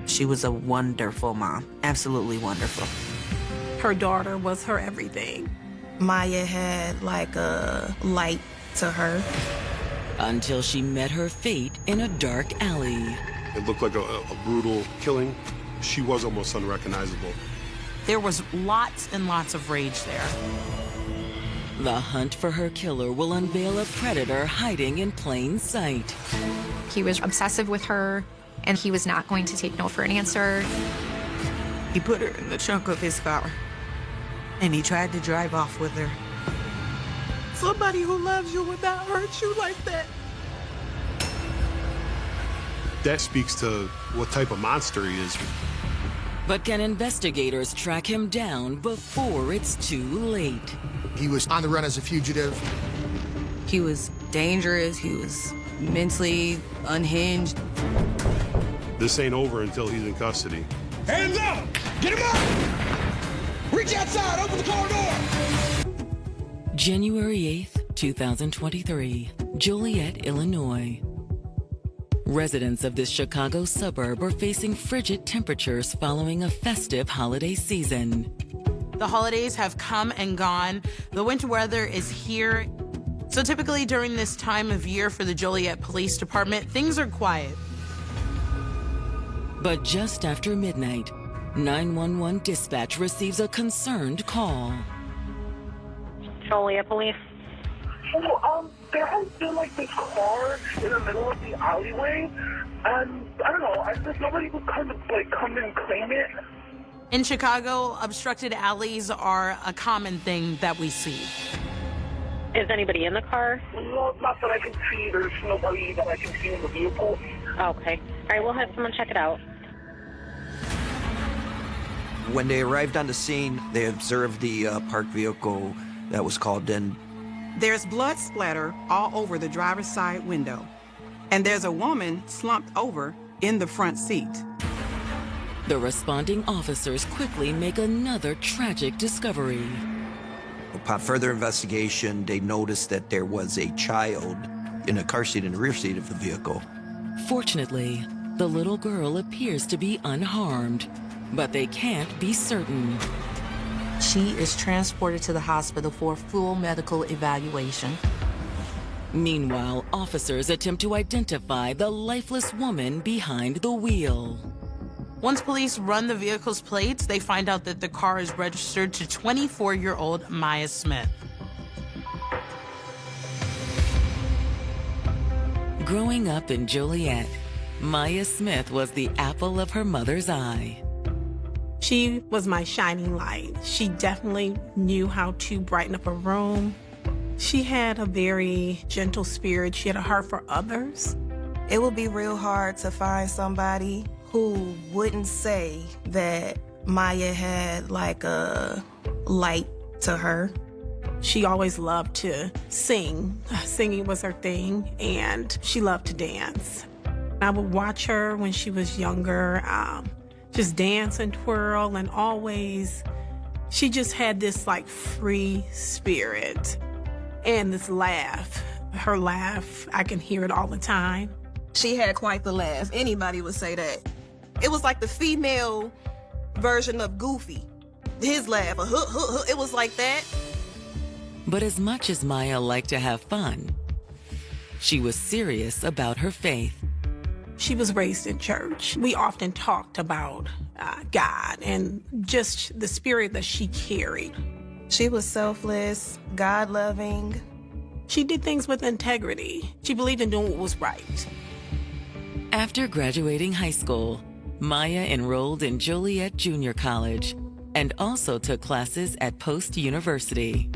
She was a wonderful mom, absolutely wonderful. Her daughter was her everything. Maya had like a light to her. Until she met her fate in a dark alley. It looked like a brutal killing. She was almost unrecognizable. There was lots and lots of rage there. The hunt for her killer will unveil a predator hiding in plain sight. He was obsessive with her, and he was not going to take no for an answer. He put her in the trunk of his car, and he tried to drive off with her. Somebody who loves you would not hurt you like that. That speaks to what type of monster he is. But can investigators track him down before it's too late? He was on the run as a fugitive. He was dangerous. He was mentally unhinged. This ain't over until he's in custody. Hands up! Get him up! Reach outside, open the car door! January 8th, 2023, Joliet, Illinois. Residents of this Chicago suburb are facing frigid temperatures following a festive holiday season. The holidays have come and gone. The winter weather is here. So typically during this time of year for the Joliet Police Department, things are quiet. But just after midnight, 911 dispatch receives a concerned call. Joliet Police. So, there has been like this car in the middle of the alleyway, and I don't know, I just nobody would come and claim it. In Chicago, obstructed alleys are a common thing that we see. Is anybody in the car? No, not that I can see. There's nobody that I can see in the vehicle. Okay. All right, we'll have someone check it out. When they arrived on the scene, they observed the parked vehicle that was called in. There's blood splatter all over the driver's side window, and there's a woman slumped over in the front seat. The responding officers quickly make another tragic discovery. Upon further investigation, they noticed that there was a child in a car seat in the rear seat of the vehicle. Fortunately, the little girl appears to be unharmed, but they can't be certain. She is transported to the hospital for full medical evaluation. Meanwhile, officers attempt to identify the lifeless woman behind the wheel. Once police run the vehicle's plates, they find out that the car is registered to 24-year-old Maya Smith. Growing up in Joliet, Maya Smith was the apple of her mother's eye. She was my shining light. She definitely knew how to brighten up a room. She had a very gentle spirit. She had a heart for others. It would be real hard to find somebody who wouldn't say that Maya had like a light to her. She always loved to sing. Singing was her thing, and she loved to dance. I would watch her when she was younger, just dance and twirl, and always, she just had this like free spirit and this laugh. Her laugh, I can hear it all the time. She had quite the laugh. Anybody would say that. It was like the female version of Goofy. His laugh, it was like that. But as much as Maya liked to have fun, she was serious about her faith. She was raised in church. We often talked about God and just the spirit that she carried. She was selfless, God-loving. She did things with integrity. She believed in doing what was right. After graduating high school, Maya enrolled in Joliet Junior College and also took classes at Post University.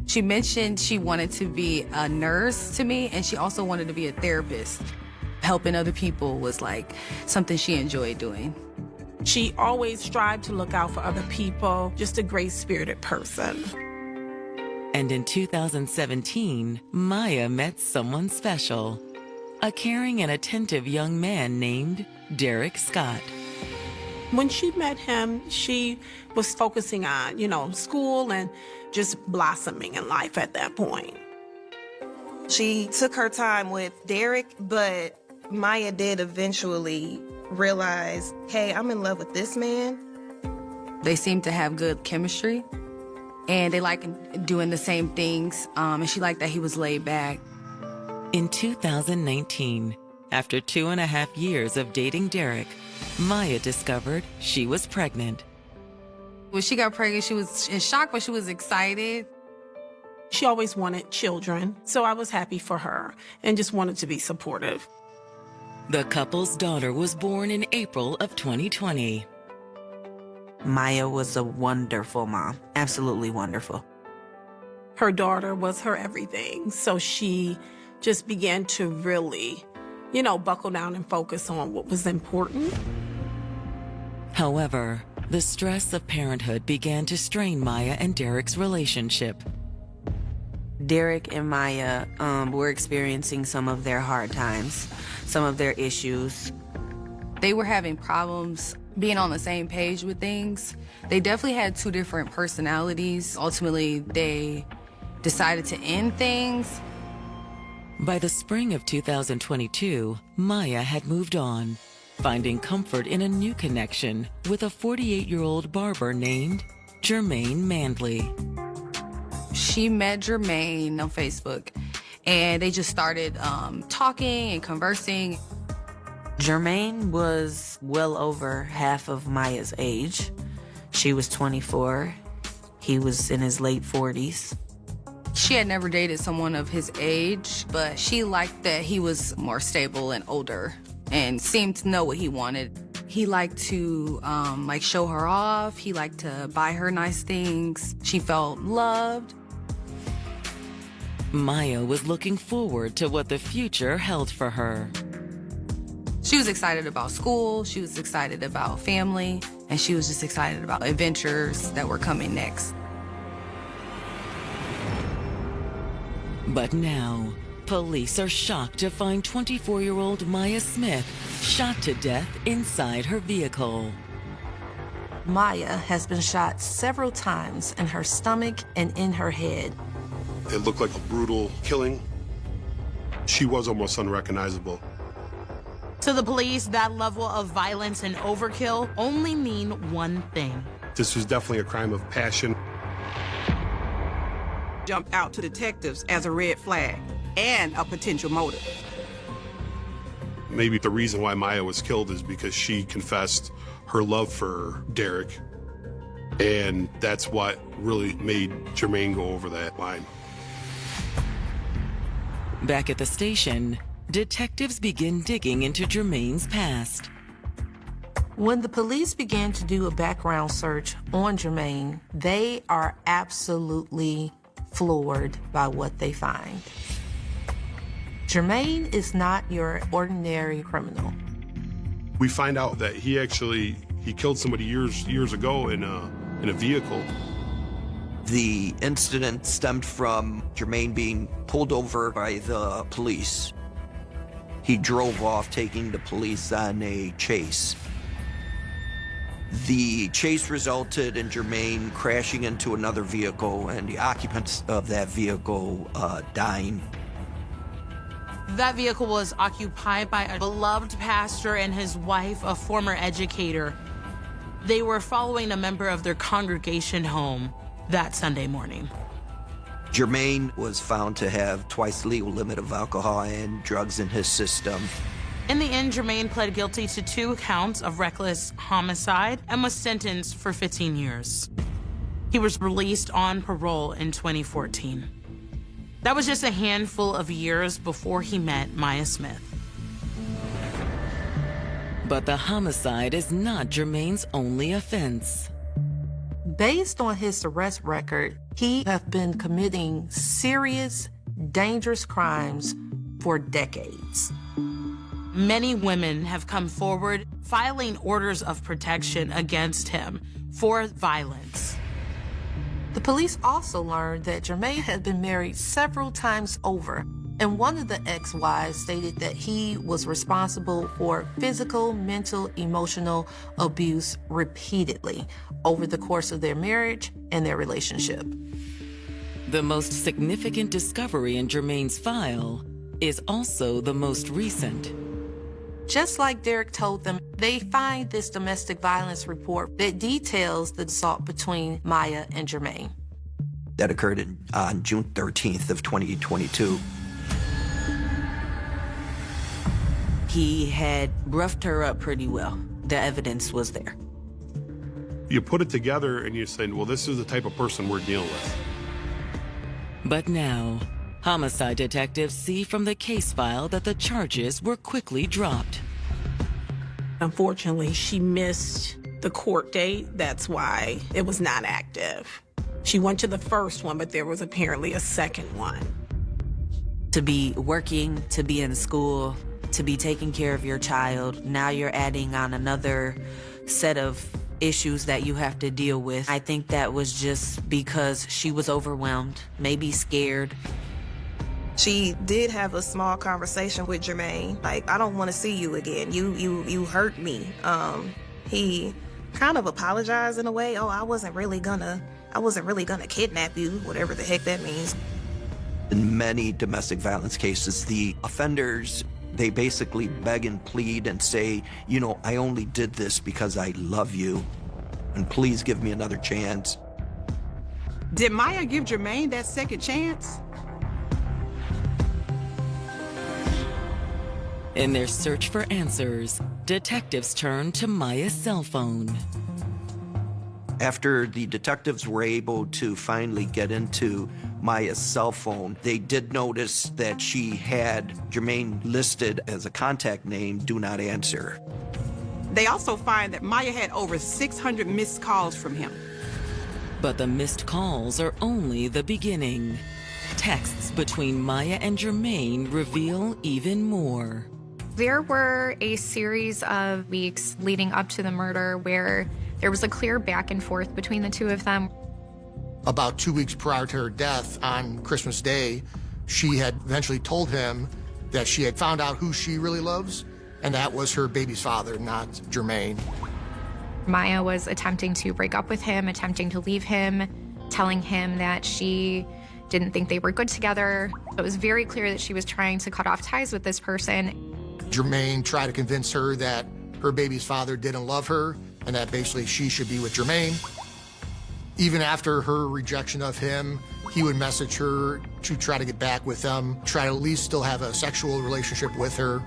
She mentioned she wanted to be a nurse to me, and she also wanted to be a therapist. Helping other people was like something she enjoyed doing. She always strived to look out for other people, just a great-spirited person. And in 2017, Maya met someone special, a caring and attentive young man named Derek Scott. When she met him, she was focusing on, school and just blossoming in life at that point. She took her time with Derek, but Maya did eventually realize, hey, I'm in love with this man. They seem to have good chemistry, and they like doing the same things, and she liked that he was laid back. In 2019, after 2.5 years of dating Derek, Maya discovered she was pregnant. When she got pregnant, she was in shock, but she was excited. She always wanted children, so I was happy for her and just wanted to be supportive. The couple's daughter was born in April of 2020. Maya was a wonderful mom, absolutely wonderful. Her daughter was her everything, so she just began to really, buckle down and focus on what was important. However, the stress of parenthood began to strain Maya and Derek's relationship. Derek and Maya were experiencing some of their hard times, some of their issues. They were having problems being on the same page with things. They definitely had two different personalities. Ultimately, they decided to end things. By the spring of 2022, Maya had moved on, finding comfort in a new connection with a 48-year-old barber named Jermaine Mandley. She met Jermaine on Facebook, and they just started talking and conversing. Jermaine was well over half of Maya's age. She was 24. He was in his late 40s. She had never dated someone of his age, but she liked that he was more stable and older and seemed to know what he wanted. He liked to show her off. He liked to buy her nice things. She felt loved. Maya was looking forward to what the future held for her. She was excited about school, she was excited about family, and she was just excited about adventures that were coming next. But now, police are shocked to find 24-year-old Maya Smith shot to death inside her vehicle. Maya has been shot several times in her stomach and in her head. It looked like a brutal killing. She was almost unrecognizable. To the police, that level of violence and overkill only mean one thing. This was definitely a crime of passion. Jumped out to detectives as a red flag and a potential motive. Maybe the reason why Maya was killed is because she confessed her love for Derek, and that's what really made Jermaine go over that line. Back at the station, detectives begin digging into Jermaine's past. When the police began to do a background search on Jermaine, they are absolutely floored by what they find. Jermaine is not your ordinary criminal. We find out that he killed somebody years ago in a vehicle. The incident stemmed from Jermaine being pulled over by the police. He drove off, taking the police on a chase. The chase resulted in Jermaine crashing into another vehicle and the occupants of that vehicle dying. That vehicle was occupied by a beloved pastor and his wife, a former educator. They were following a member of their congregation home that Sunday morning. Jermaine was found to have twice the legal limit of alcohol and drugs in his system. In the end, Jermaine pled guilty to 2 counts of reckless homicide and was sentenced for 15 years. He was released on parole in 2014. That was just a handful of years before he met Maya Smith. But the homicide is not Jermaine's only offense. Based on his arrest record, he has been committing serious, dangerous crimes for decades. Many women have come forward filing orders of protection against him for violence. The police also learned that Jermaine had been married several times over, and one of the ex-wives stated that he was responsible for physical, mental, emotional abuse repeatedly over the course of their marriage and their relationship. The most significant discovery in Jermaine's file is also the most recent. Just like Derek told them, they find this domestic violence report that details the assault between Maya and Jermaine. That occurred on June 13th of 2022. He had roughed her up pretty well. The evidence was there. You put it together and you say, well, this is the type of person we're dealing with. But now, homicide detectives see from the case file that the charges were quickly dropped. Unfortunately, she missed the court date. That's why it was not active. She went to the first one, but there was apparently a second one. To be working, to be in school, to be taking care of your child, now you're adding on another set of issues that you have to deal with. I think that was just because she was overwhelmed, maybe scared. She did have a small conversation with Jermaine. Like, I don't want to see you again. You hurt me. He kind of apologized in a way. Oh, I wasn't really gonna kidnap you, whatever the heck that means. In many domestic violence cases, the offenders, they basically beg and plead and say, you know, I only did this because I love you, and please give me another chance. Did Maya give Jermaine that second chance? In their search for answers, detectives turned to Maya's cell phone. After the detectives were able to finally get into Maya's cell phone, they did notice that she had Jermaine listed as a contact name, Do Not Answer. They also find that Maya had over 600 missed calls from him. But the missed calls are only the beginning. Texts between Maya and Jermaine reveal even more. There were a series of weeks leading up to the murder where there was a clear back and forth between the two of them. About 2 weeks prior to her death on Christmas Day, she had eventually told him that she had found out who she really loves, and that was her baby's father, not Jermaine. Maya was attempting to break up with him, attempting to leave him, telling him that she didn't think they were good together. It was very clear that she was trying to cut off ties with this person. Jermaine tried to convince her that her baby's father didn't love her and that basically she should be with Jermaine. Even after her rejection of him, he would message her to try to get back with them, try to at least still have a sexual relationship with her.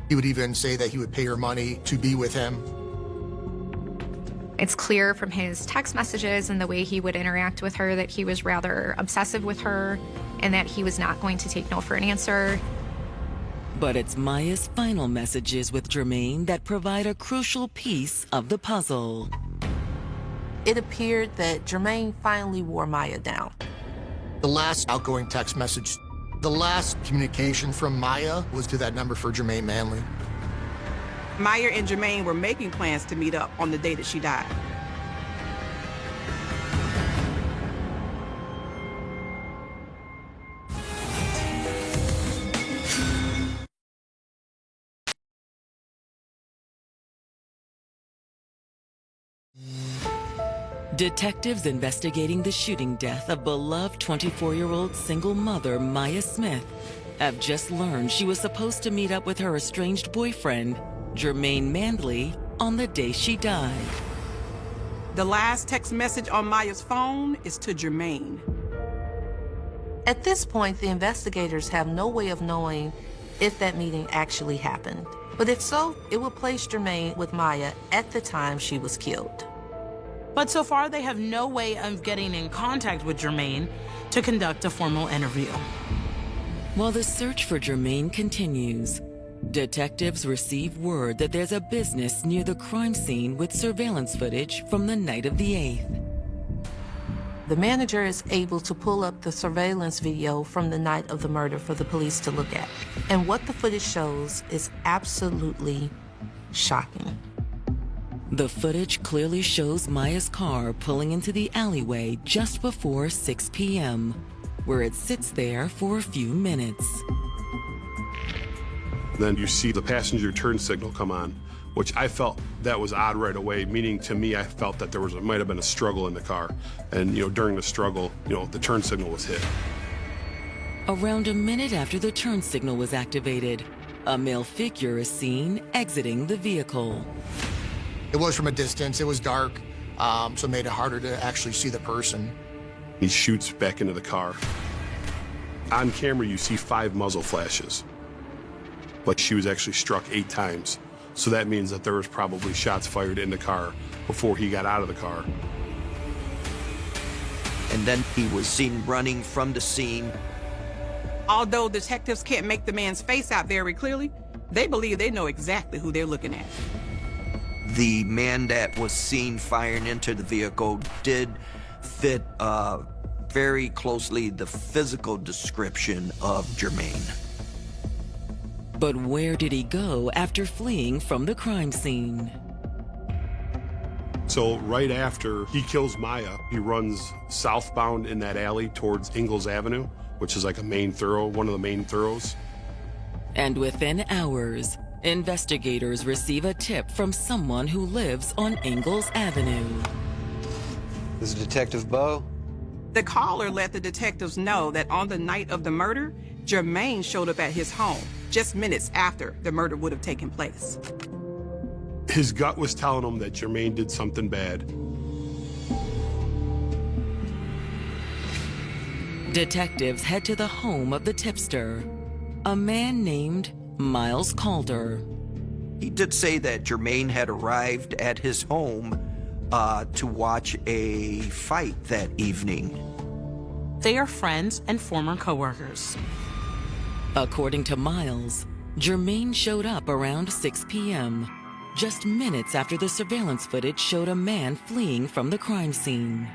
He would even say that he would pay her money to be with him. It's clear from his text messages and the way he would interact with her that he was rather obsessive with her and that he was not going to take no for an answer. But it's Maya's final messages with Jermaine that provide a crucial piece of the puzzle. It appeared that Jermaine finally wore Maya down. The last outgoing text message, the last communication from Maya was to that number for Jermaine Manley. Maya and Jermaine were making plans to meet up on the day that she died. Detectives investigating the shooting death of beloved 24-year-old single mother Maya Smith have just learned she was supposed to meet up with her estranged boyfriend, Jermaine Manley, on the day she died. The last text message on Maya's phone is to Jermaine. At this point, the investigators have no way of knowing if that meeting actually happened. But if so, it would place Jermaine with Maya at the time she was killed. But so far, they have no way of getting in contact with Jermaine to conduct a formal interview. While the search for Jermaine continues, detectives receive word that there's a business near the crime scene with surveillance footage from the night of the 8th. The manager is able to pull up the surveillance video from the night of the murder for the police to look at. And what the footage shows is absolutely shocking. The footage clearly shows Maya's car pulling into the alleyway just before 6 p.m., where it sits there for a few minutes. Then you see the passenger turn signal come on, which I felt that was odd right away, meaning to me I felt that might have been a struggle in the car. And, during the struggle, the turn signal was hit. Around a minute after the turn signal was activated, a male figure is seen exiting the vehicle. It was from a distance, it was dark, so it made it harder to actually see the person. He shoots back into the car. On camera, you see 5 muzzle flashes, but she was actually struck 8 times. So that means that there was probably shots fired in the car before he got out of the car. And then he was seen running from the scene. Although detectives can't make the man's face out very clearly, they believe they know exactly who they're looking at. The man that was seen firing into the vehicle did fit very closely the physical description of Jermaine. But where did he go after fleeing from the crime scene? So right after he kills Maya, he runs southbound in that alley towards Ingalls Avenue, which is like a main thorough, one of the main thoroughs. And within hours, investigators receive a tip from someone who lives on Ingalls Avenue. This is Detective Bo. The caller let the detectives know that on the night of the murder, Jermaine showed up at his home just minutes after the murder would have taken place. His gut was telling him that Jermaine did something bad. Detectives head to the home of the tipster, a man named Miles Calder. He did say that Jermaine had arrived at his home to watch a fight that evening. They are friends and former coworkers. According to Miles, Jermaine showed up around 6 p.m., just minutes after the surveillance footage showed a man fleeing from the crime scene.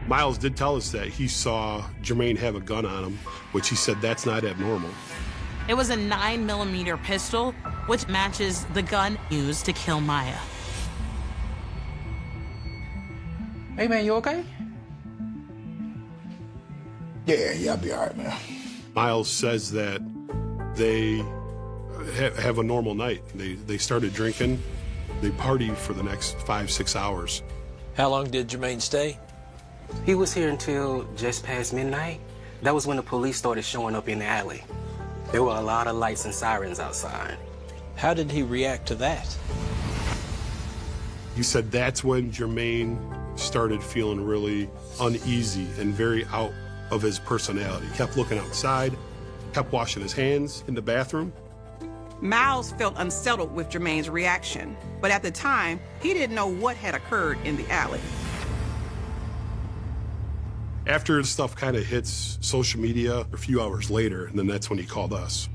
Miles did tell us that he saw Jermaine have a gun on him, which he said that's not abnormal. It was a 9mm pistol, which matches the gun used to kill Maya. Hey, man, you okay? Yeah, I'll be all right, man. Miles says that they have a normal night. They started drinking. They party for the next 5-6 hours. How long did Jermaine stay? He was here until just past midnight. That was when the police started showing up in the alley. There were a lot of lights and sirens outside. How did he react to that? He said that's when Jermaine started feeling really uneasy and very out of his personality. Kept looking outside, kept washing his hands in the bathroom. Miles felt unsettled with Jermaine's reaction, but at the time, he didn't know what had occurred in the alley. After stuff kind of hits social media a few hours later, and then that's when he called us.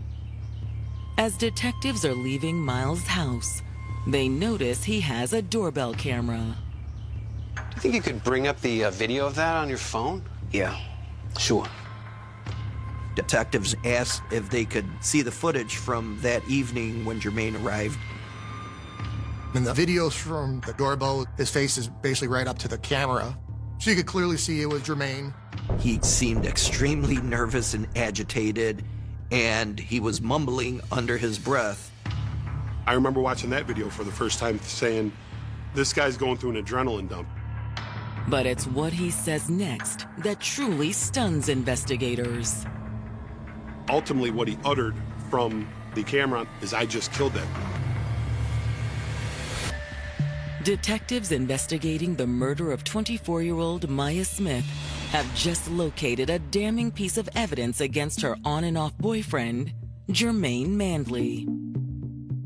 As detectives are leaving Miles' house, they notice he has a doorbell camera. Do you think you could bring up the video of that on your phone? Yeah, sure. Detectives asked if they could see the footage from that evening when Jermaine arrived. In the videos from the doorbell, his face is basically right up to the camera, so you could clearly see it was Jermaine. He seemed extremely nervous and agitated, and he was mumbling under his breath. I remember watching that video for the first time saying, this guy's going through an adrenaline dump. But it's what he says next that truly stuns investigators. Ultimately, what he uttered from the camera is, I just killed them. Detectives investigating the murder of 24-year-old Maya Smith have just located a damning piece of evidence against her on and off boyfriend, Jermaine Mandley.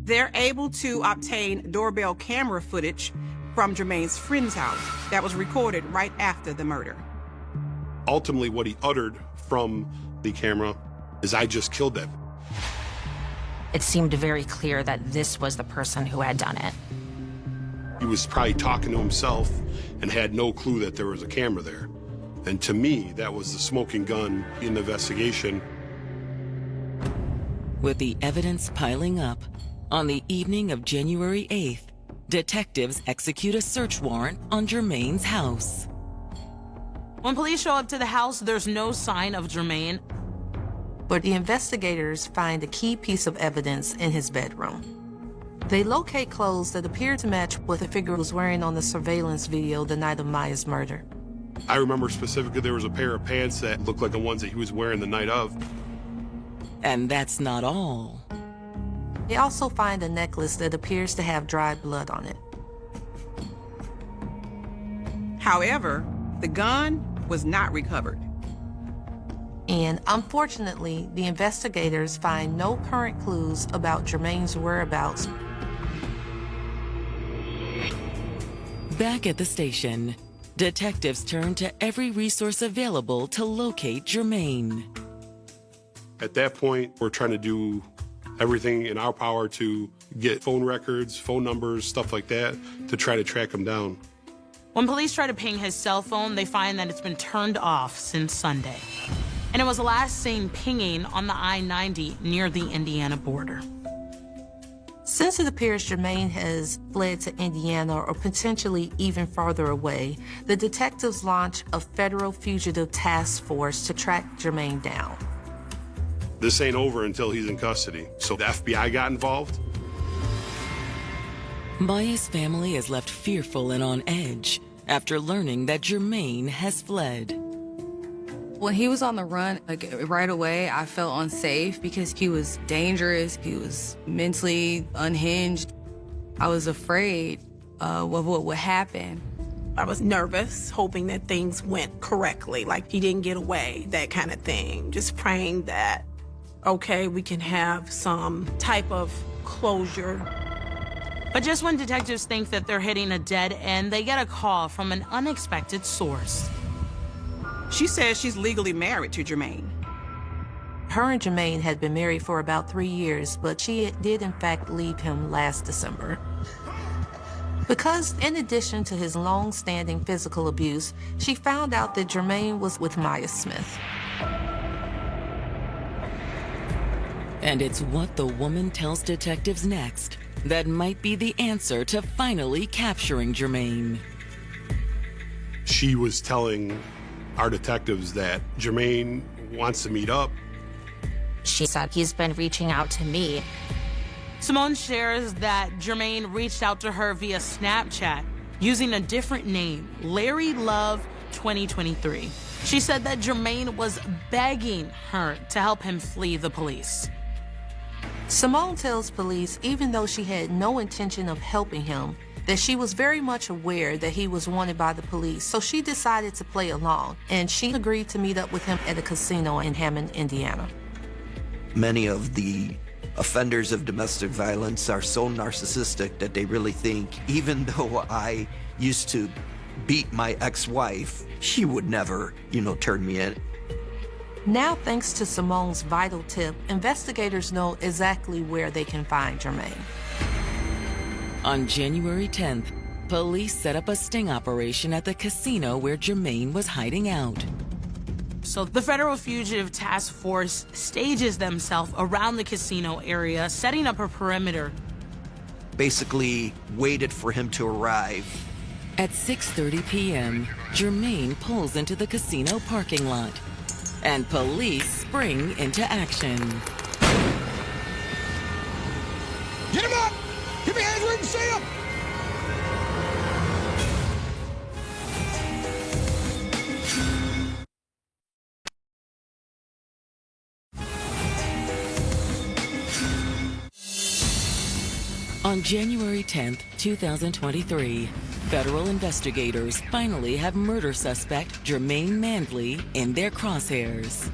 They're able to obtain doorbell camera footage from Jermaine's friend's house that was recorded right after the murder. Ultimately, what he uttered from the camera is, I just killed them. It seemed very clear that this was the person who had done it. He was probably talking to himself and had no clue that there was a camera there. And to me, that was the smoking gun in the investigation. With the evidence piling up, on the evening of January 8th, detectives execute a search warrant on Jermaine's house. When police show up to the house, there's no sign of Jermaine. But the investigators find a key piece of evidence in his bedroom. They locate clothes that appear to match what the figure was wearing on the surveillance video the night of Maya's murder. I remember specifically there was a pair of pants that looked like the ones that he was wearing the night of. And that's not all. They also find a necklace that appears to have dried blood on it. However, the gun was not recovered. And unfortunately, the investigators find no current clues about Jermaine's whereabouts. Back at the station, detectives turn to every resource available to locate Jermaine. At that point, we're trying to do everything in our power to get phone records, phone numbers, stuff like that, to try to track him down. When police try to ping his cell phone, they find that it's been turned off since Sunday. And it was last seen pinging on the I-90 near the Indiana border. Since it appears Jermaine has fled to Indiana or potentially even farther away, the detectives launch a federal fugitive task force to track Jermaine down. This ain't over until he's in custody. So the FBI got involved. Maya's family is left fearful and on edge after learning that Jermaine has fled. When he was on the run, right away, I felt unsafe because he was dangerous. He was mentally unhinged. I was afraid of what would happen. I was nervous, hoping that things went correctly, like he didn't get away, that kind of thing. Just praying that, okay, we can have some type of closure. But just when detectives think that they're hitting a dead end, they get a call from an unexpected source. She says she's legally married to Jermaine. Her and Jermaine had been married for about 3 years, but she did in fact leave him last December. Because in addition to his long-standing physical abuse, she found out that Jermaine was with Maya Smith. And it's what the woman tells detectives next that might be the answer to finally capturing Jermaine. She was telling our detectives that Jermaine wants to meet up. She said he's been reaching out to me. Simone shares that Jermaine reached out to her via Snapchat using a different name, Larry Love 2023. She said that Jermaine was begging her to help him flee the police. Simone tells police, even though she had no intention of helping him, that she was very much aware that he was wanted by the police, so she decided to play along, and she agreed to meet up with him at a casino in Hammond, Indiana. Many of the offenders of domestic violence are so narcissistic that they really think, even though I used to beat my ex-wife, she would never, turn me in. Now, thanks to Simone's vital tip, investigators know exactly where they can find Jermaine. On January 10th, police set up a sting operation at the casino where Jermaine was hiding out. So the Federal Fugitive Task Force stages themselves around the casino area, setting up a perimeter. Basically waited for him to arrive. At 6:30 p.m., Jermaine pulls into the casino parking lot, and police spring into action. Get him up! Give me hands where you can see him! On January 10th, 2023, federal investigators finally have murder suspect Jermaine Mandley in their crosshairs.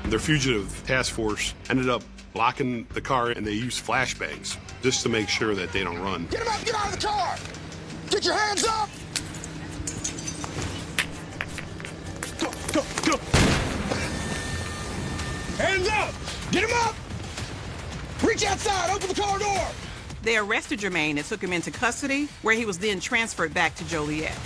Their fugitive task force ended up blocking the car, and they used flashbangs just to make sure that they don't run. Get him up! Get out of the car! Get your hands up! Go! Hands up! Get him up! Reach outside! Open the car door! They arrested Jermaine and took him into custody, where he was then transferred back to Joliet.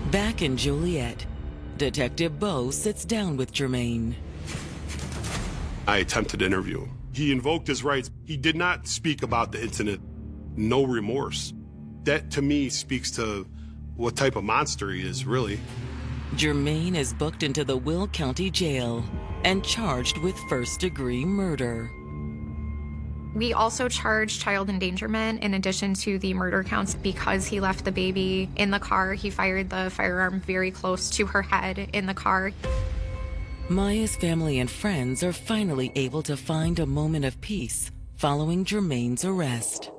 Back in Joliet, Detective Bo sits down with Jermaine. I attempted to interview him. He invoked his rights. He did not speak about the incident. No remorse. That, to me, speaks to what type of monster he is, really. Jermaine is booked into the Will County Jail and charged with first-degree murder. We also charged child endangerment in addition to the murder counts because he left the baby in the car. He fired the firearm very close to her head in the car. Maya's family and friends are finally able to find a moment of peace following Jermaine's arrest.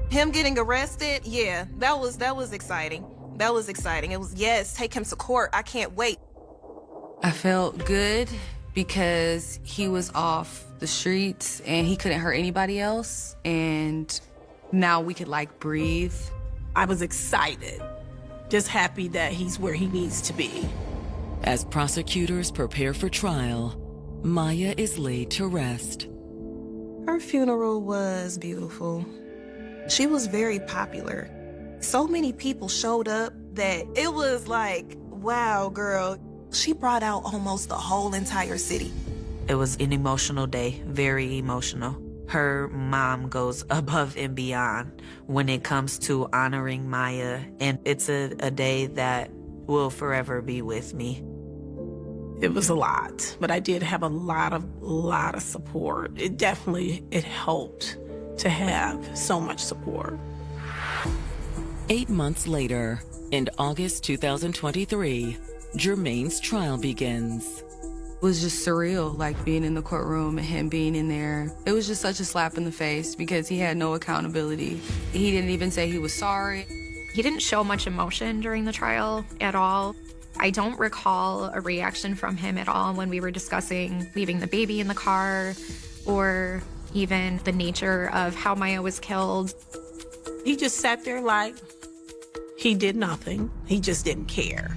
Him getting arrested, yeah, that was exciting. That was exciting. It was, yes, take him to court. I can't wait. I felt good because he was off the streets and he couldn't hurt anybody else. And now we could like breathe. I was excited, just happy that he's where he needs to be. As prosecutors prepare for trial, Maya is laid to rest. Her funeral was beautiful. She was very popular. So many people showed up that it was like, wow, girl. She brought out almost the whole entire city. It was an emotional day, very emotional. Her mom goes above and beyond when it comes to honoring Maya, and it's a day that will forever be with me. It was a lot, but I did have a lot of support. It helped to have so much support. 8 months later, in August 2023, Jermaine's trial begins. It was just surreal, like being in the courtroom and him being in there. It was just such a slap in the face because he had no accountability. He didn't even say he was sorry. He didn't show much emotion during the trial at all. I don't recall a reaction from him at all when we were discussing leaving the baby in the car or even the nature of how Maya was killed. He just sat there like he did nothing. He just didn't care.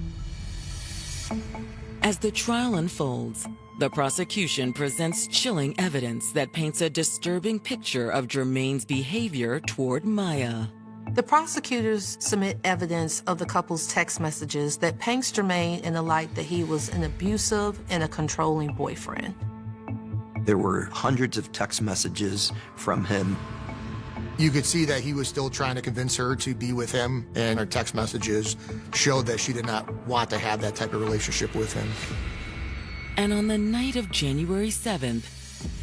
As the trial unfolds, the prosecution presents chilling evidence that paints a disturbing picture of Jermaine's behavior toward Maya. The prosecutors submit evidence of the couple's text messages that paints Jermaine in the light that he was an abusive and a controlling boyfriend. There were hundreds of text messages from him. You could see that he was still trying to convince her to be with him, and her text messages showed that she did not want to have that type of relationship with him. And on the night of January 7th,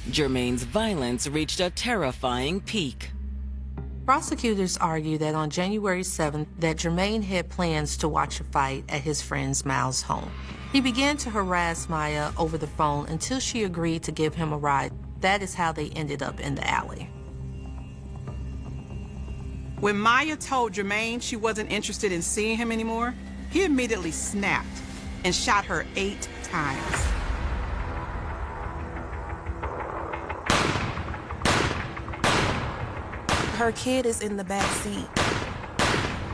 Jermaine's violence reached a terrifying peak. Prosecutors argue that on January 7th, that Jermaine had plans to watch a fight at his friend Mal's home. He began to harass Maya over the phone until she agreed to give him a ride. That is how they ended up in the alley. When Maya told Jermaine she wasn't interested in seeing him anymore, he immediately snapped and shot her 8 times. Her kid is in the back seat.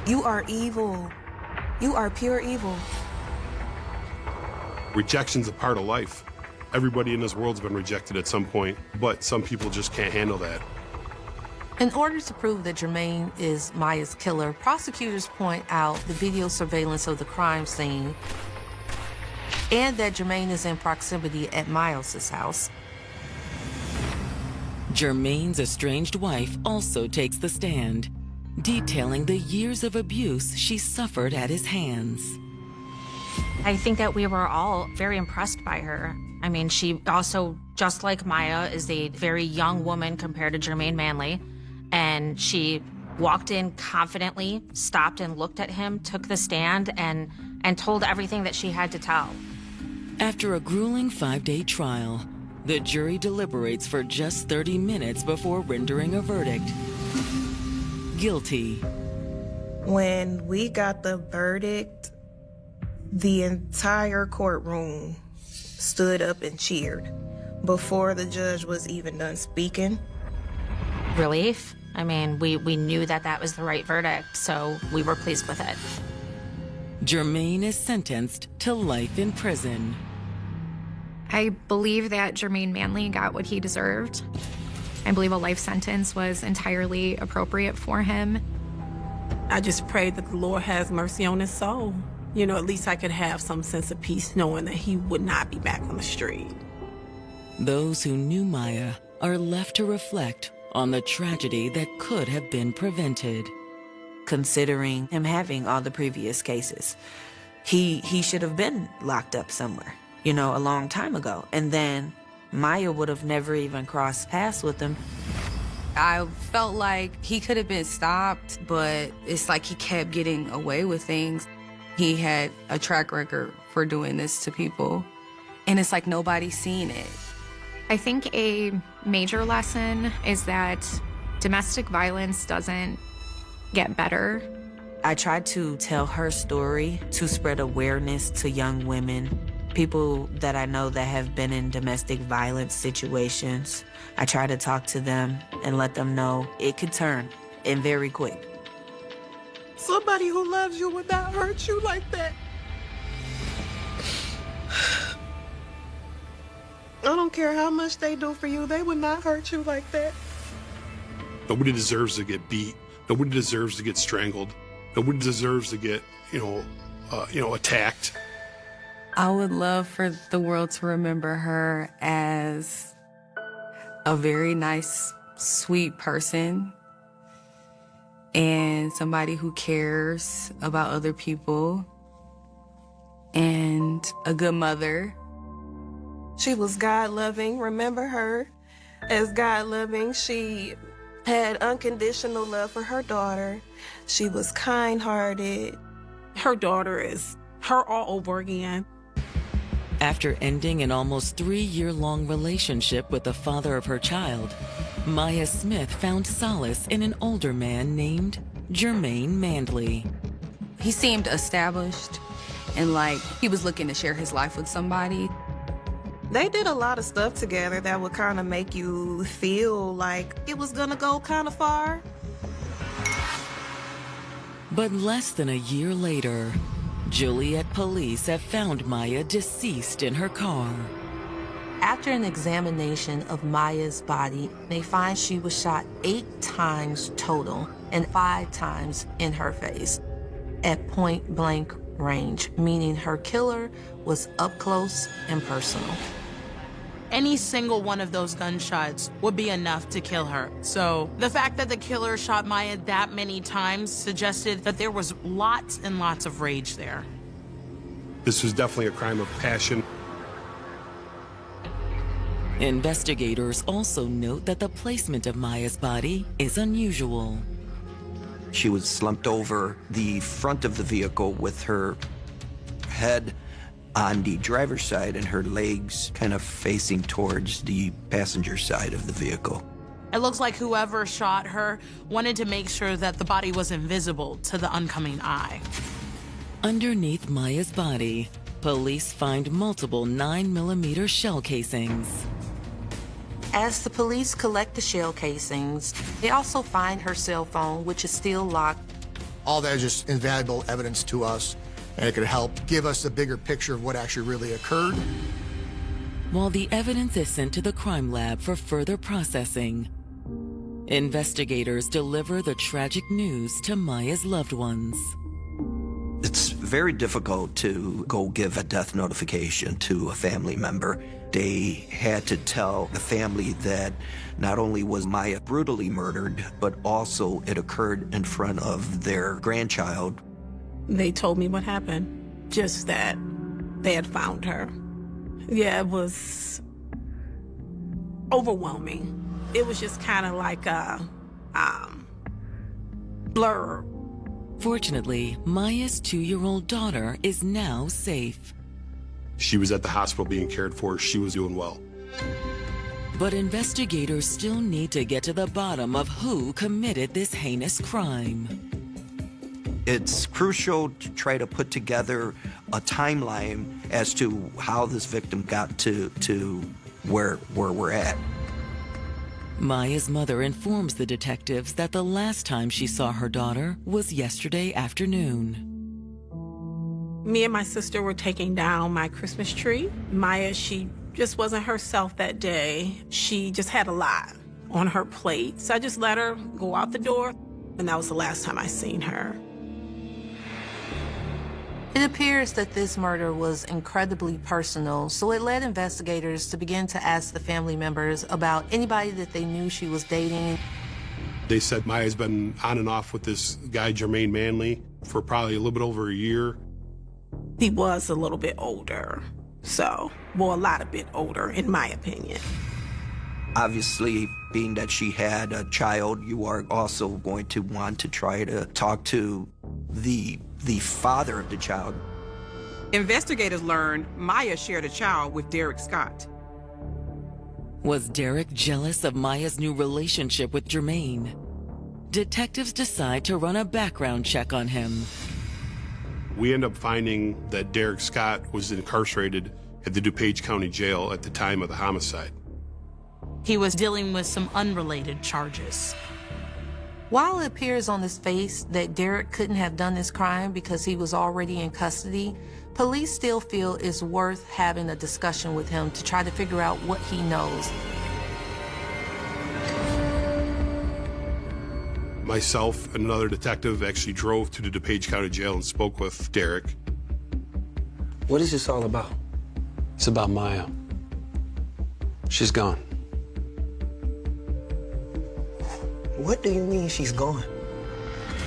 You are evil. You are pure evil. Rejection's a part of life. Everybody in this world's been rejected at some point, but some people just can't handle that. In order to prove that Jermaine is Maya's killer, prosecutors point out the video surveillance of the crime scene and that Jermaine is in proximity at Miles' house. Jermaine's estranged wife also takes the stand, detailing the years of abuse she suffered at his hands. I think that we were all very impressed by her. I mean, she also, just like Maya, is a very young woman compared to Jermaine Manley. And she walked in confidently, stopped and looked at him, took the stand, and told everything that she had to tell. After a grueling 5-day trial, the jury deliberates for just 30 minutes before rendering a verdict. Guilty. When we got the verdict, the entire courtroom stood up and cheered before the judge was even done speaking. Relief. I mean, we knew that that was the right verdict, so we were pleased with it. Jermaine is sentenced to life in prison. I believe that Jermaine Manley got what he deserved. I believe a life sentence was entirely appropriate for him. I just pray that the Lord has mercy on his soul. You know, at least I could have some sense of peace knowing that he would not be back on the street. Those who knew Maya are left to reflect on the tragedy that could have been prevented. Considering him having all the previous cases, he should have been locked up somewhere, you know, a long time ago. And then Maya would have never even crossed paths with him. I felt like he could have been stopped, but it's like he kept getting away with things. He had a track record for doing this to people. and it's like nobody's seen it. I think a major lesson is that domestic violence doesn't get better. I tried to tell her story to spread awareness to young women, people that I know that have been in domestic violence situations. I try to talk to them and let them know it could turn, and very quick. Somebody who loves you would not hurt you like that. I don't care how much they do for you, they would not hurt you like that. Nobody deserves to get beat. Nobody deserves to get strangled. Nobody deserves to get, attacked. I would love for the world to remember her as a very nice, sweet person and somebody who cares about other people and a good mother. She was God-loving. Remember her as God-loving. She had unconditional love for her daughter. She was kind-hearted. Her daughter is her all over again. After ending an almost 3-year-long relationship with the father of her child, Maya Smith found solace in an older man named Jermaine Mandley. He seemed established and like he was looking to share his life with somebody. They did a lot of stuff together that would kind of make you feel like it was gonna go kind of far. But less than a year later, Joliet police have found Maya deceased in her car. After an examination of Maya's body, they find she was shot 8 times total and 5 times in her face at point-blank range, meaning her killer was up close and personal. Any single one of those gunshots would be enough to kill her. So the fact that the killer shot Maya that many times suggested that there was lots and lots of rage there. This was definitely a crime of passion. Investigators also note that the placement of Maya's body is unusual. She was slumped over the front of the vehicle with her head on the driver's side and her legs kind of facing towards the passenger side of the vehicle. It looks like whoever shot her wanted to make sure that the body was invisible to the oncoming eye. Underneath Maya's body, police find multiple 9mm shell casings. As the police collect the shell casings, they also find her cell phone, which is still locked. All that is just invaluable evidence to us, and it could help give us a bigger picture of what actually really occurred. While the evidence is sent to the crime lab for further processing, investigators deliver the tragic news to Maya's loved ones. It's very difficult to go give a death notification to a family member. They had to tell the family that not only was Maya brutally murdered, but also it occurred in front of their grandchild. They told me what happened, just that they had found her. Yeah, it was overwhelming. It was just kind of like a blur. Fortunately, Maya's 2-year-old daughter is now safe. She was at the hospital being cared for. She was doing well. But investigators still need to get to the bottom of who committed this heinous crime. It's crucial to try to put together a timeline as to how this victim got to where we're at. Maya's mother informs the detectives that the last time she saw her daughter was yesterday afternoon. Me and my sister were taking down my Christmas tree. Maya, she just wasn't herself that day. She just had a lot on her plate. So I just let her go out the door, and that was the last time I seen her. It appears that this murder was incredibly personal, so it led investigators to begin to ask the family members about anybody that they knew she was dating. They said Maya's been on and off with this guy, Jermaine Mandley, for probably a little bit over a year. He was a little bit older, a lot bit older, in my opinion. Obviously, being that she had a child, you are also going to want to try to talk to the father of the child. Investigators learned Maya shared a child with Derek Scott. Was Derek jealous of Maya's new relationship with Jermaine? Detectives decide to run a background check on him. We end up finding that Derek Scott was incarcerated at the DuPage County Jail at the time of the homicide. He was dealing with some unrelated charges. While it appears on his face that Derek couldn't have done this crime because he was already in custody, police still feel it's worth having a discussion with him to try to figure out what he knows. Myself and another detective actually drove to the DuPage County Jail and spoke with Derek. What is this all about? It's about Maya. She's gone. What do you mean she's gone?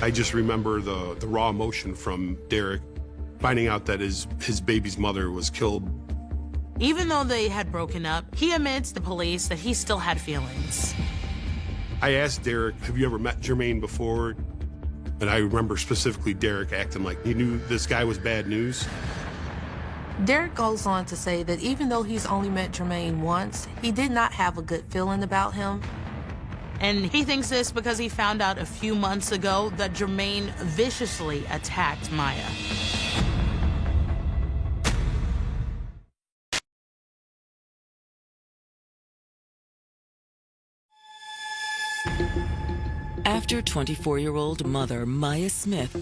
I just remember the raw emotion from Derek finding out that his baby's mother was killed. Even though they had broken up, he admits to police that he still had feelings. I asked Derek, have you ever met Jermaine before? And I remember specifically Derek acting like he knew this guy was bad news. Derek goes on to say that even though he's only met Jermaine once, he did not have a good feeling about him. And he thinks this because he found out a few months ago that Jermaine viciously attacked Maya. After 24-year-old mother Maya Smith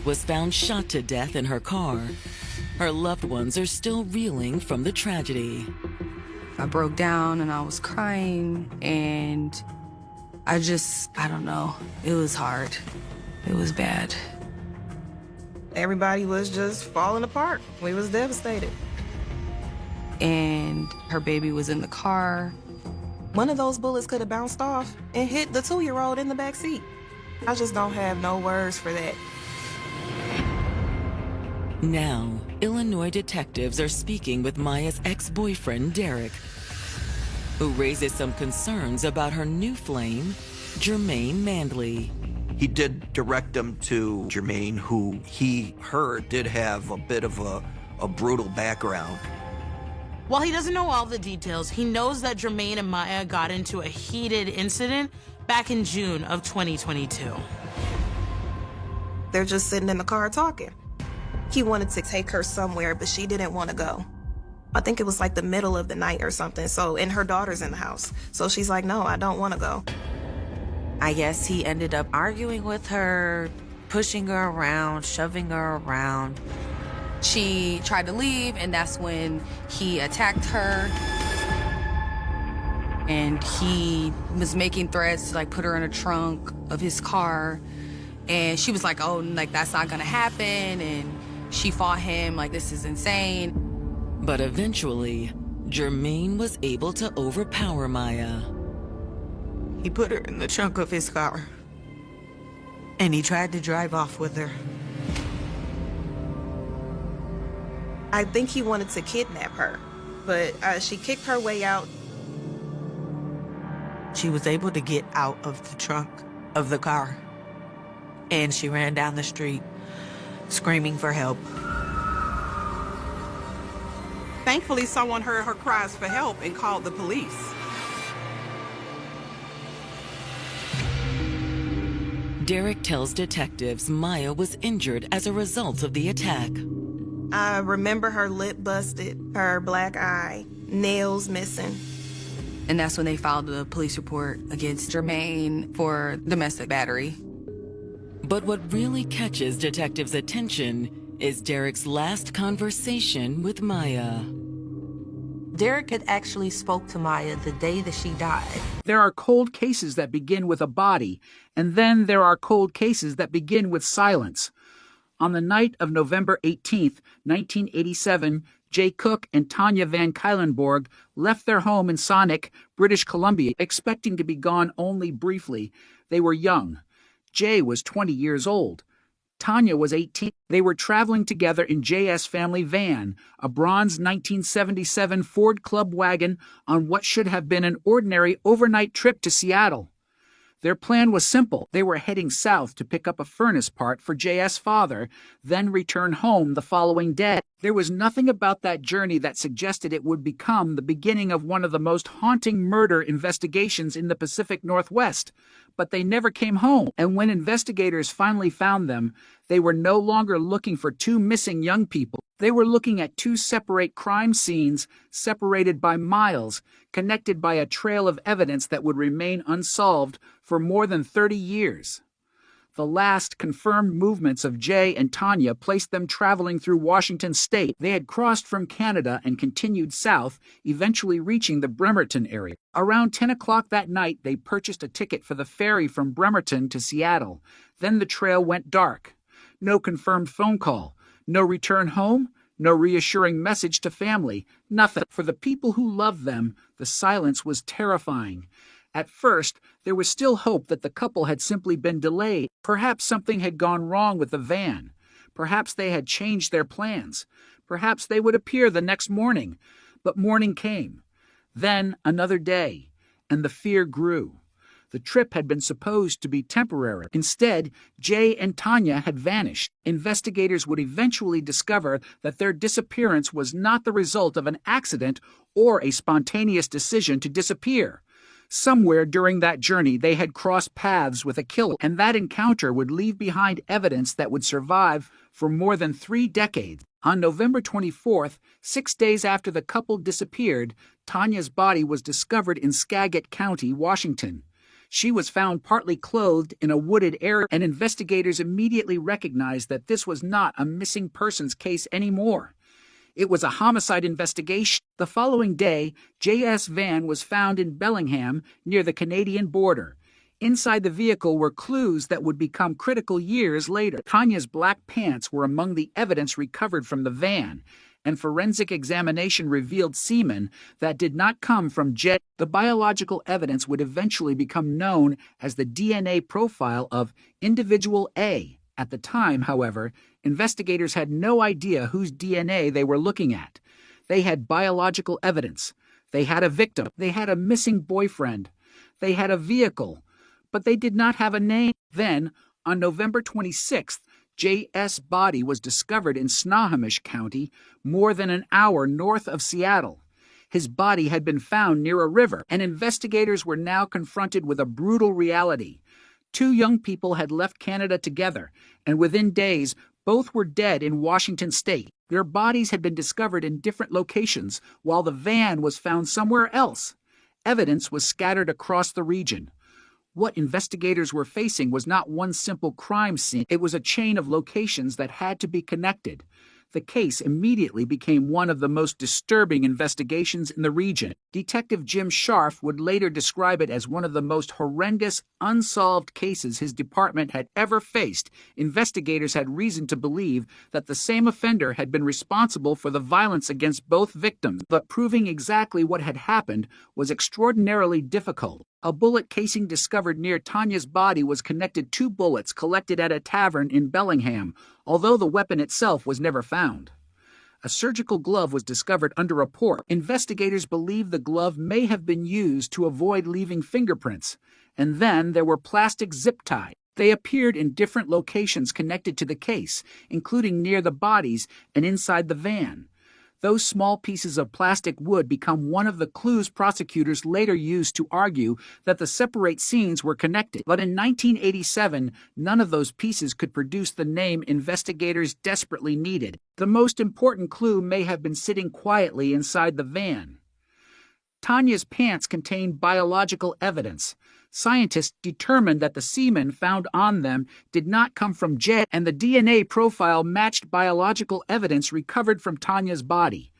was found shot to death in her car, her loved ones are still reeling from the tragedy. I broke down and I was crying, and I don't know. It was hard. It was bad. Everybody was just falling apart. We was devastated. And her baby was in the car. One of those bullets could have bounced off and hit the 2-year-old in the back seat. I just don't have no words for that. Now, Illinois detectives are speaking with Maya's ex-boyfriend, Derek, who raises some concerns about her new flame, Jermaine Mandley. He did direct him to Jermaine, who he heard did have a bit of a brutal background. While he doesn't know all the details, he knows that Jermaine and Maya got into a heated incident back in June of 2022. They're just sitting in the car talking. He wanted to take her somewhere, but she didn't want to go. I think it was like the middle of the night or something, and her daughter's in the house. So she's like, no, I don't want to go. I guess he ended up arguing with her, pushing her around, shoving her around. She tried to leave, and that's when he attacked her. And he was making threats to put her in a trunk of his car. And she was like, oh, that's not gonna happen. And she fought him, this is insane. But eventually, Jermaine was able to overpower Maya. He put her in the trunk of his car, and he tried to drive off with her. I think he wanted to kidnap her, but she kicked her way out. She was able to get out of the trunk of the car, and she ran down the street screaming for help. Thankfully, someone heard her cries for help and called the police. Derek tells detectives Maya was injured as a result of the attack. I remember her lip busted, her black eye, nails missing. And that's when they filed a police report against Jermaine for domestic battery. But what really catches detectives' attention is Derek's last conversation with Maya. Derek had actually spoke to Maya the day that she died. There are cold cases that begin with a body, and then there are cold cases that begin with silence. On the night of November 18th, 1987, Jay Cook and Tanya Van Kylenborg left their home in Sonic, British Columbia, expecting to be gone only briefly. They were young. Jay was 20 years old. Tanya was 18. They were traveling together in J.S. family van, a bronze 1977 Ford Club wagon, on what should have been an ordinary overnight trip to Seattle. Their plan was simple. They were heading south to pick up a furnace part for J.S. father, then return home the following day. There was nothing about that journey that suggested it would become the beginning of one of the most haunting murder investigations in the Pacific Northwest. But they never came home, and when investigators finally found them, they were no longer looking for two missing young people. They were looking at two separate crime scenes, separated by miles, connected by a trail of evidence that would remain unsolved for more than 30 years. The last confirmed movements of Jay and Tanya placed them traveling through Washington state. They had crossed from Canada and continued south, eventually reaching the Bremerton area. Around 10 o'clock that night, they purchased a ticket for the ferry from Bremerton to Seattle. Then the trail went dark. No confirmed phone call. No return home. No reassuring message to family. Nothing. For the people who loved them, the silence was terrifying. At first, there was still hope that the couple had simply been delayed. Perhaps something had gone wrong with the van. Perhaps they had changed their plans. Perhaps they would appear the next morning. But morning came. Then another day, and the fear grew. The trip had been supposed to be temporary. Instead, Jay and Tanya had vanished. Investigators would eventually discover that their disappearance was not the result of an accident or a spontaneous decision to disappear. Somewhere during that journey, they had crossed paths with a killer, and that encounter would leave behind evidence that would survive for more than 3 decades. On November 24th, 6 days after the couple disappeared, Tanya's body was discovered in Skagit County, Washington. She was found partly clothed in a wooded area, and investigators immediately recognized that this was not a missing persons case anymore. It was a homicide investigation. The following day, J.S. van was found in Bellingham near the Canadian border. Inside the vehicle were clues that would become critical years later. Tanya's black pants were among the evidence recovered from the van, and forensic examination revealed semen that did not come from Jet. The biological evidence would eventually become known as the DNA profile of individual A. At the time, however, investigators had no idea whose DNA they were looking at. They had biological evidence. They had a victim. They had a missing boyfriend. They had a vehicle. But they did not have a name. Then, on November 26th, J.S. body was discovered in Snohomish County, more than an hour north of Seattle. His body had been found near a river, and investigators were now confronted with a brutal reality. 2 young people had left Canada together, and within days, both were dead in Washington state. Their bodies had been discovered in different locations, while the van was found somewhere else. Evidence was scattered across the region. What investigators were facing was not one simple crime scene. It was a chain of locations that had to be connected. The case immediately became one of the most disturbing investigations in the region. Detective Jim Scharf would later describe it as one of the most horrendous, unsolved cases his department had ever faced. Investigators had reason to believe that the same offender had been responsible for the violence against both victims, but proving exactly what had happened was extraordinarily difficult. A bullet casing discovered near Tanya's body was connected to bullets collected at a tavern in Bellingham, although the weapon itself was never found. A surgical glove was discovered under a port. Investigators believe the glove may have been used to avoid leaving fingerprints. And then there were plastic zip ties. They appeared in different locations connected to the case, including near the bodies and inside the van. Those small pieces of plastic would become one of the clues prosecutors later used to argue that the separate scenes were connected. But in 1987, none of those pieces could produce the name investigators desperately needed. The most important clue may have been sitting quietly inside the van. Tanya's pants contained biological evidence. Scientists determined that the semen found on them did not come from Jet, and the DNA profile matched biological evidence recovered from Tanya's body.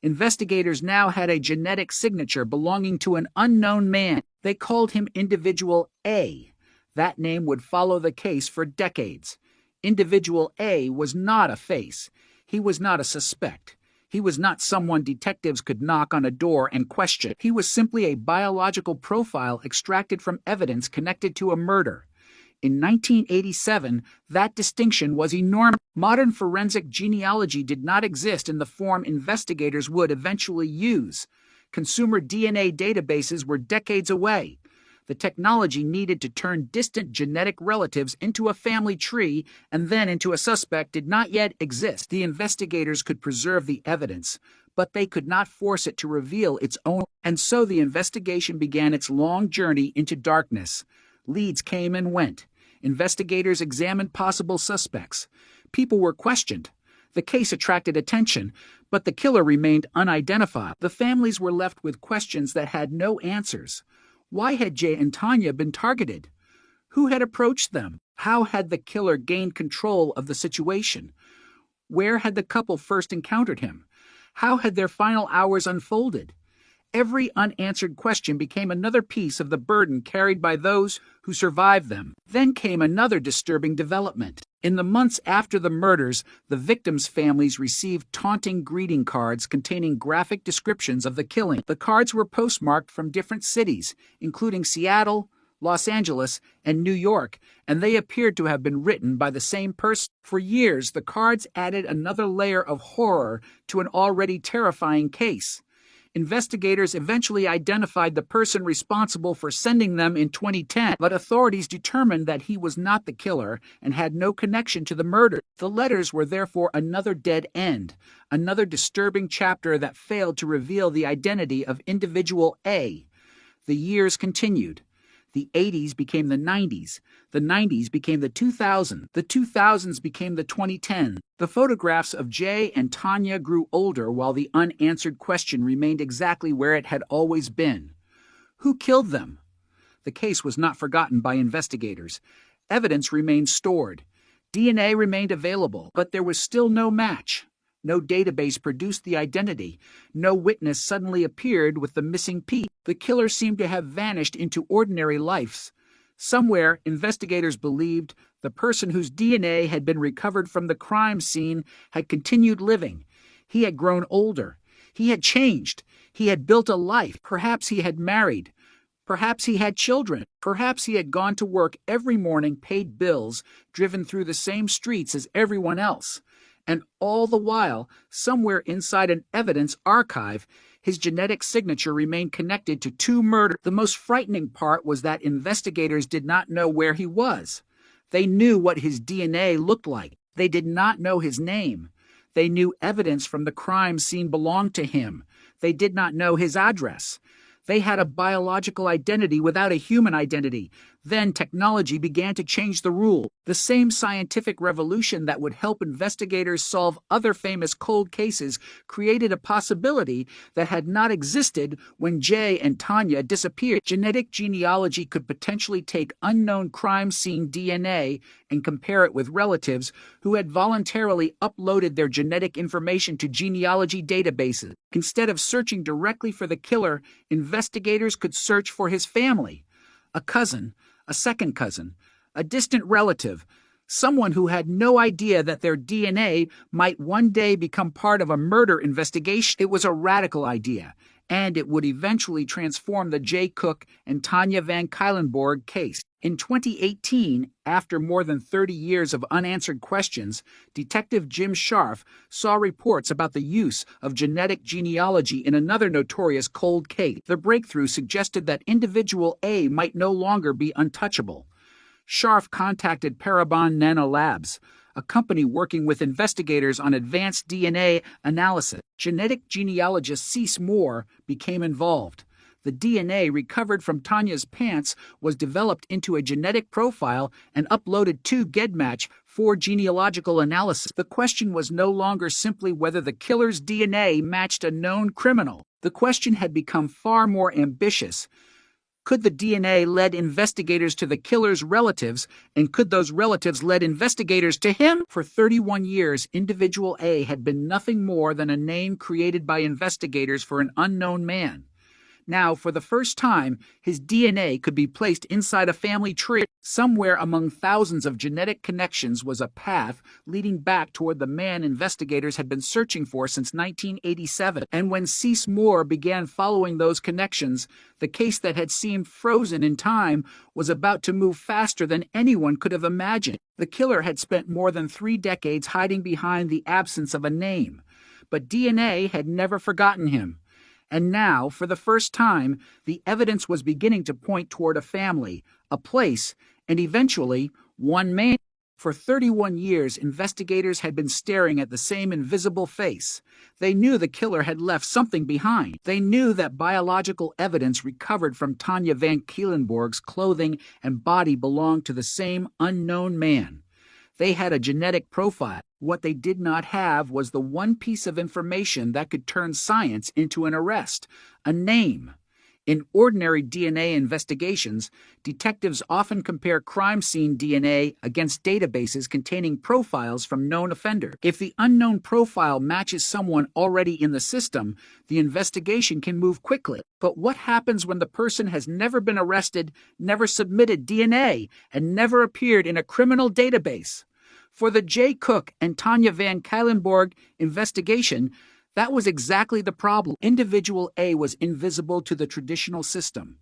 Investigators now had a genetic signature belonging to an unknown man. They called him Individual A. That name would follow the case for decades. Individual A was not a face. He was not a suspect. He was not someone detectives could knock on a door and question. He was simply a biological profile extracted from evidence connected to a murder. In 1987, that distinction was enormous. Modern forensic genealogy did not exist in the form investigators would eventually use. Consumer DNA databases were decades away. The technology needed to turn distant genetic relatives into a family tree and then into a suspect did not yet exist. The investigators could preserve the evidence, but they could not force it to reveal its own. And so the investigation began its long journey into darkness. Leads came and went. Investigators examined possible suspects. People were questioned. The case attracted attention, but the killer remained unidentified. The families were left with questions that had no answers. Why had Jay and Tanya been targeted? Who had approached them? How had the killer gained control of the situation? Where had the couple first encountered him? How had their final hours unfolded? Every unanswered question became another piece of the burden carried by those who survived them. Then came another disturbing development. In the months after the murders, the victims' families received taunting greeting cards containing graphic descriptions of the killing. The cards were postmarked from different cities, including Seattle, Los Angeles, and New York, and they appeared to have been written by the same person. For years, the cards added another layer of horror to an already terrifying case. Investigators eventually identified the person responsible for sending them in 2010, but authorities determined that he was not the killer and had no connection to the murder. The letters were therefore another dead end, another disturbing chapter that failed to reveal the identity of individual A. The years continued. The 80s became the 90s. The 90s became the 2000s. The 2000s became the 2010s. The photographs of Jay and Tanya grew older while the unanswered question remained exactly where it had always been. Who killed them? The case was not forgotten by investigators. Evidence remained stored. DNA remained available, but there was still no match. No database produced the identity. No witness suddenly appeared with the missing piece. The killer seemed to have vanished into ordinary lives. Somewhere, investigators believed the person whose DNA had been recovered from the crime scene had continued living. He had grown older. He had changed. He had built a life. Perhaps he had married. Perhaps he had children. Perhaps he had gone to work every morning, paid bills, driven through the same streets as everyone else. And all the while, somewhere inside an evidence archive, his genetic signature remained connected to 2 murders. The most frightening part was that investigators did not know where he was. They knew what his DNA looked like. They did not know his name. They knew evidence from the crime scene belonged to him. They did not know his address. They had a biological identity without a human identity. Then technology began to change the rule. The same scientific revolution that would help investigators solve other famous cold cases created a possibility that had not existed when Jay and Tanya disappeared. Genetic genealogy could potentially take unknown crime scene DNA and compare it with relatives who had voluntarily uploaded their genetic information to genealogy databases. Instead of searching directly for the killer, investigators could search for his family, a cousin, a second cousin, a distant relative, someone who had no idea that their DNA might one day become part of a murder investigation. It was a radical idea, and it would eventually transform the Jay Cook and Tanya Van Cuylenborg case. In 2018, after more than 30 years of unanswered questions, Detective Jim Scharf saw reports about the use of genetic genealogy in another notorious cold case. The breakthrough suggested that individual A might no longer be untouchable. Scharf contacted Parabon Nanolabs, a company working with investigators on advanced DNA analysis. Genetic genealogist Cease Moore became involved. The DNA recovered from Tanya's pants was developed into a genetic profile and uploaded to GEDmatch for genealogical analysis. The question was no longer simply whether the killer's DNA matched a known criminal. The question had become far more ambitious. Could the DNA lead investigators to the killer's relatives, and could those relatives lead investigators to him? For 31 years, Individual A had been nothing more than a name created by investigators for an unknown man. Now, for the first time, his DNA could be placed inside a family tree. Somewhere among thousands of genetic connections was a path leading back toward the man investigators had been searching for since 1987. And when Cease Moore began following those connections, the case that had seemed frozen in time was about to move faster than anyone could have imagined. The killer had spent more than 3 decades hiding behind the absence of a name, but DNA had never forgotten him. And now, for the first time, the evidence was beginning to point toward a family, a place, and eventually, one man. For 31 years, investigators had been staring at the same invisible face. They knew the killer had left something behind. They knew that biological evidence recovered from Tanya Van Keelenborg's clothing and body belonged to the same unknown man. They had a genetic profile. What they did not have was the one piece of information that could turn science into an arrest: a name. In ordinary DNA investigations, detectives often compare crime scene DNA against databases containing profiles from known offenders. If the unknown profile matches someone already in the system, the investigation can move quickly. But what happens when the person has never been arrested, never submitted DNA, and never appeared in a criminal database? For the Jay Cook and Tanya Van Keelenborg investigation, that was exactly the problem. Individual A was invisible to the traditional system.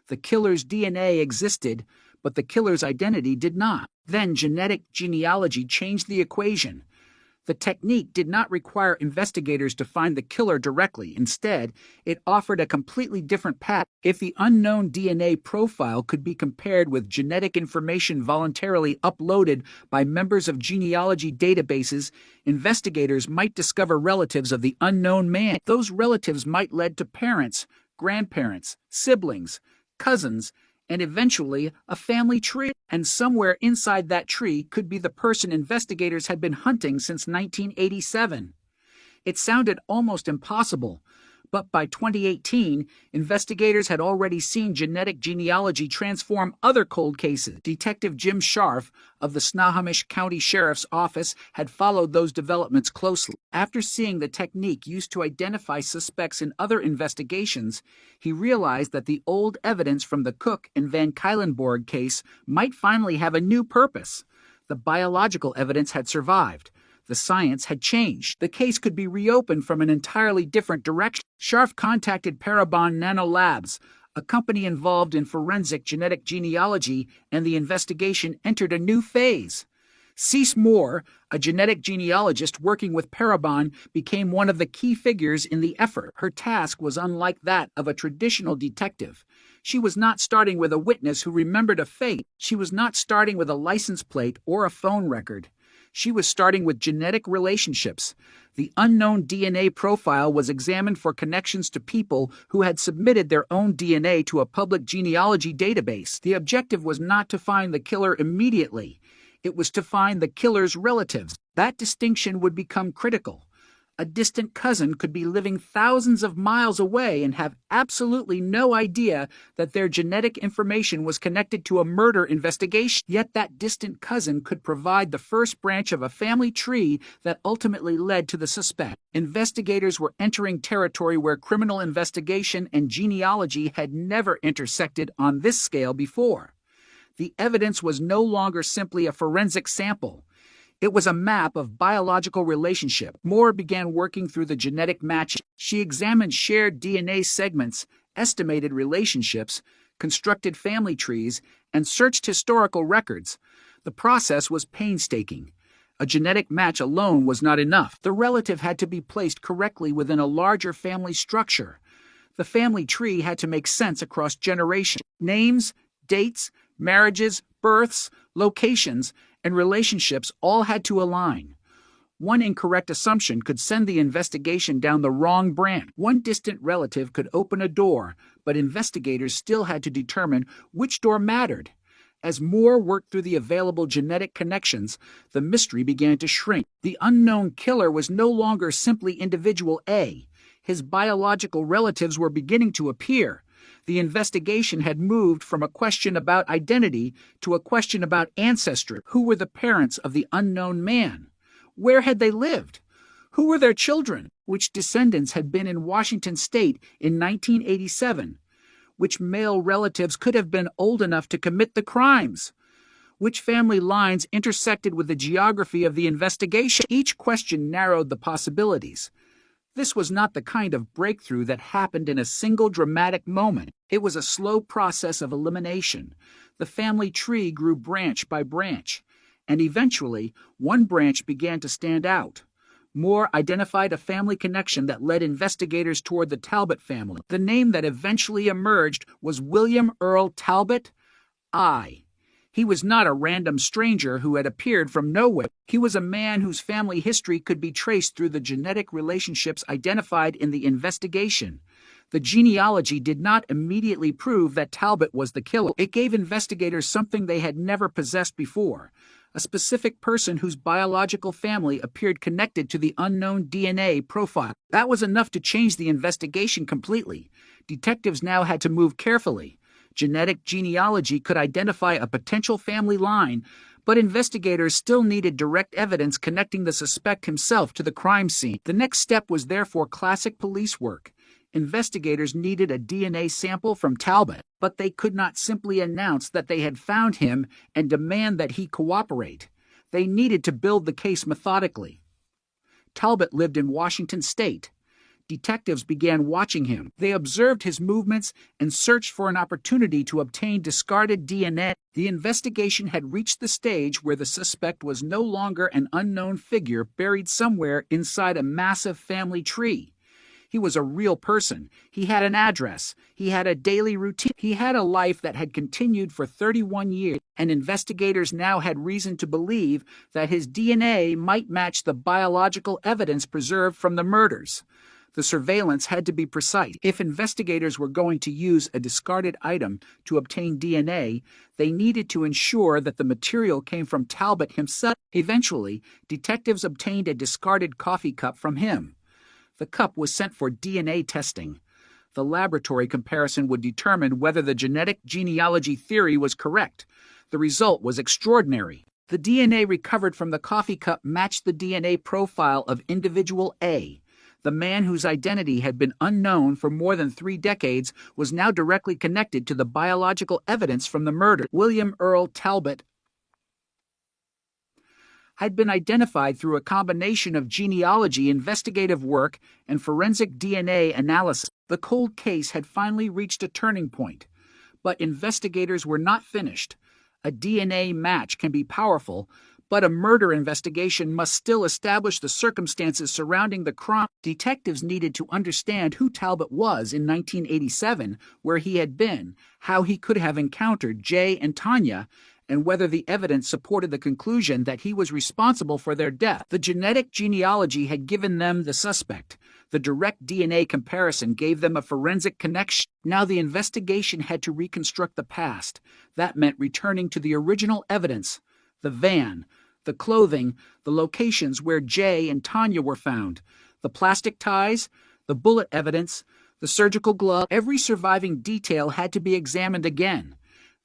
The killer's DNA existed, but the killer's identity did not. Then genetic genealogy changed the equation. The technique did not require investigators to find the killer directly. Instead, it offered a completely different path. If the unknown DNA profile could be compared with genetic information voluntarily uploaded by members of genealogy databases, investigators might discover relatives of the unknown man. Those relatives might lead to parents, grandparents, siblings, cousins, and eventually a family tree. And somewhere inside that tree could be the person investigators had been hunting since 1987. It sounded almost impossible, but by 2018, investigators had already seen genetic genealogy transform other cold cases. Detective Jim Scharf of the Snohomish County Sheriff's Office had followed those developments closely. After seeing the technique used to identify suspects in other investigations, he realized that the old evidence from the Cook and Van Keelenborg case might finally have a new purpose. The biological evidence had survived. The science had changed. The case could be reopened from an entirely different direction. Scharf contacted Parabon Nanolabs, a company involved in forensic genetic genealogy, and the investigation entered a new phase. Cease Moore, a genetic genealogist working with Parabon, became one of the key figures in the effort. Her task was unlike that of a traditional detective. She was not starting with a witness who remembered a fate. She was not starting with a license plate or a phone record. She was starting with genetic relationships. The unknown DNA profile was examined for connections to people who had submitted their own DNA to a public genealogy database. The objective was not to find the killer immediately. It was to find the killer's relatives. That distinction would become critical. A distant cousin could be living thousands of miles away and have absolutely no idea that their genetic information was connected to a murder investigation. Yet that distant cousin could provide the first branch of a family tree that ultimately led to the suspect. Investigators were entering territory where criminal investigation and genealogy had never intersected on this scale before. The evidence was no longer simply a forensic sample. It was a map of biological relationship. Moore began working through the genetic match. She examined shared DNA segments, estimated relationships, constructed family trees, and searched historical records. The process was painstaking. A genetic match alone was not enough. The relative had to be placed correctly within a larger family structure. The family tree had to make sense across generations. Names, dates, marriages, births, locations, and relationships all had to align. One incorrect assumption could send the investigation down the wrong branch. One distant relative could open a door, but investigators still had to determine which door mattered. As Moore worked through the available genetic connections, the mystery began to shrink. The unknown killer was no longer simply individual A. His biological relatives were beginning to appear. The investigation had moved from a question about identity to a question about ancestry. Who were the parents of the unknown man? Where had they lived? Who were their children? Which descendants had been in Washington state in 1987? Which male relatives could have been old enough to commit the crimes? Which family lines intersected with the geography of the investigation? Each question narrowed the possibilities. This was not the kind of breakthrough that happened in a single dramatic moment. It was a slow process of elimination. The family tree grew branch by branch, and eventually one branch began to stand out. Moore identified a family connection that led investigators toward the Talbot family. The name that eventually emerged was William Earl Talbot I. He was not a random stranger who had appeared from nowhere. He was a man whose family history could be traced through the genetic relationships identified in the investigation. The genealogy did not immediately prove that Talbot was the killer. It gave investigators something they had never possessed before: a specific person whose biological family appeared connected to the unknown DNA profile. That was enough to change the investigation completely. Detectives now had to move carefully. Genetic genealogy could identify a potential family line, but investigators still needed direct evidence connecting the suspect himself to the crime scene. The next step was therefore classic police work. Investigators needed a DNA sample from Talbot, but they could not simply announce that they had found him and demand that he cooperate. They needed to build the case methodically. Talbot lived in Washington State. Detectives began watching him. They observed his movements and searched for an opportunity to obtain discarded DNA. The investigation had reached the stage where the suspect was no longer an unknown figure buried somewhere inside a massive family tree. He was a real person. He had an address. He had a daily routine. He had a life that had continued for 31 years, and investigators now had reason to believe that his DNA might match the biological evidence preserved from the murders. The surveillance had to be precise. If investigators were going to use a discarded item to obtain DNA, they needed to ensure that the material came from Talbot himself. Eventually, detectives obtained a discarded coffee cup from him. The cup was sent for DNA testing. The laboratory comparison would determine whether the genetic genealogy theory was correct. The result was extraordinary. The DNA recovered from the coffee cup matched the DNA profile of individual A. The man whose identity had been unknown for more than 3 decades was now directly connected to the biological evidence from the murder. William Earl Talbot had been identified through a combination of genealogy, investigative work, and forensic DNA analysis. The cold case had finally reached a turning point, but investigators were not finished. A DNA match can be powerful, but a murder investigation must still establish the circumstances surrounding the crime. Detectives needed to understand who Talbot was in 1987, where he had been, how he could have encountered Jay and Tanya, and whether the evidence supported the conclusion that he was responsible for their death. The genetic genealogy had given them the suspect. The direct DNA comparison gave them a forensic connection. Now the investigation had to reconstruct the past. That meant returning to the original evidence: the van, the clothing, the locations where Jay and Tanya were found, the plastic ties, the bullet evidence, the surgical glove. Every surviving detail had to be examined again.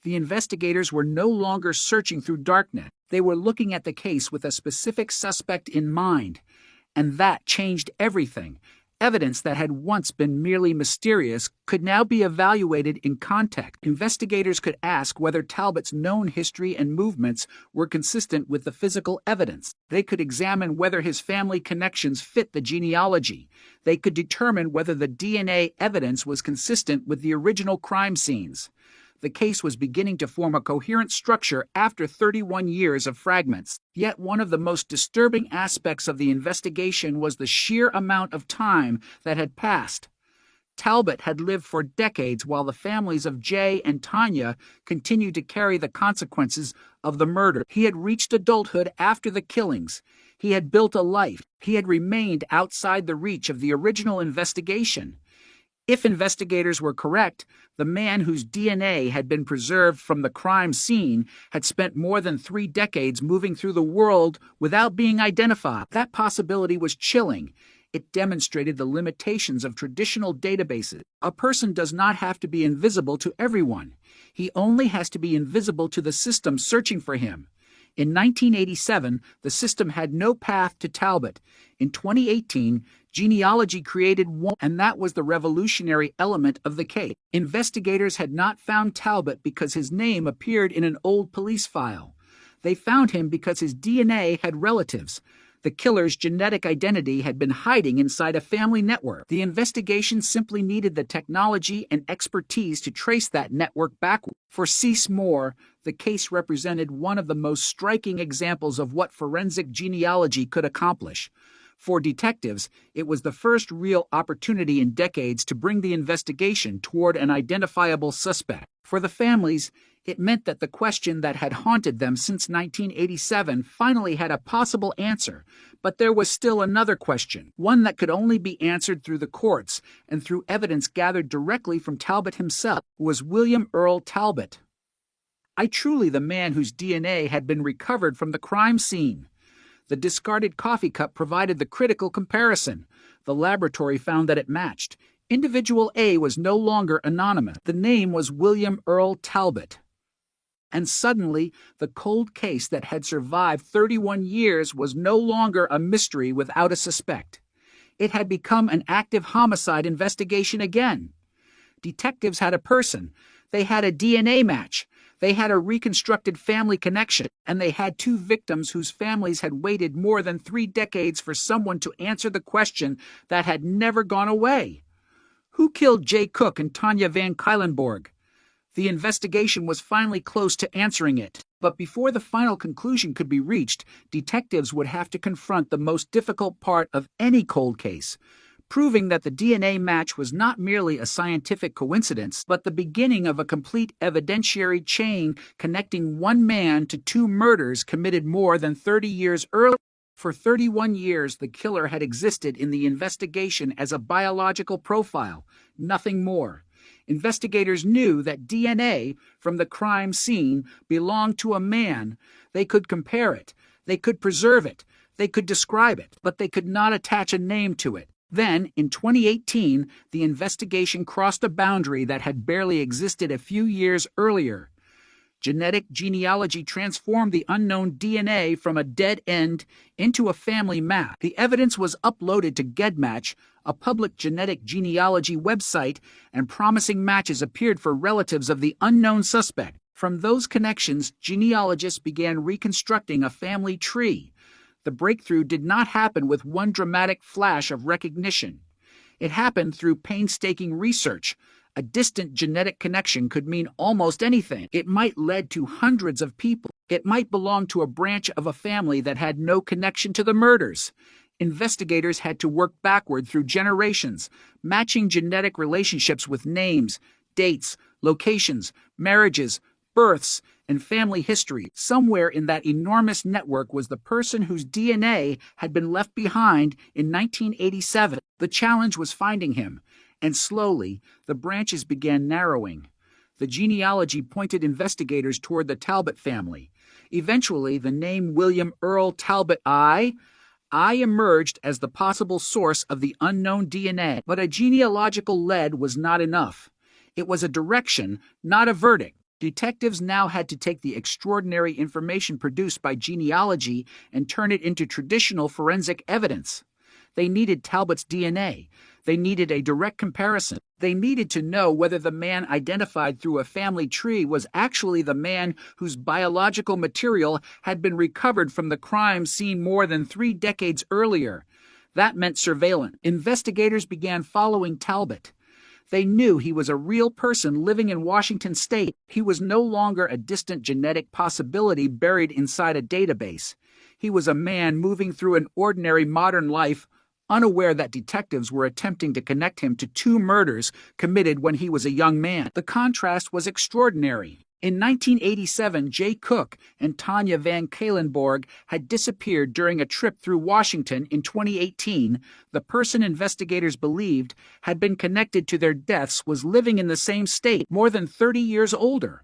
The investigators were no longer searching through darknet. They were looking at the case with a specific suspect in mind. And that changed everything. Evidence that had once been merely mysterious could now be evaluated in context. Investigators could ask whether Talbot's known history and movements were consistent with the physical evidence. They could examine whether his family connections fit the genealogy. They could determine whether the DNA evidence was consistent with the original crime scenes. The case was beginning to form a coherent structure after 31 years of fragments. Yet one of the most disturbing aspects of the investigation was the sheer amount of time that had passed. Talbot had lived for decades while the families of Jay and Tanya continued to carry the consequences of the murder. He had reached adulthood after the killings. He had built a life. He had remained outside the reach of the original investigation. If investigators were correct, the man whose DNA had been preserved from the crime scene had spent more than 3 decades moving through the world without being identified. That possibility was chilling. It demonstrated the limitations of traditional databases. A person does not have to be invisible to everyone. He only has to be invisible to the system searching for him. In 1987, the system had no path to Talbot. In 2018, genealogy created one, and that was the revolutionary element of the case. Investigators had not found Talbot because his name appeared in an old police file. They found him because his DNA had relatives. The killer's genetic identity had been hiding inside a family network. The investigation simply needed the technology and expertise to trace that network backward. For Cece Moore, the case represented one of the most striking examples of what forensic genealogy could accomplish. For detectives, it was the first real opportunity in decades to bring the investigation toward an identifiable suspect. For the families, it meant that the question that had haunted them since 1987 finally had a possible answer. But there was still another question, one that could only be answered through the courts and through evidence gathered directly from Talbot himself. Was William Earl Talbot truly the man whose DNA had been recovered from the crime scene? The discarded coffee cup provided the critical comparison. The laboratory found that it matched. Individual A was no longer anonymous. The name was William Earl Talbot. And suddenly, the cold case that had survived 31 years was no longer a mystery without a suspect. It had become an active homicide investigation again. Detectives had a person. They had a DNA match. They had a reconstructed family connection, and they had two victims whose families had waited more than 3 decades for someone to answer the question that had never gone away. Who killed Jay Cook and Tanya Van Cuylenborg? The investigation was finally close to answering it. But before the final conclusion could be reached, detectives would have to confront the most difficult part of any cold case, proving that the DNA match was not merely a scientific coincidence, but the beginning of a complete evidentiary chain connecting one man to 2 murders committed more than 30 years earlier. For 31 years, the killer had existed in the investigation as a biological profile, nothing more. Investigators knew that DNA from the crime scene belonged to a man. They could compare it, they could preserve it, they could describe it, but they could not attach a name to it. Then, in 2018, the investigation crossed a boundary that had barely existed a few years earlier. Genetic genealogy transformed the unknown DNA from a dead end into a family map. The evidence was uploaded to GEDmatch, a public genetic genealogy website, and promising matches appeared for relatives of the unknown suspect. From those connections, genealogists began reconstructing a family tree. The breakthrough did not happen with one dramatic flash of recognition. It happened through painstaking research. A distant genetic connection could mean almost anything. It might lead to hundreds of people. It might belong to a branch of a family that had no connection to the murders. Investigators had to work backward through generations, matching genetic relationships with names, dates, locations, marriages, births, and family history. Somewhere in that enormous network was the person whose DNA had been left behind in 1987. The challenge was finding him, and slowly the branches began narrowing. The genealogy pointed investigators toward the Talbot family. Eventually, the name William Earl Talbot I emerged as the possible source of the unknown DNA. But a genealogical lead was not enough. It was a direction, not a verdict. Detectives now had to take the extraordinary information produced by genealogy and turn it into traditional forensic evidence. They needed Talbot's DNA. They needed a direct comparison. They needed to know whether the man identified through a family tree was actually the man whose biological material had been recovered from the crime scene more than 3 decades earlier. That meant surveillance. Investigators began following Talbot. They knew he was a real person living in Washington state. He was no longer a distant genetic possibility buried inside a database. He was a man moving through an ordinary modern life, unaware that detectives were attempting to connect him to 2 murders committed when he was a young man. The contrast was extraordinary. In 1987, Jay Cook and Tanya Van Cuylenborg had disappeared during a trip through Washington. In 2018, the person investigators believed had been connected to their deaths was living in the same state, more than 30 years older.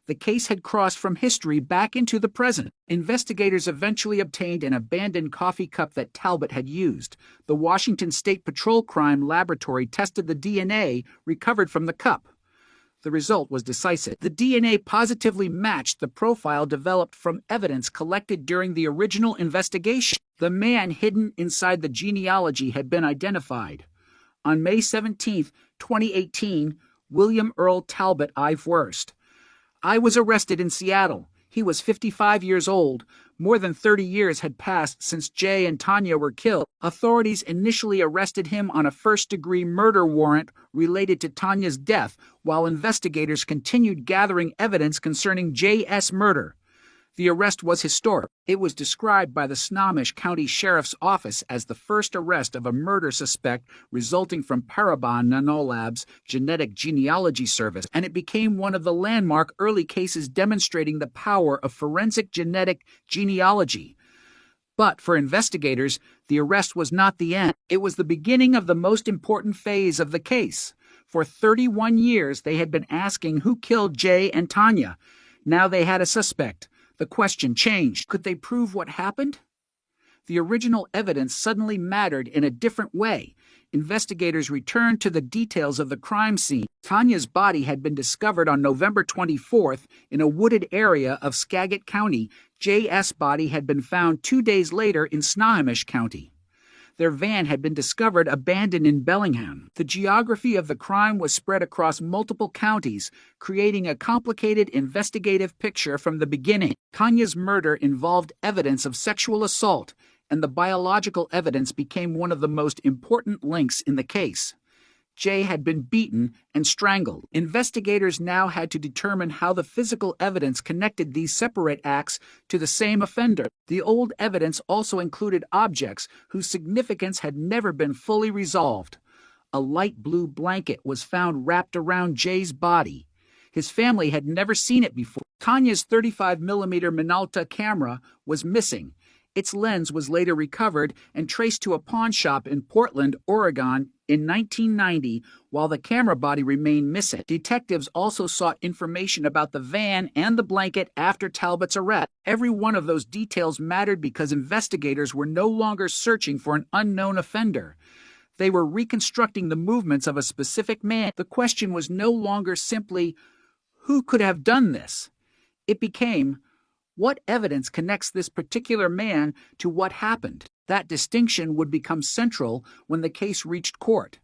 The case had crossed from history back into the present. Investigators eventually obtained an abandoned coffee cup that Talbot had used. The Washington State Patrol Crime Laboratory tested the DNA recovered from the cup. The result was decisive. The DNA positively matched the profile developed from evidence collected during the original investigation. The man hidden inside the genealogy had been identified. On May 17, 2018, William Earl Talbot I was arrested in Seattle. He was 55 years old. More than 30 years had passed since Jay and Tanya were killed. Authorities initially arrested him on a first-degree murder warrant related to Tanya's death, while investigators continued gathering evidence concerning J.S. murder. The arrest was historic. It was described by the Snohomish County Sheriff's Office as the first arrest of a murder suspect resulting from Parabon Nanolabs' genetic genealogy service, and it became one of the landmark early cases demonstrating the power of forensic genetic genealogy. But for investigators, the arrest was not the end. It was the beginning of the most important phase of the case. For 31 years, they had been asking who killed Jay and Tanya. Now they had a suspect. The question changed. Could they prove what happened? The original evidence suddenly mattered in a different way. Investigators returned to the details of the crime scene. Tanya's body had been discovered on November 24th in a wooded area of Skagit County. Jay's body had been found 2 days later in Snohomish County. Their van had been discovered abandoned in Bellingham. The geography of the crime was spread across multiple counties, creating a complicated investigative picture from the beginning. Tanya's murder involved evidence of sexual assault, and the biological evidence became one of the most important links in the case. Jay had been beaten and strangled. Investigators now had to determine how the physical evidence connected these separate acts to the same offender. The old evidence also included objects whose significance had never been fully resolved. A light blue blanket was found wrapped around Jay's body. His family had never seen it before. Tanya's 35mm Minolta camera was missing. Its lens was later recovered and traced to a pawn shop in Portland, Oregon in 1990, while the camera body remained missing. Detectives also sought information about the van and the blanket after Talbot's arrest. Every one of those details mattered because investigators were no longer searching for an unknown offender. They were reconstructing the movements of a specific man. The question was no longer simply, who could have done this? It became, what evidence connects this particular man to what happened? That distinction would become central when the case reached court.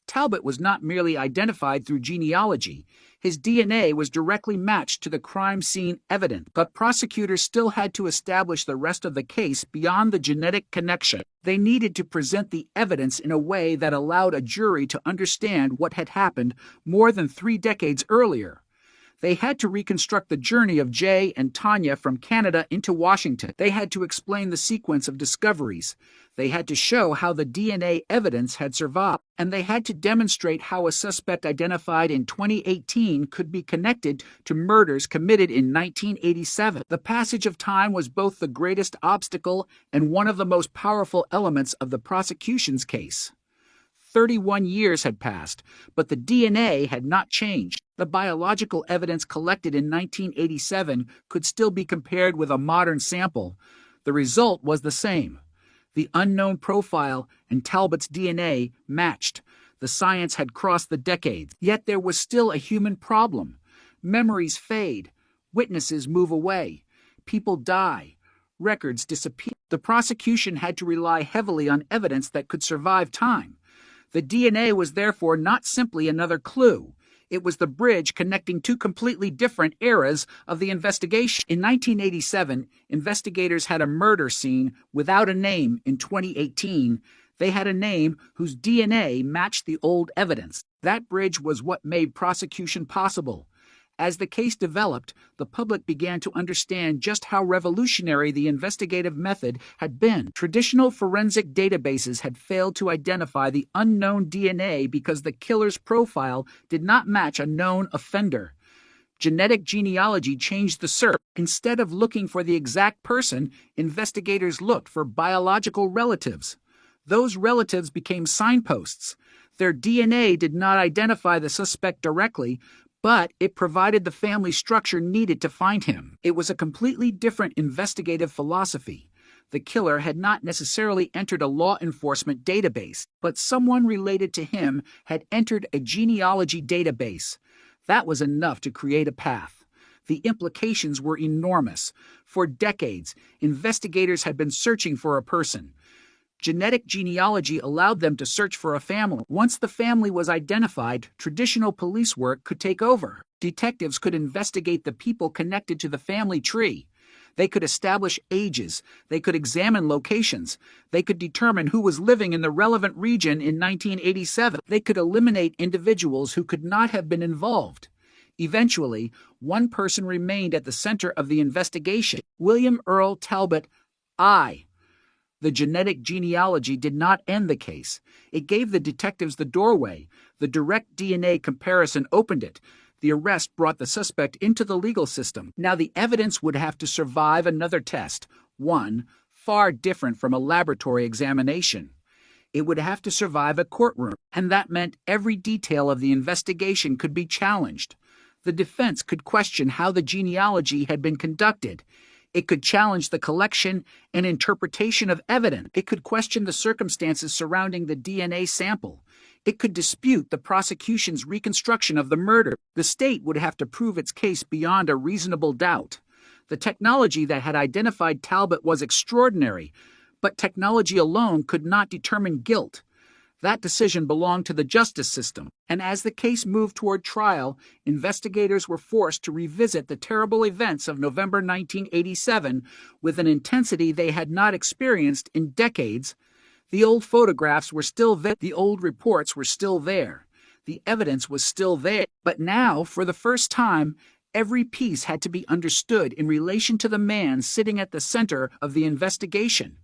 Talbot was not merely identified through genealogy. His DNA was directly matched to the crime scene evidence, but prosecutors still had to establish the rest of the case beyond the genetic connection. They needed to present the evidence in a way that allowed a jury to understand what had happened more than 3 decades earlier. They had to reconstruct the journey of Jay and Tanya from Canada into Washington. They had to explain the sequence of discoveries. They had to show how the DNA evidence had survived. And they had to demonstrate how a suspect identified in 2018 could be connected to murders committed in 1987. The passage of time was both the greatest obstacle and one of the most powerful elements of the prosecution's case. 31 years had passed, but the DNA had not changed. The biological evidence collected in 1987 could still be compared with a modern sample. The result was the same. The unknown profile and Talbot's DNA matched. The science had crossed the decades. Yet there was still a human problem. Memories fade. Witnesses move away. People die. Records disappear. The prosecution had to rely heavily on evidence that could survive time. The DNA was therefore not simply another clue. It was the bridge connecting 2 completely different eras of the investigation. In 1987, investigators had a murder scene without a name. In 2018, they had a name whose DNA matched the old evidence. That bridge was what made prosecution possible. As the case developed, the public began to understand just how revolutionary the investigative method had been. Traditional forensic databases had failed to identify the unknown DNA because the killer's profile did not match a known offender. Genetic genealogy changed the search. Instead of looking for the exact person, investigators looked for biological relatives. Those relatives became signposts. Their DNA did not identify the suspect directly, but it provided the family structure needed to find him. It was a completely different investigative philosophy. The killer had not necessarily entered a law enforcement database, but someone related to him had entered a genealogy database. That was enough to create a path. The implications were enormous. For decades, investigators had been searching for a person. Genetic genealogy allowed them to search for a family. Once the family was identified, traditional police work could take over. Detectives could investigate the people connected to the family tree. They could establish ages. They could examine locations. They could determine who was living in the relevant region in 1987. They could eliminate individuals who could not have been involved. Eventually, one person remained at the center of the investigation: William Earl Talbot, I. The genetic genealogy did not end the case. It gave the detectives the doorway. The direct DNA comparison opened it. The arrest brought the suspect into the legal system. Now the evidence would have to survive another test, one far different from a laboratory examination. It would have to survive a courtroom, and that meant every detail of the investigation could be challenged. The defense could question how the genealogy had been conducted. It could challenge the collection and interpretation of evidence. It could question the circumstances surrounding the DNA sample. It could dispute the prosecution's reconstruction of the murder. The state would have to prove its case beyond a reasonable doubt. The technology that had identified Talbot was extraordinary, but technology alone could not determine guilt. That decision belonged to the justice system, and as the case moved toward trial, investigators were forced to revisit the terrible events of November 1987 with an intensity they had not experienced in decades. The old photographs were still there, the old reports were still there, the evidence was still there, but now, for the first time, every piece had to be understood in relation to the man sitting at the center of the investigation.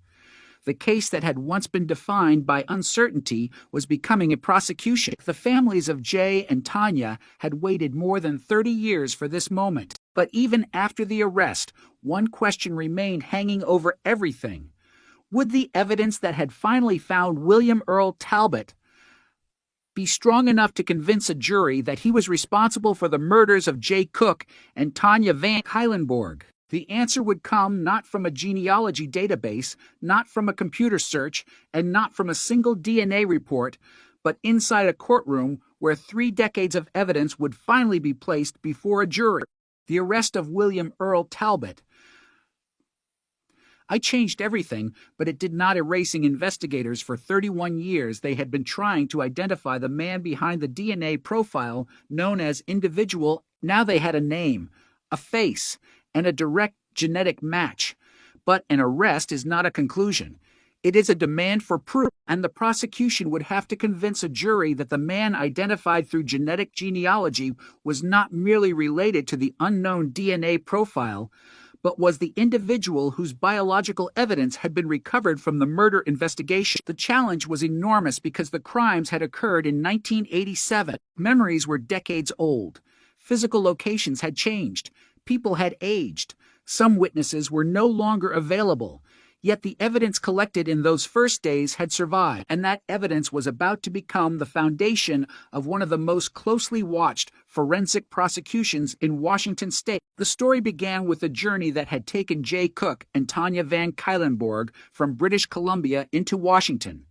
The case that had once been defined by uncertainty was becoming a prosecution. The families of Jay and Tanya had waited more than 30 years for this moment. But even after the arrest, one question remained hanging over everything. Would the evidence that had finally found William Earl Talbot be strong enough to convince a jury that he was responsible for the murders of Jay Cook and Tanya Van Cuylenborg? The answer would come not from a genealogy database, not from a computer search, and not from a single DNA report, but inside a courtroom where 3 decades of evidence would finally be placed before a jury. The arrest of William Earl Talbot. I changed everything, but it did not erasing investigators. For 31 years, they had been trying to identify the man behind the DNA profile known as individual. Now they had a name, a face, and a direct genetic match. But an arrest is not a conclusion. It is a demand for proof, and the prosecution would have to convince a jury that the man identified through genetic genealogy was not merely related to the unknown DNA profile, but was the individual whose biological evidence had been recovered from the murder investigation. The challenge was enormous because the crimes had occurred in 1987. Memories were decades old. Physical locations had changed. People had aged. Some witnesses were no longer available. Yet the evidence collected in those first days had survived, and that evidence was about to become the foundation of one of the most closely watched forensic prosecutions in Washington state. The story began with a journey that had taken Jay Cook and Tanya Van Cuylenborg from British Columbia into Washington.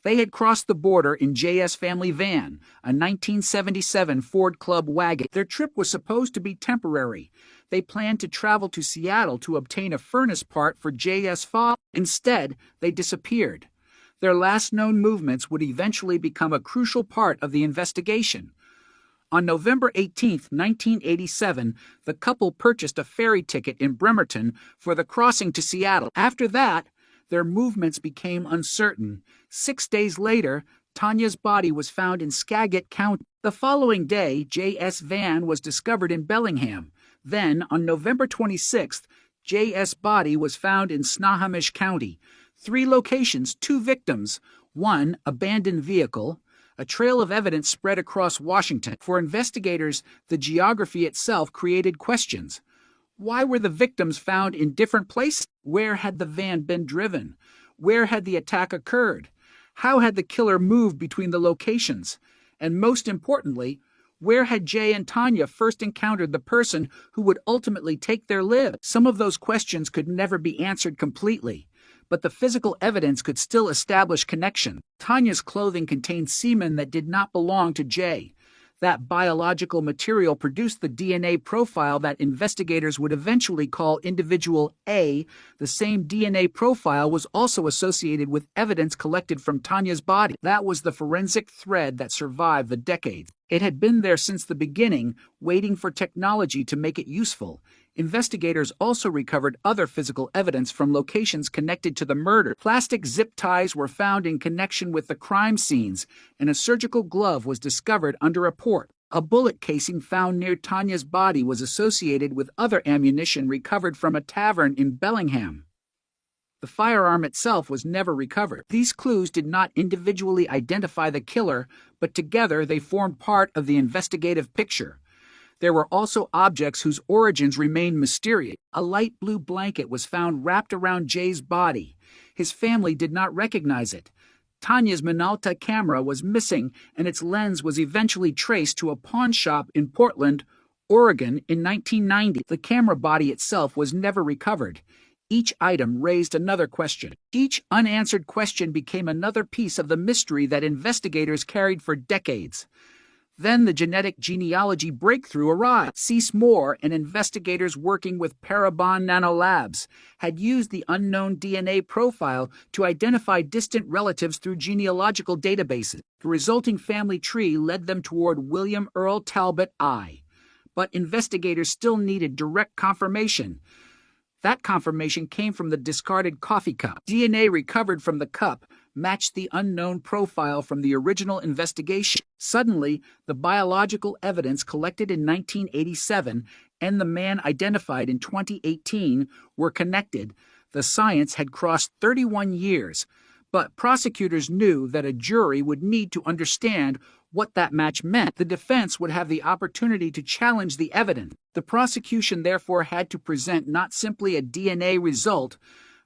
They had crossed the border in J.S. family van, a 1977 Ford Club wagon. Their trip was supposed to be temporary. They planned to travel to Seattle to obtain a furnace part for J.S. father. Instead, they disappeared. Their last known movements would eventually become a crucial part of the investigation. On November 18, 1987, the couple purchased a ferry ticket in Bremerton for the crossing to Seattle. After that, their movements became uncertain. 6 days later, Tanya's body was found in Skagit County. The following day, J.S. van was discovered in Bellingham. Then, on November 26th, J.S. body was found in Snohomish County. 3 locations, 2 victims. 1, abandoned vehicle. A trail of evidence spread across Washington. For investigators, the geography itself created questions. Why were the victims found in different places? Where had the van been driven? Where had the attack occurred? How had the killer moved between the locations? And most importantly, where had Jay and Tanya first encountered the person who would ultimately take their lives? Some of those questions could never be answered completely, but the physical evidence could still establish connection. Tanya's clothing contained semen that did not belong to Jay. That biological material produced the DNA profile that investigators would eventually call individual A. The same DNA profile was also associated with evidence collected from Tanya's body. That was the forensic thread that survived the decades. It had been there since the beginning, waiting for technology to make it useful. Investigators also recovered other physical evidence from locations connected to the murder. Plastic zip ties were found in connection with the crime scenes, and a surgical glove was discovered under a port. A bullet casing found near Tanya's body was associated with other ammunition recovered from a tavern in Bellingham. The firearm itself was never recovered. These clues did not individually identify the killer, but together they formed part of the investigative picture. There were also objects whose origins remained mysterious. A light blue blanket was found wrapped around Jay's body. His family did not recognize it. Tanya's Minolta camera was missing, and its lens was eventually traced to a pawn shop in Portland, Oregon in 1990. The camera body itself was never recovered. Each item raised another question. Each unanswered question became another piece of the mystery that investigators carried for decades. Then the genetic genealogy breakthrough arrived. Cease Moore and investigators working with Parabon Nanolabs had used the unknown DNA profile to identify distant relatives through genealogical databases. The resulting family tree led them toward William Earl Talbot I. But investigators still needed direct confirmation. That confirmation came from the discarded coffee cup. DNA recovered from the cup matched the unknown profile from the original investigation. Suddenly, the biological evidence collected in 1987 and the man identified in 2018 were connected. The science had crossed 31 years, but prosecutors knew that a jury would need to understand what that match meant. The defense would have the opportunity to challenge the evidence. The prosecution therefore had to present not simply a DNA result,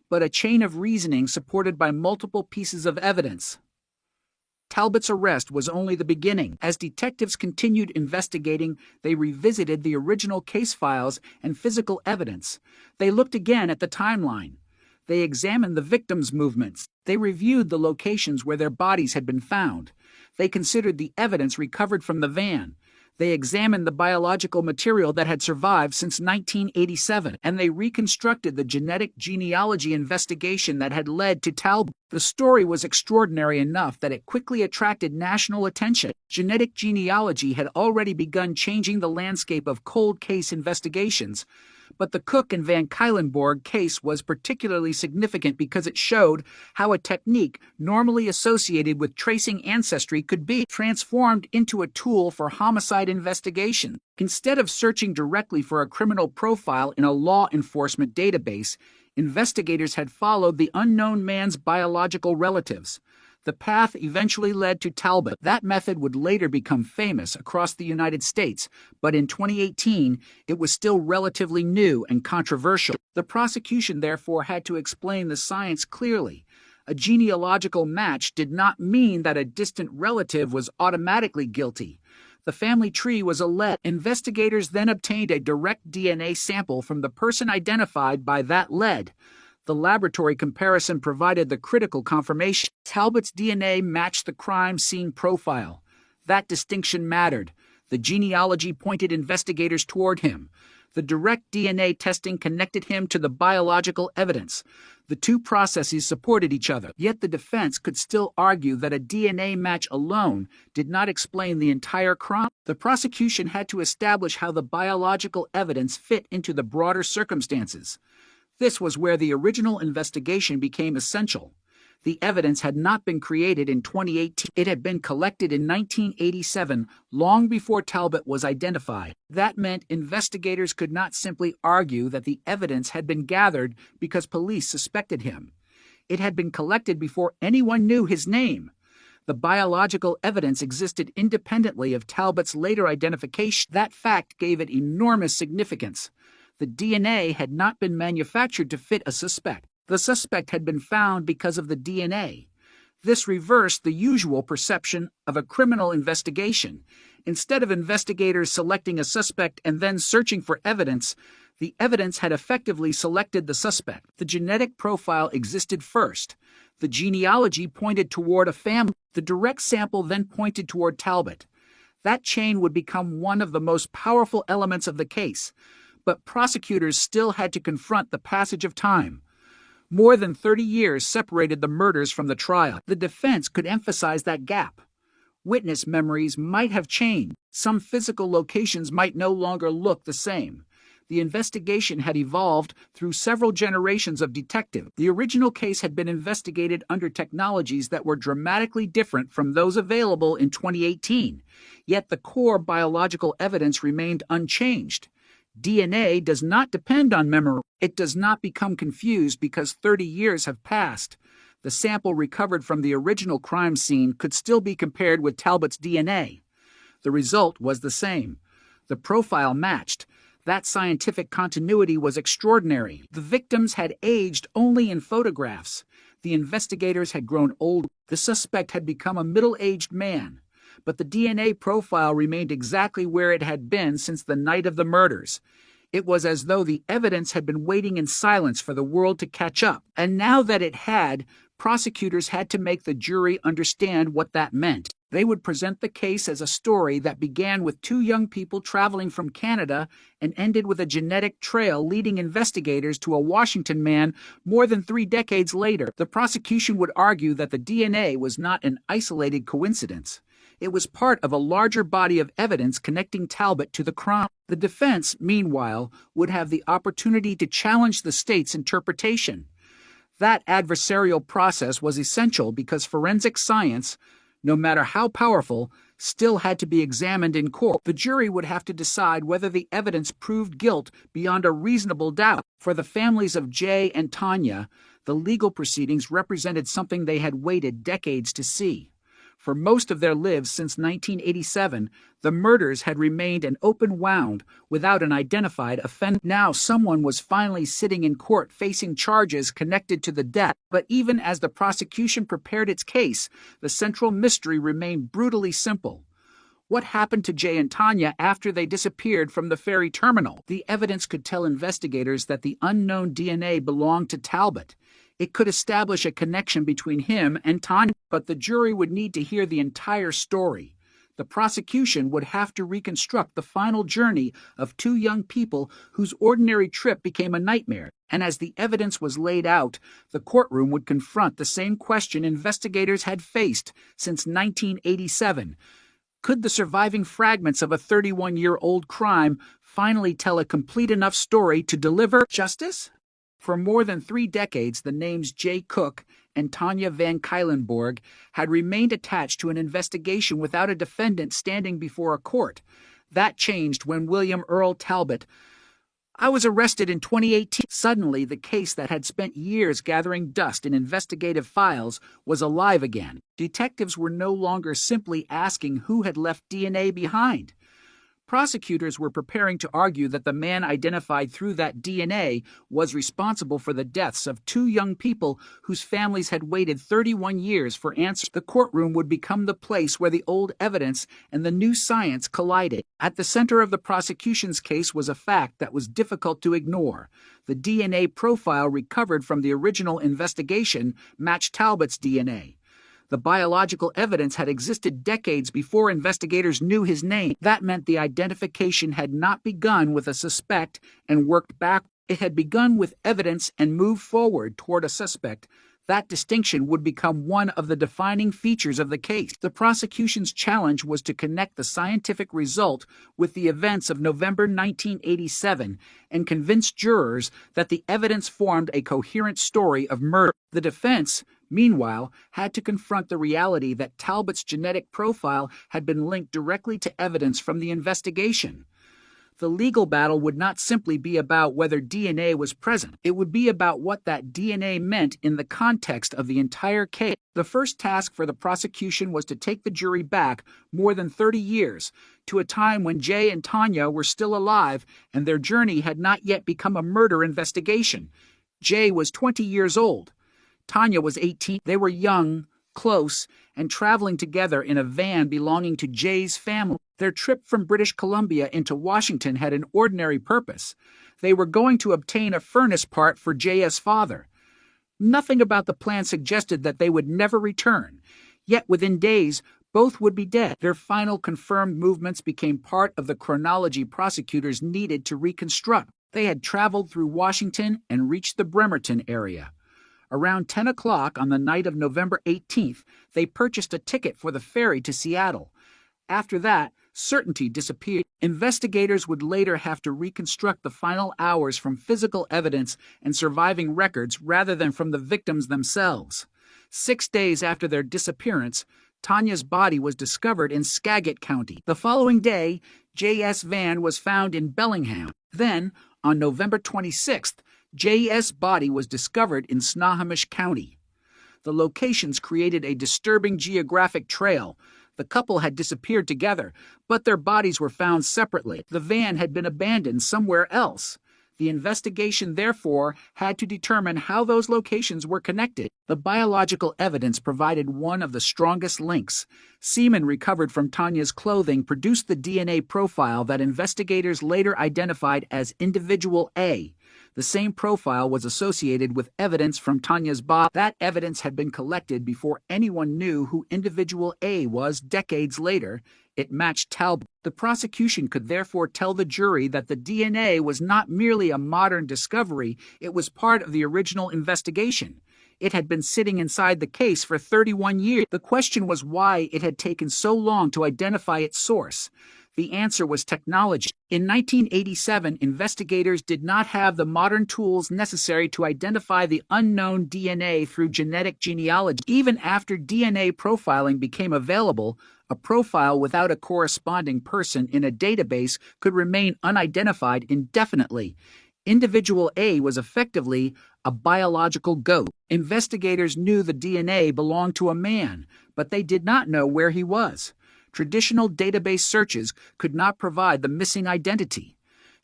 but a chain of reasoning supported by multiple pieces of evidence. Talbot's arrest was only the beginning. As detectives continued investigating, they revisited the original case files and physical evidence. They looked again at the timeline. They examined the victims' movements. They reviewed the locations where their bodies had been found. They considered the evidence recovered from the van. They examined the biological material that had survived since 1987, and they reconstructed the genetic genealogy investigation that had led to Talbot. The story was extraordinary enough that it quickly attracted national attention. Genetic genealogy had already begun changing the landscape of cold case investigations, but the Cook and Van Cuylenborg case was particularly significant because it showed how a technique normally associated with tracing ancestry could be transformed into a tool for homicide investigation. Instead of searching directly for a criminal profile in a law enforcement database, investigators had followed the unknown man's biological relatives. The path eventually led to Talbot. That method would later become famous across the United States, but in 2018, it was still relatively new and controversial. The prosecution therefore had to explain the science clearly. A genealogical match did not mean that a distant relative was automatically guilty. The family tree was a lead. Investigators then obtained a direct DNA sample from the person identified by that lead. The laboratory comparison provided the critical confirmation. Talbot's DNA matched the crime scene profile. That distinction mattered. The genealogy pointed investigators toward him. The direct DNA testing connected him to the biological evidence. The two processes supported each other, yet the defense could still argue that a DNA match alone did not explain the entire crime. The prosecution had to establish how the biological evidence fit into the broader circumstances. This was where the original investigation became essential. The evidence had not been created in 2018. It had been collected in 1987, long before Talbot was identified. That meant investigators could not simply argue that the evidence had been gathered because police suspected him. It had been collected before anyone knew his name. The biological evidence existed independently of Talbot's later identification. That fact gave it enormous significance. The DNA had not been manufactured to fit a suspect. The suspect had been found because of the DNA. This reversed the usual perception of a criminal investigation. Instead of investigators selecting a suspect and then searching for evidence, the evidence had effectively selected the suspect. The genetic profile existed first. The genealogy pointed toward a family. The direct sample then pointed toward Talbot. That chain would become one of the most powerful elements of the case. But prosecutors still had to confront the passage of time. More than 30 years separated the murders from the trial. The defense could emphasize that gap. Witness memories might have changed. Some physical locations might no longer look the same. the investigation had evolved through several generations of detectives. The original case had been investigated under technologies that were dramatically different from those available in 2018, yet the core biological evidence remained unchanged. DNA does not depend on memory. It does not become confused because 30 years have passed. The sample recovered from the original crime scene could still be compared with Talbot's DNA. The result was the same. The profile matched. That scientific continuity was extraordinary. The victims had aged only in photographs. The investigators had grown old. The suspect had become a middle-aged man. But the DNA profile remained exactly where it had been since the night of the murders. It was as though the evidence had been waiting in silence for the world to catch up. And now that it had, prosecutors had to make the jury understand what that meant. They would present the case as a story that began with two young people traveling from Canada and ended with a genetic trail leading investigators to a Washington man more than 3 decades later. The prosecution would argue that the DNA was not an isolated coincidence. It was part of a larger body of evidence connecting Talbot to the crime. The defense, meanwhile, would have the opportunity to challenge the state's interpretation. That adversarial process was essential because forensic science, no matter how powerful, still had to be examined in court. The jury would have to decide whether the evidence proved guilt beyond a reasonable doubt. For the families of Jay and Tanya, the legal proceedings represented something they had waited decades to see. For most of their lives since 1987, the murders had remained an open wound without an identified offender. Now someone was finally sitting in court facing charges connected to the death. But even as the prosecution prepared its case, the central mystery remained brutally simple. What happened to Jay and Tanya after they disappeared from the ferry terminal? The evidence could tell investigators that the unknown DNA belonged to Talbot. It could establish a connection between him and Tanya, but the jury would need to hear the entire story. The prosecution would have to reconstruct the final journey of two young people whose ordinary trip became a nightmare. And as the evidence was laid out, the courtroom would confront the same question investigators had faced since 1987. Could the surviving fragments of a 31-year-old crime finally tell a complete enough story to deliver justice? For more than 3 decades, the names Jay Cook and Tanya Van Cuylenborg had remained attached to an investigation without a defendant standing before a court. That changed when William Earl Talbot was arrested in 2018. Suddenly, the case that had spent years gathering dust in investigative files was alive again. Detectives were no longer simply asking who had left DNA behind. Prosecutors were preparing to argue that the man identified through that DNA was responsible for the deaths of 2 young people whose families had waited 31 years for answers. The courtroom would become the place where the old evidence and the new science collided. At the center of the prosecution's case was a fact that was difficult to ignore. The DNA profile recovered from the original investigation matched Talbot's DNA. The biological evidence had existed decades before investigators knew his name. That meant the identification had not begun with a suspect and worked back. It had begun with evidence and moved forward toward a suspect. That distinction would become one of the defining features of the case. The prosecution's challenge was to connect the scientific result with the events of November 1987 and convince jurors that the evidence formed a coherent story of murder. The defense, meanwhile, had to confront the reality that Talbot's genetic profile had been linked directly to evidence from the investigation. The legal battle would not simply be about whether DNA was present. It would be about what that DNA meant in the context of the entire case. The first task for the prosecution was to take the jury back more than 30 years to a time when Jay and Tanya were still alive and their journey had not yet become a murder investigation. Jay was 20 years old. Tanya was 18. They were young, close, and traveling together in a van belonging to Jay's family. Their trip from British Columbia into Washington had an ordinary purpose. They were going to obtain a furnace part for J.S. father. Nothing about the plan suggested that they would never return. Yet within days, both would be dead. Their final confirmed movements became part of the chronology prosecutors needed to reconstruct. They had traveled through Washington and reached the Bremerton area. Around 10 o'clock on the night of November 18th, they purchased a ticket for the ferry to Seattle. After that, certainty disappeared. Investigators would later have to reconstruct the final hours from physical evidence and surviving records rather than from the victims themselves. 6 days after their disappearance, Tanya's body was discovered in Skagit County. The following day, J.S. Van was found in Bellingham. Then, on November 26th, J.S. body was discovered in Snohomish County. The locations created a disturbing geographic trail. The couple had disappeared together, but their bodies were found separately. The van had been abandoned somewhere else. The investigation, therefore, had to determine how those locations were connected. The biological evidence provided one of the strongest links. Semen recovered from Tanya's clothing produced the DNA profile that investigators later identified as Individual A. The same profile was associated with evidence from Tanya's body. That evidence had been collected before anyone knew who Individual A was decades later. It matched Talbot. The prosecution could therefore tell the jury that the DNA was not merely a modern discovery, it was part of the original investigation. It had been sitting inside the case for 31 years. The question was why it had taken so long to identify its source. The answer was technology. In 1987, investigators did not have the modern tools necessary to identify the unknown DNA through genetic genealogy. Even after DNA profiling became available, a profile without a corresponding person in a database could remain unidentified indefinitely. Individual A was effectively a biological ghost. Investigators knew the DNA belonged to a man, but they did not know where he was. Traditional database searches could not provide the missing identity.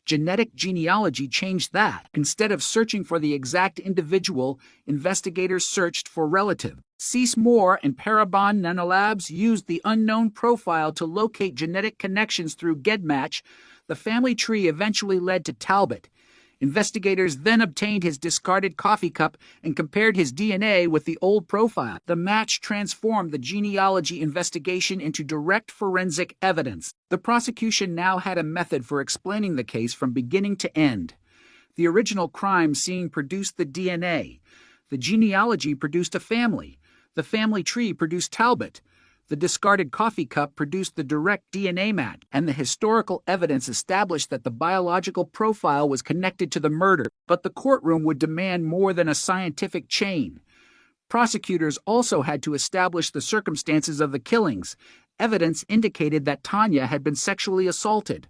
Genetic genealogy changed that. Instead of searching for the exact individual, investigators searched for relative. Cease Moore and Parabon Nanolabs used the unknown profile to locate genetic connections through GEDmatch. The family tree eventually led to Talbot. Investigators then obtained his discarded coffee cup and compared his DNA with the old profile. The match transformed the genealogy investigation into direct forensic evidence. The prosecution now had a method for explaining the case from beginning to end. The original crime scene produced the DNA. The genealogy produced a family. The family tree produced Talbot. The discarded coffee cup produced the direct DNA match, and the historical evidence established that the biological profile was connected to the murder. But the courtroom would demand more than a scientific chain. Prosecutors also had to establish the circumstances of the killings. Evidence indicated that Tanya had been sexually assaulted.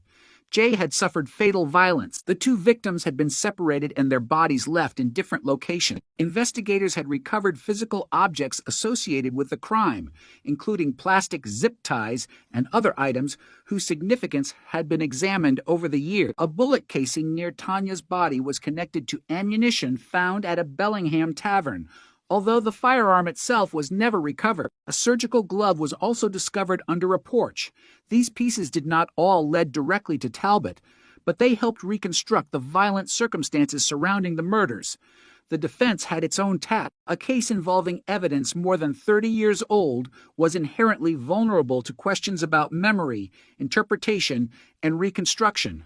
Jay had suffered fatal violence. The two victims had been separated and their bodies left in different locations. Investigators had recovered physical objects associated with the crime, including plastic zip ties and other items whose significance had been examined over the years. A bullet casing near Tanya's body was connected to ammunition found at a Bellingham tavern, although the firearm itself was never recovered. A surgical glove was also discovered under a porch. These pieces did not all lead directly to Talbot, but they helped reconstruct the violent circumstances surrounding the murders. The defense had its own tack. A case involving evidence more than 30 years old was inherently vulnerable to questions about memory, interpretation, and reconstruction.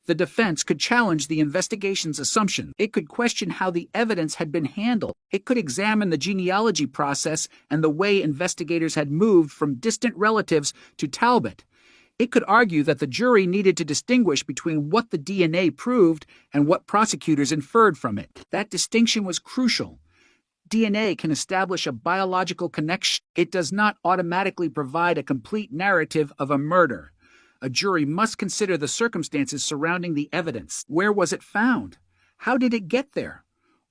The defense could challenge the investigation's assumption. It could question how the evidence had been handled. It could examine the genealogy process and the way investigators had moved from distant relatives to Talbot. It could argue that the jury needed to distinguish between what the DNA proved and what prosecutors inferred from it. That distinction was crucial. DNA can establish a biological connection. It does not automatically provide a complete narrative of a murder. A jury must consider the circumstances surrounding the evidence. Where was it found? How did it get there?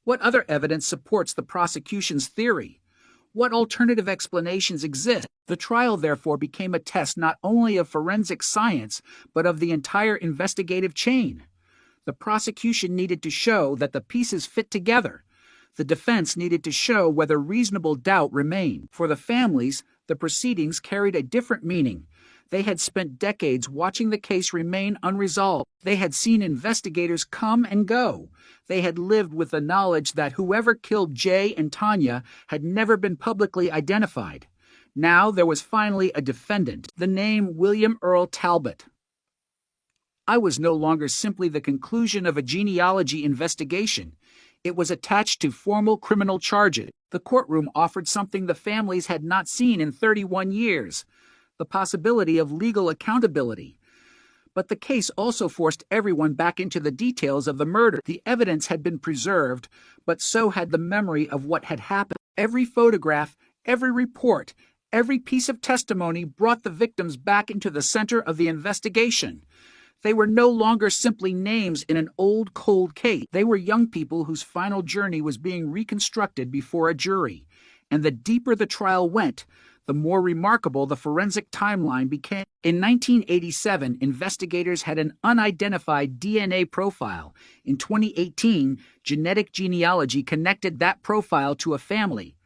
What other evidence supports the prosecution's theory? What alternative explanations exist? The trial, therefore, became a test not only of forensic science, but of the entire investigative chain. The prosecution needed to show that the pieces fit together. The defense needed to show whether reasonable doubt remained. For the families, the proceedings carried a different meaning. They had spent decades watching the case remain unresolved. They had seen investigators come and go. They had lived with the knowledge that whoever killed Jay and Tanya had never been publicly identified. Now there was finally a defendant, the name William Earl Talbot. I was no longer simply the conclusion of a genealogy investigation. It was attached to formal criminal charges. The courtroom offered something the families had not seen in 31 years. the possibility of legal accountability. But the case also forced everyone back into the details of the murder. The evidence had been preserved, but so had the memory of what had happened. Every photograph, every report, every piece of testimony brought the victims back into the center of the investigation. They were no longer simply names in an old, cold case. They were young people whose final journey was being reconstructed before a jury. And the deeper the trial went, the more remarkable the forensic timeline became. In 1987, investigators had an unidentified DNA profile. In 2018, genetic genealogy connected that profile to a family.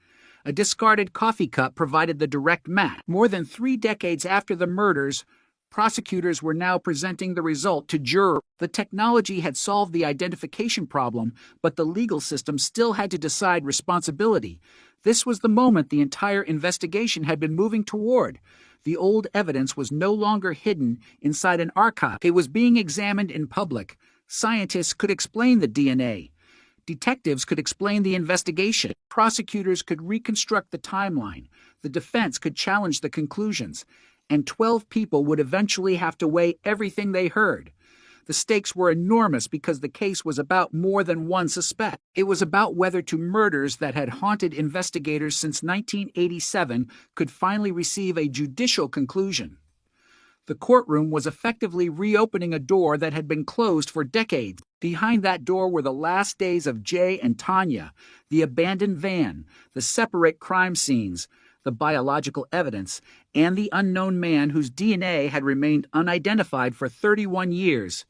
A discarded coffee cup provided the direct match. More than 3 decades after the murders, prosecutors were now presenting the result to jurors. The technology had solved the identification problem, but the legal system still had to decide responsibility. This was the moment the entire investigation had been moving toward. The old evidence was no longer hidden inside an archive. It was being examined in public. Scientists could explain the DNA. Detectives could explain the investigation. Prosecutors could reconstruct the timeline. The defense could challenge the conclusions. And 12 people would eventually have to weigh everything they heard. The stakes were enormous because the case was about more than one suspect. It was about whether two murders that had haunted investigators since 1987 could finally receive a judicial conclusion. The courtroom was effectively reopening a door that had been closed for decades. Behind that door were the last days of Jay and Tanya, the abandoned van, the separate crime scenes, the biological evidence, and the unknown man whose DNA had remained unidentified for 31 years.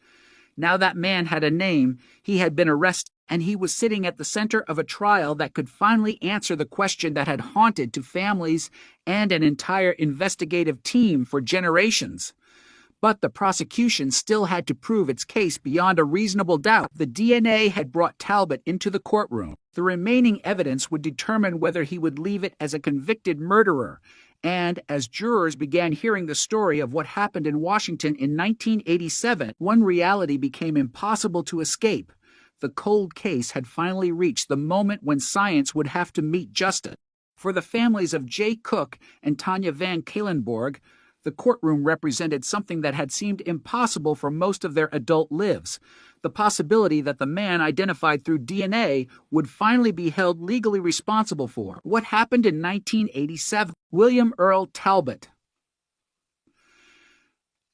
Now that man had a name, he had been arrested, and he was sitting at the center of a trial that could finally answer the question that had haunted two families and an entire investigative team for generations. But the prosecution still had to prove its case beyond a reasonable doubt. The DNA had brought Talbot into the courtroom. The remaining evidence would determine whether he would leave it as a convicted murderer. And as jurors began hearing the story of what happened in Washington in 1987, one reality became impossible to escape. The cold case had finally reached the moment when science would have to meet justice. For the families of Jay Cook and Tanya Van Caylenborg, the courtroom represented something that had seemed impossible for most of their adult lives. The possibility that the man identified through DNA would finally be held legally responsible for. What happened in 1987? William Earl Talbot.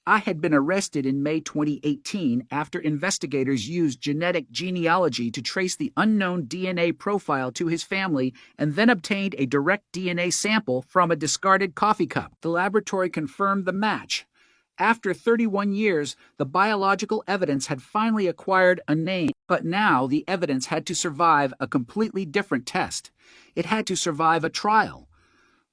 I had been arrested in May 2018 after investigators used genetic genealogy to trace the unknown DNA profile to his family and then obtained a direct DNA sample from a discarded coffee cup. The laboratory confirmed the match. After 31 years, the biological evidence had finally acquired a name, but now the evidence had to survive a completely different test. It had to survive a trial.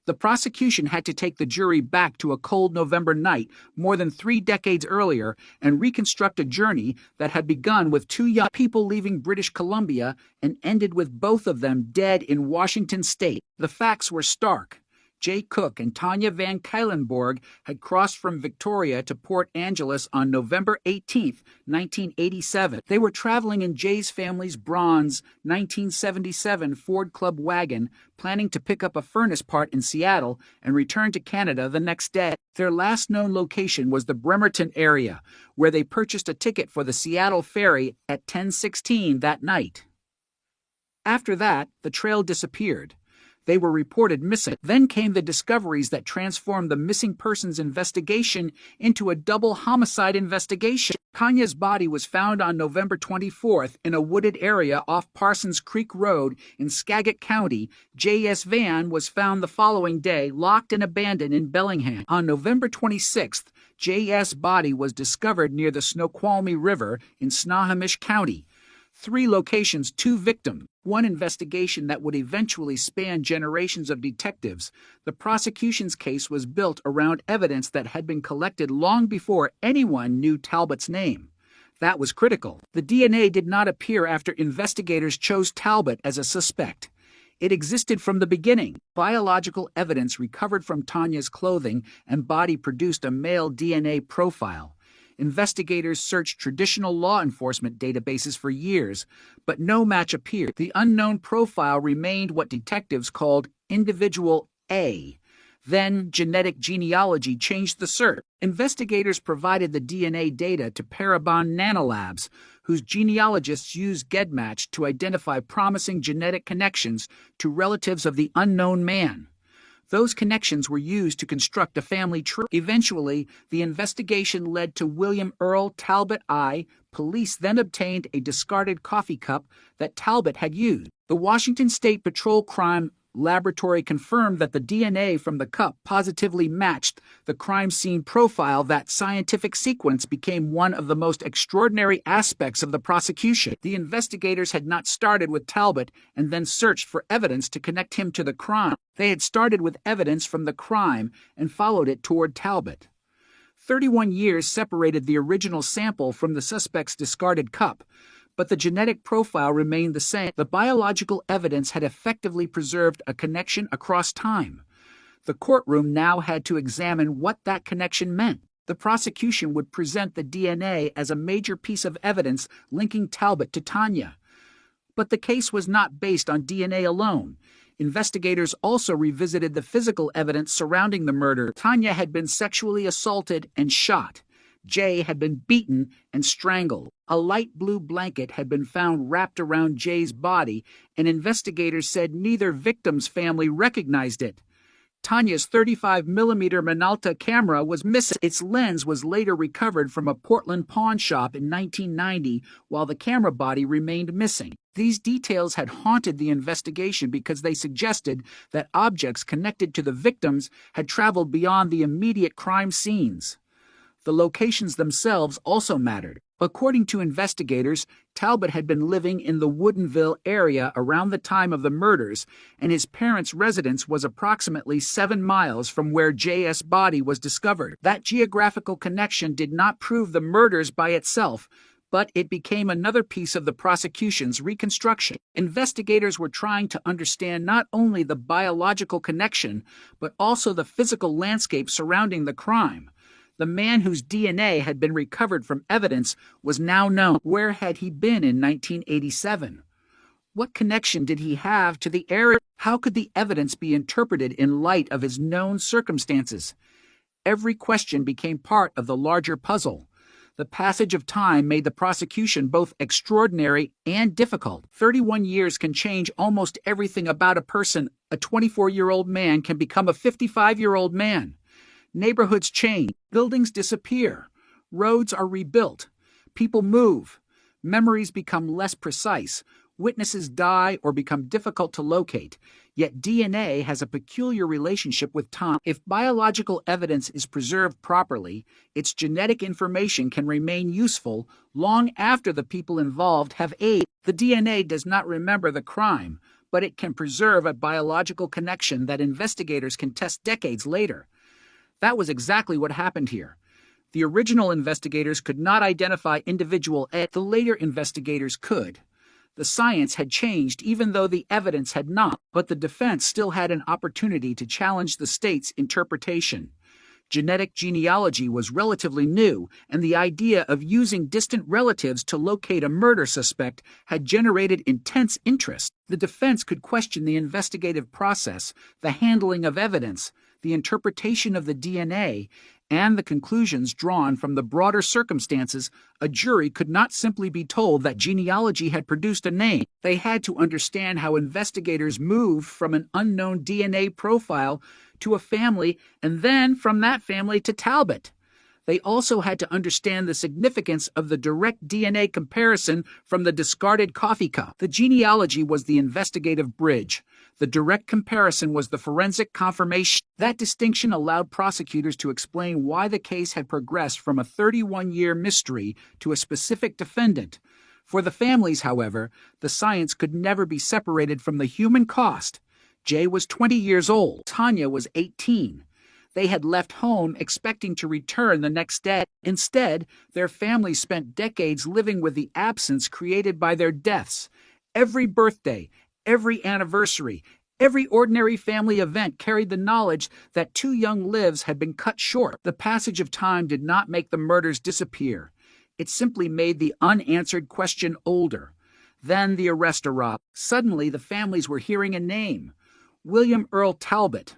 The prosecution had to take the jury back to a cold November night more than 3 decades earlier and reconstruct a journey that had begun with 2 young people leaving British Columbia and ended with both of them dead in Washington state. The facts were stark. Jay Cook and Tanya Van Caylenborg had crossed from Victoria to Port Angeles on November 18, 1987. They were traveling in Jay's family's bronze 1977 Ford Club wagon, planning to pick up a furnace part in Seattle and return to Canada the next day. Their last known location was the Bremerton area, where they purchased a ticket for the Seattle ferry at 10:16 that night. After that, the trail disappeared. They were reported missing. Then came the discoveries that transformed the missing persons investigation into a double homicide investigation. Tanya's body was found on November 24th in a wooded area off Parsons Creek Road in Skagit County. J.S. Van was found the following day, locked and abandoned in Bellingham. On November 26th, J.S.'s body was discovered near the Snoqualmie River in Snohomish County. 3 locations, 2 victims. One investigation that would eventually span generations of detectives. The prosecution's case was built around evidence that had been collected long before anyone knew Talbot's name. That was critical. The DNA did not appear after investigators chose Talbot as a suspect. It existed from the beginning. Biological evidence recovered from Tanya's clothing and body produced a male DNA profile. Investigators searched traditional law enforcement databases for years, but no match appeared. The unknown profile remained what detectives called Individual A. Then, genetic genealogy changed the search. Investigators provided the DNA data to Parabon Nanolabs, whose genealogists used GEDmatch to identify promising genetic connections to relatives of the unknown man. Those connections were used to construct a family tree. Eventually, the investigation led to William Earl Talbot I. Police then obtained a discarded coffee cup that Talbot had used. The Washington State Patrol Crime Laboratory confirmed that the DNA from the cup positively matched the crime scene profile. That scientific sequence became one of the most extraordinary aspects of the prosecution. The investigators had not started with Talbot and then searched for evidence to connect him to the crime. They had started with evidence from the crime and followed it toward Talbot. 31 years separated the original sample from the suspect's discarded cup, but the genetic profile remained the same. The biological evidence had effectively preserved a connection across time. The courtroom now had to examine what that connection meant. The prosecution would present the DNA as a major piece of evidence linking Talbot to Tanya. But the case was not based on DNA alone. Investigators also revisited the physical evidence surrounding the murder. Tanya had been sexually assaulted and shot. Jay had been beaten and strangled. A light blue blanket had been found wrapped around Jay's body, and investigators said neither victim's family recognized it. Tanya's 35mm Minolta camera was missing. Its lens was later recovered from a Portland pawn shop in 1990, while the camera body remained missing. These details had haunted the investigation because they suggested that objects connected to the victims had traveled beyond the immediate crime scenes. The locations themselves also mattered. According to investigators, Talbot had been living in the Woodinville area around the time of the murders, and his parents' residence was approximately 7 miles from where J.S.'s body was discovered. That geographical connection did not prove the murders by itself, but it became another piece of the prosecution's reconstruction. Investigators were trying to understand not only the biological connection, but also the physical landscape surrounding the crime. The man whose DNA had been recovered from evidence was now known. Where had he been in 1987? What connection did he have to the area? How could the evidence be interpreted in light of his known circumstances? Every question became part of the larger puzzle. The passage of time made the prosecution both extraordinary and difficult. 31 years can change almost everything about a person. A 24-year-old man can become a 55-year-old man. Neighborhoods change, buildings disappear, roads are rebuilt, people move, memories become less precise, witnesses die or become difficult to locate. Yet DNA has a peculiar relationship with time. If biological evidence is preserved properly, its genetic information can remain useful long after the people involved have aged. The DNA does not remember the crime, but it can preserve a biological connection that investigators can test decades later. That was exactly what happened here. The original investigators could not identify individual the later investigators could. The science had changed even though the evidence had not, but the defense still had an opportunity to challenge the state's interpretation. Genetic genealogy was relatively new, and the idea of using distant relatives to locate a murder suspect had generated intense interest. The defense could question the investigative process, the handling of evidence, the interpretation of the DNA, and the conclusions drawn from the broader circumstances. A jury could not simply be told that genealogy had produced a name. They had to understand how investigators moved from an unknown DNA profile to a family, and then from that family to Talbot. They also had to understand the significance of the direct DNA comparison from the discarded coffee cup. The genealogy was the investigative bridge. The direct comparison was the forensic confirmation. That distinction allowed prosecutors to explain why the case had progressed from a 31-year mystery to a specific defendant. For the families, however, the science could never be separated from the human cost. Jay was 20 years old. Tanya was 18. They had left home expecting to return the next day. Instead, their families spent decades living with the absence created by their deaths. Every birthday, every anniversary, every ordinary family event carried the knowledge that 2 young lives had been cut short. The passage of time did not make the murders disappear. It simply made the unanswered question older. Then the arrest arrived. Suddenly, the families were hearing a name: William Earl Talbot.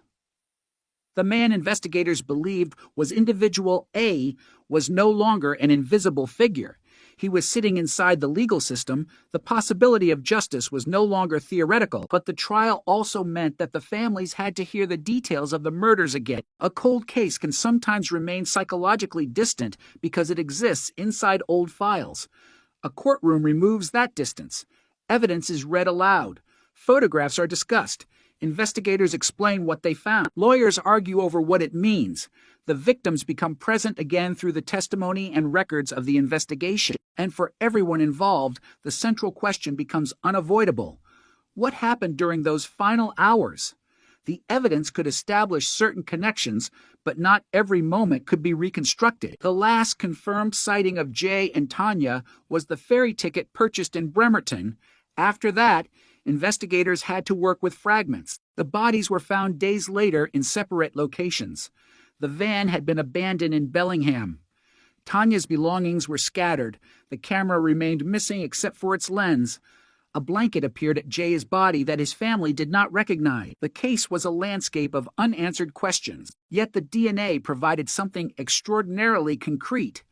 The man investigators believed was individual A was no longer an invisible figure. He was sitting inside the legal system. The possibility of justice was no longer theoretical, but the trial also meant that the families had to hear the details of the murders again. A cold case can sometimes remain psychologically distant because it exists inside old files. A courtroom removes that distance. Evidence is read aloud. Photographs are discussed. Investigators explain what they found. Lawyers argue over what it means. The victims become present again through the testimony and records of the investigation. And for everyone involved, the central question becomes unavoidable. What happened during those final hours? The evidence could establish certain connections, but not every moment could be reconstructed. The last confirmed sighting of Jay and Tanya was the ferry ticket purchased in Bremerton. After that, investigators had to work with fragments. The bodies were found days later in separate locations. The van had been abandoned in Bellingham. Tanya's belongings were scattered. The camera remained missing except for its lens. A blanket appeared at Jay's body that his family did not recognize. The case was a landscape of unanswered questions. Yet the DNA provided something extraordinarily concrete.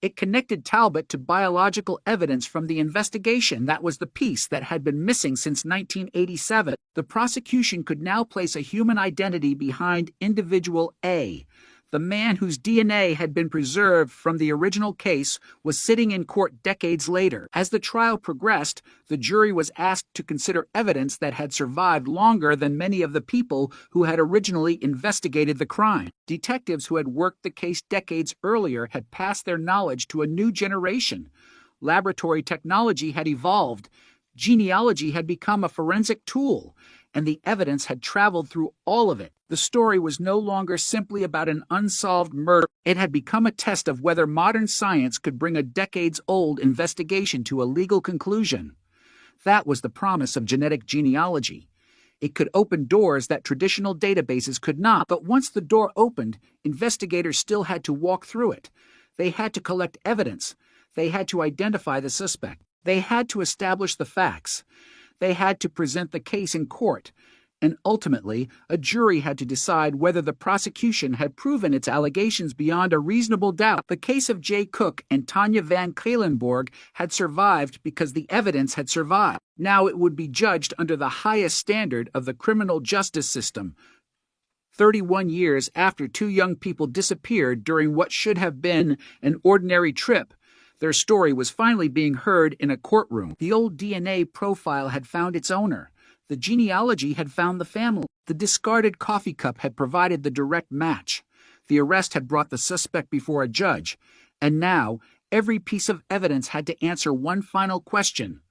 It connected Talbot to biological evidence from the investigation. That was the piece that had been missing since 1987. The prosecution could now place a human identity behind individual A. The man whose DNA had been preserved from the original case was sitting in court decades later. As the trial progressed, the jury was asked to consider evidence that had survived longer than many of the people who had originally investigated the crime. Detectives who had worked the case decades earlier had passed their knowledge to a new generation. Laboratory technology had evolved. Genealogy had become a forensic tool, and the evidence had traveled through all of it. The story was no longer simply about an unsolved murder. It had become a test of whether modern science could bring a decades-old investigation to a legal conclusion. That was the promise of genetic genealogy. It could open doors that traditional databases could not, but once the door opened, investigators still had to walk through it. They had to collect evidence. They had to identify the suspect. They had to establish the facts. They had to present the case in court. And ultimately, a jury had to decide whether the prosecution had proven its allegations beyond a reasonable doubt. The case of Jay Cook and Tanya Van Cuylenborg had survived because the evidence had survived. Now it would be judged under the highest standard of the criminal justice system. 31 years after two young people disappeared during what should have been an ordinary trip, their story was finally being heard in a courtroom. The old DNA profile had found its owner. The genealogy had found the family. The discarded coffee cup had provided the direct match. The arrest had brought the suspect before a judge. And now, every piece of evidence had to answer one final question.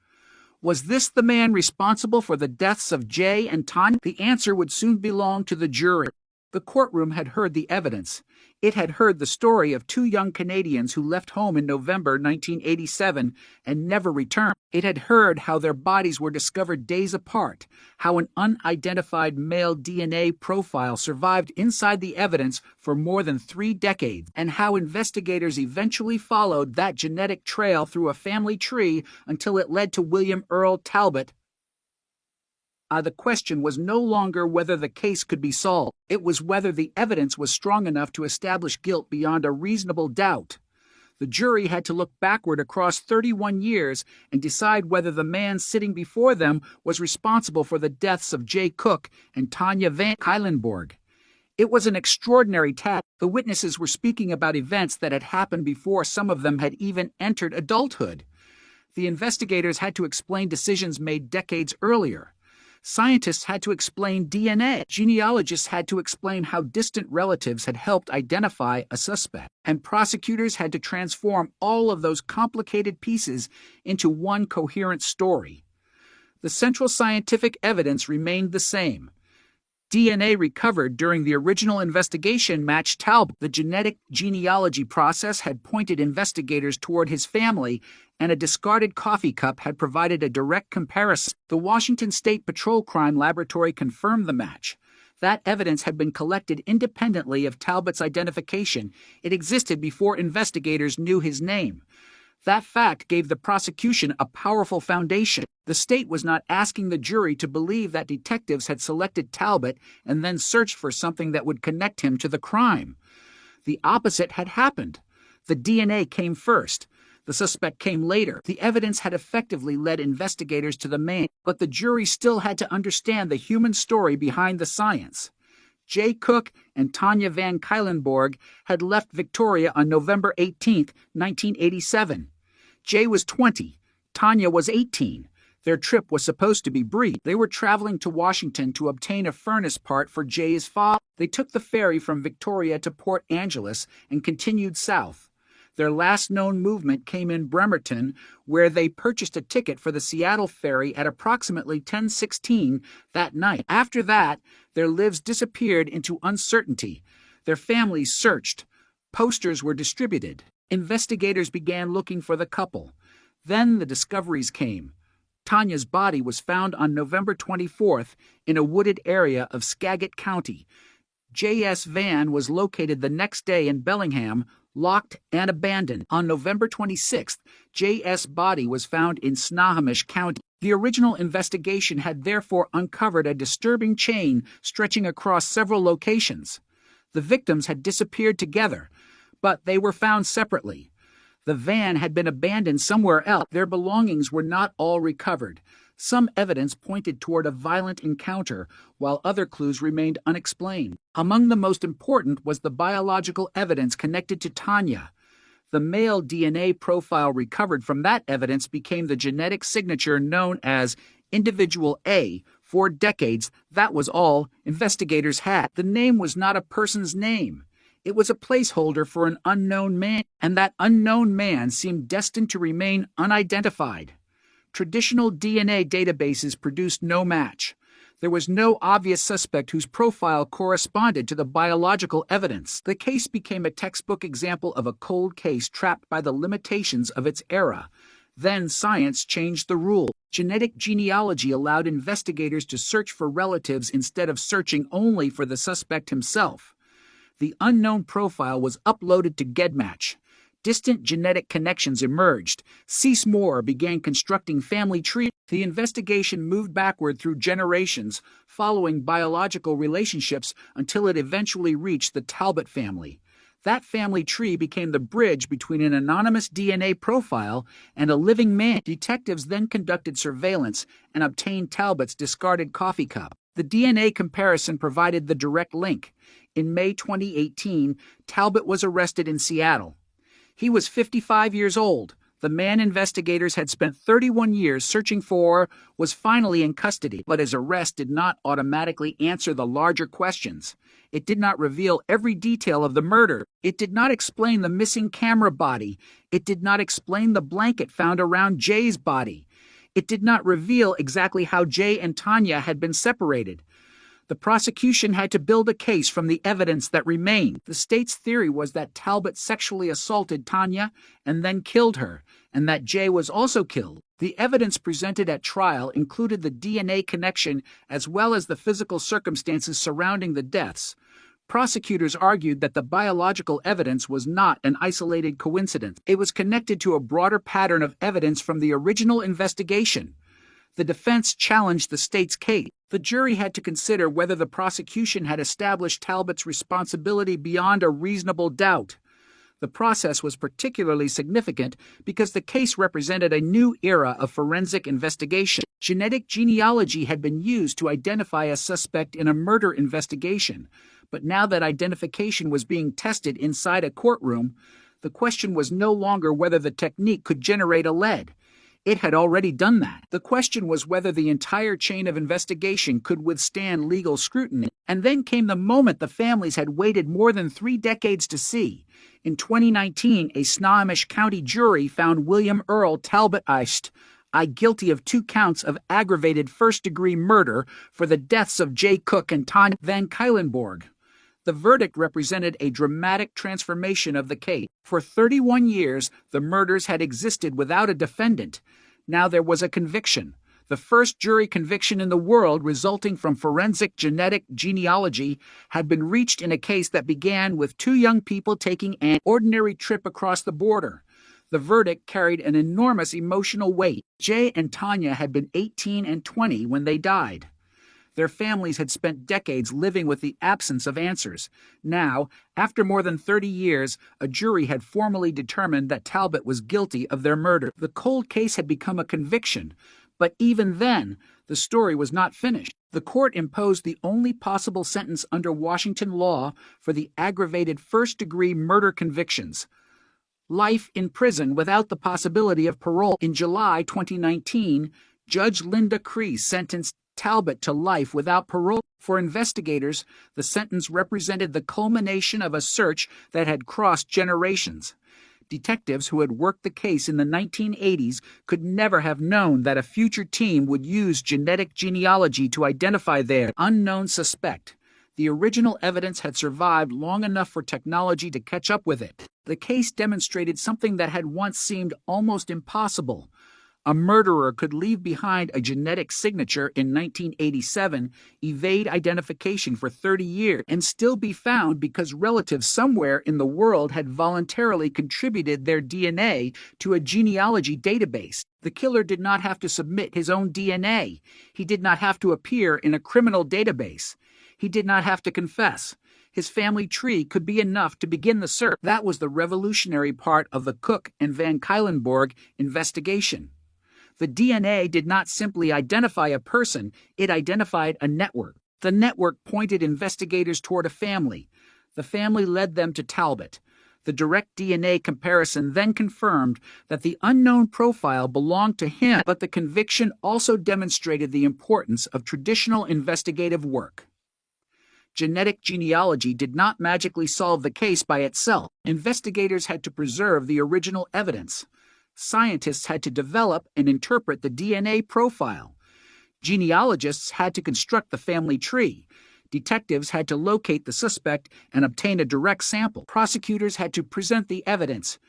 Was this the man responsible for the deaths of Jay and Tanya? The answer would soon belong to the jury. The courtroom had heard the evidence. It had heard the story of two young Canadians who left home in November 1987 and never returned. It had heard how their bodies were discovered days apart, how an unidentified male DNA profile survived inside the evidence for more than 3 decades, and how investigators eventually followed that genetic trail through a family tree until it led to William Earl Talbot. The question was no longer whether the case could be solved. It was whether the evidence was strong enough to establish guilt beyond a reasonable doubt. The jury had to look backward across 31 years and decide whether the man sitting before them was responsible for the deaths of Jay Cook and Tanya Van Cuylenborg. It was an extraordinary task. The witnesses were speaking about events that had happened before some of them had even entered adulthood. The investigators had to explain decisions made decades earlier. Scientists had to explain DNA. Genealogists had to explain how distant relatives had helped identify a suspect. And prosecutors had to transform all of those complicated pieces into one coherent story. The central scientific evidence remained the same. DNA recovered during the original investigation matched Talbot. The genetic genealogy process had pointed investigators toward his family, and a discarded coffee cup had provided a direct comparison. The Washington State Patrol Crime Laboratory confirmed the match. That evidence had been collected independently of Talbot's identification. It existed before investigators knew his name. That fact gave the prosecution a powerful foundation. The state was not asking the jury to believe that detectives had selected Talbot and then searched for something that would connect him to the crime. The opposite had happened. The DNA came first. The suspect came later. The evidence had effectively led investigators to the man, but the jury still had to understand the human story behind the science. Jay Cook and Tanya Van Cuylenborg had left Victoria on November 18, 1987. Jay was 20. Tanya was 18. Their trip was supposed to be brief. They were traveling to Washington to obtain a furnace part for Jay's father. They took the ferry from Victoria to Port Angeles and continued south. Their last known movement came in Bremerton, where they purchased a ticket for the Seattle ferry at approximately 10:16 that night. After that, their lives disappeared into uncertainty. Their families searched. Posters were distributed. Investigators began looking for the couple. Then the discoveries came. Tanya's body was found on November 24th in a wooded area of Skagit County. J.S. van was located the next day in Bellingham, locked and abandoned. On November 26th, J.S. body was found in Snohomish County. The original investigation had therefore uncovered a disturbing chain stretching across several locations. The victims had disappeared together, but they were found separately. The van had been abandoned somewhere else. Their belongings were not all recovered. Some evidence pointed toward a violent encounter, while other clues remained unexplained. Among the most important was the biological evidence connected to Tanya. The male DNA profile recovered from that evidence became the genetic signature known as Individual A. For decades, that was all investigators had. The name was not a person's name. It was a placeholder for an unknown man, and that unknown man seemed destined to remain unidentified. Traditional DNA databases produced no match. There was no obvious suspect whose profile corresponded to the biological evidence. The case became a textbook example of a cold case trapped by the limitations of its era. Then science changed the rule. Genetic genealogy allowed investigators to search for relatives instead of searching only for the suspect himself. The unknown profile was uploaded to GEDmatch. Distant genetic connections emerged. Cease Moore began constructing family trees. The investigation moved backward through generations, following biological relationships until it eventually reached the Talbot family. That family tree became the bridge between an anonymous DNA profile and a living man. Detectives then conducted surveillance and obtained Talbot's discarded coffee cup. The DNA comparison provided the direct link. In May 2018, Talbot was arrested in Seattle. He was 55 years old. The man investigators had spent 31 years searching for was finally in custody, but his arrest did not automatically answer the larger questions. It did not reveal every detail of the murder. It did not explain the missing camera body. It did not explain the blanket found around Jay's body. It did not reveal exactly how Jay and Tanya had been separated. The prosecution had to build a case from the evidence that remained. The state's theory was that Talbot sexually assaulted Tanya and then killed her, and that Jay was also killed. The evidence presented at trial included the DNA connection as well as the physical circumstances surrounding the deaths. Prosecutors argued that the biological evidence was not an isolated coincidence. It was connected to a broader pattern of evidence from the original investigation. The defense challenged the state's case. The jury had to consider whether the prosecution had established Talbot's responsibility beyond a reasonable doubt. The process was particularly significant because the case represented a new era of forensic investigation. Genetic genealogy had been used to identify a suspect in a murder investigation, but now that identification was being tested inside a courtroom, the question was no longer whether the technique could generate a lead. It had already done that. The question was whether the entire chain of investigation could withstand legal scrutiny. And then came the moment the families had waited more than 3 decades to see. In 2019, a Snohomish County jury found William Earl Talbot guilty of 2 counts of aggravated first-degree murder for the deaths of Jay Cook and Tanya Van Cuylenborg. The verdict represented a dramatic transformation of the case. For 31 years, the murders had existed without a defendant. Now there was a conviction. The first jury conviction in the world resulting from forensic genetic genealogy had been reached in a case that began with 2 young people taking an ordinary trip across the border. The verdict carried an enormous emotional weight. Jay and Tanya had been 18 and 20 when they died. Their families had spent decades living with the absence of answers. Now, after more than 30 years, a jury had formally determined that Talbot was guilty of their murder. The cold case had become a conviction, but even then, the story was not finished. The court imposed the only possible sentence under Washington law for the aggravated first-degree murder convictions: life in prison without the possibility of parole. In July 2019, Judge Linda Crease sentenced Talbot to life without parole. For investigators, the sentence represented the culmination of a search that had crossed generations. Detectives who had worked the case in the 1980s could never have known that a future team would use genetic genealogy to identify their unknown suspect. The original evidence had survived long enough for technology to catch up with it. The case demonstrated something that had once seemed almost impossible. A murderer could leave behind a genetic signature in 1987, evade identification for 30 years, and still be found because relatives somewhere in the world had voluntarily contributed their DNA to a genealogy database. The killer did not have to submit his own DNA. He did not have to appear in a criminal database. He did not have to confess. His family tree could be enough to begin the search. That was the revolutionary part of the Cook and Van Cuylenborg investigation. The DNA did not simply identify a person, it identified a network. The network pointed investigators toward a family. The family led them to Talbot. The direct DNA comparison then confirmed that the unknown profile belonged to him, but the conviction also demonstrated the importance of traditional investigative work. Genetic genealogy did not magically solve the case by itself. Investigators had to preserve the original evidence. Scientists had to develop and interpret the DNA profile. Genealogists had to construct the family tree. Detectives had to locate the suspect and obtain a direct sample. Prosecutors had to present the evidence.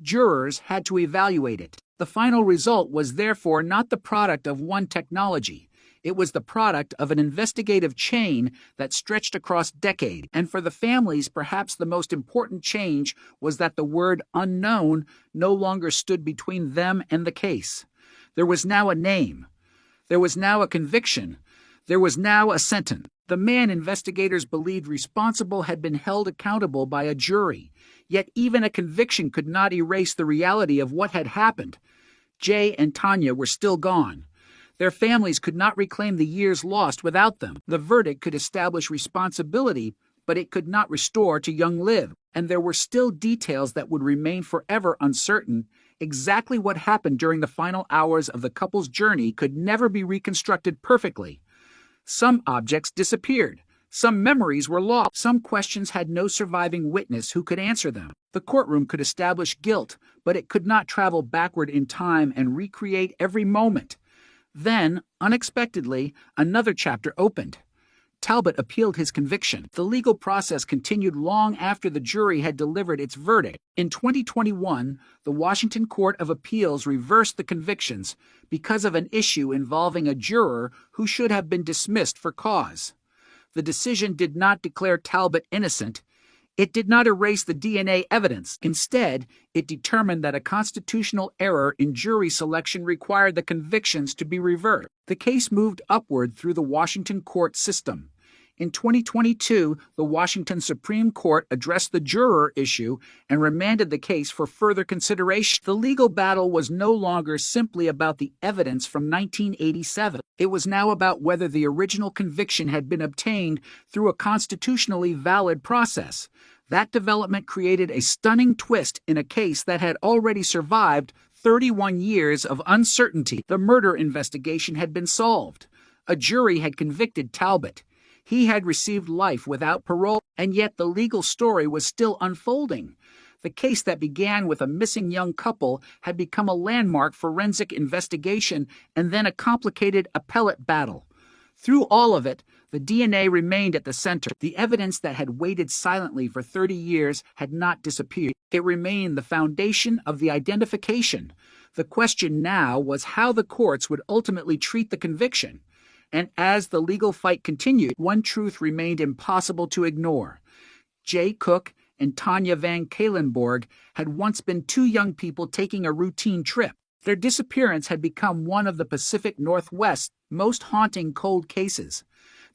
Jurors had to evaluate it. The final result was therefore not the product of one technology. It was the product of an investigative chain that stretched across decades. And for the families, perhaps the most important change was that the word unknown no longer stood between them and the case. There was now a name. There was now a conviction. There was now a sentence. The man investigators believed responsible had been held accountable by a jury. Yet even a conviction could not erase the reality of what had happened. Jay and Tanya were still gone. Their families could not reclaim the years lost without them. The verdict could establish responsibility, but it could not restore to young Liv. And there were still details that would remain forever uncertain. Exactly what happened during the final hours of the couple's journey could never be reconstructed perfectly. Some objects disappeared. Some memories were lost. Some questions had no surviving witness who could answer them. The courtroom could establish guilt, but it could not travel backward in time and recreate every moment. Then, unexpectedly, another chapter opened. Talbot appealed his conviction. The legal process continued long after the jury had delivered its verdict. In 2021, the Washington Court of Appeals reversed the convictions because of an issue involving a juror who should have been dismissed for cause. The decision did not declare Talbot innocent. It did not erase the DNA evidence. Instead, it determined that a constitutional error in jury selection required the convictions to be reversed. The case moved upward through the Washington court system. In 2022, the Washington Supreme Court addressed the juror issue and remanded the case for further consideration. The legal battle was no longer simply about the evidence from 1987. It was now about whether the original conviction had been obtained through a constitutionally valid process. That development created a stunning twist in a case that had already survived 31 years of uncertainty. The murder investigation had been solved. A jury had convicted Talbot. He had received life without parole, and yet the legal story was still unfolding. The case that began with a missing young couple had become a landmark forensic investigation and then a complicated appellate battle. Through all of it, the DNA remained at the center. The evidence that had waited silently for 30 years had not disappeared. It remained the foundation of the identification. The question now was how the courts would ultimately treat the conviction. And as the legal fight continued, one truth remained impossible to ignore. Jay Cook and Tanya Van Kalenborg had once been two young people taking a routine trip. Their disappearance had become one of the Pacific Northwest's most haunting cold cases.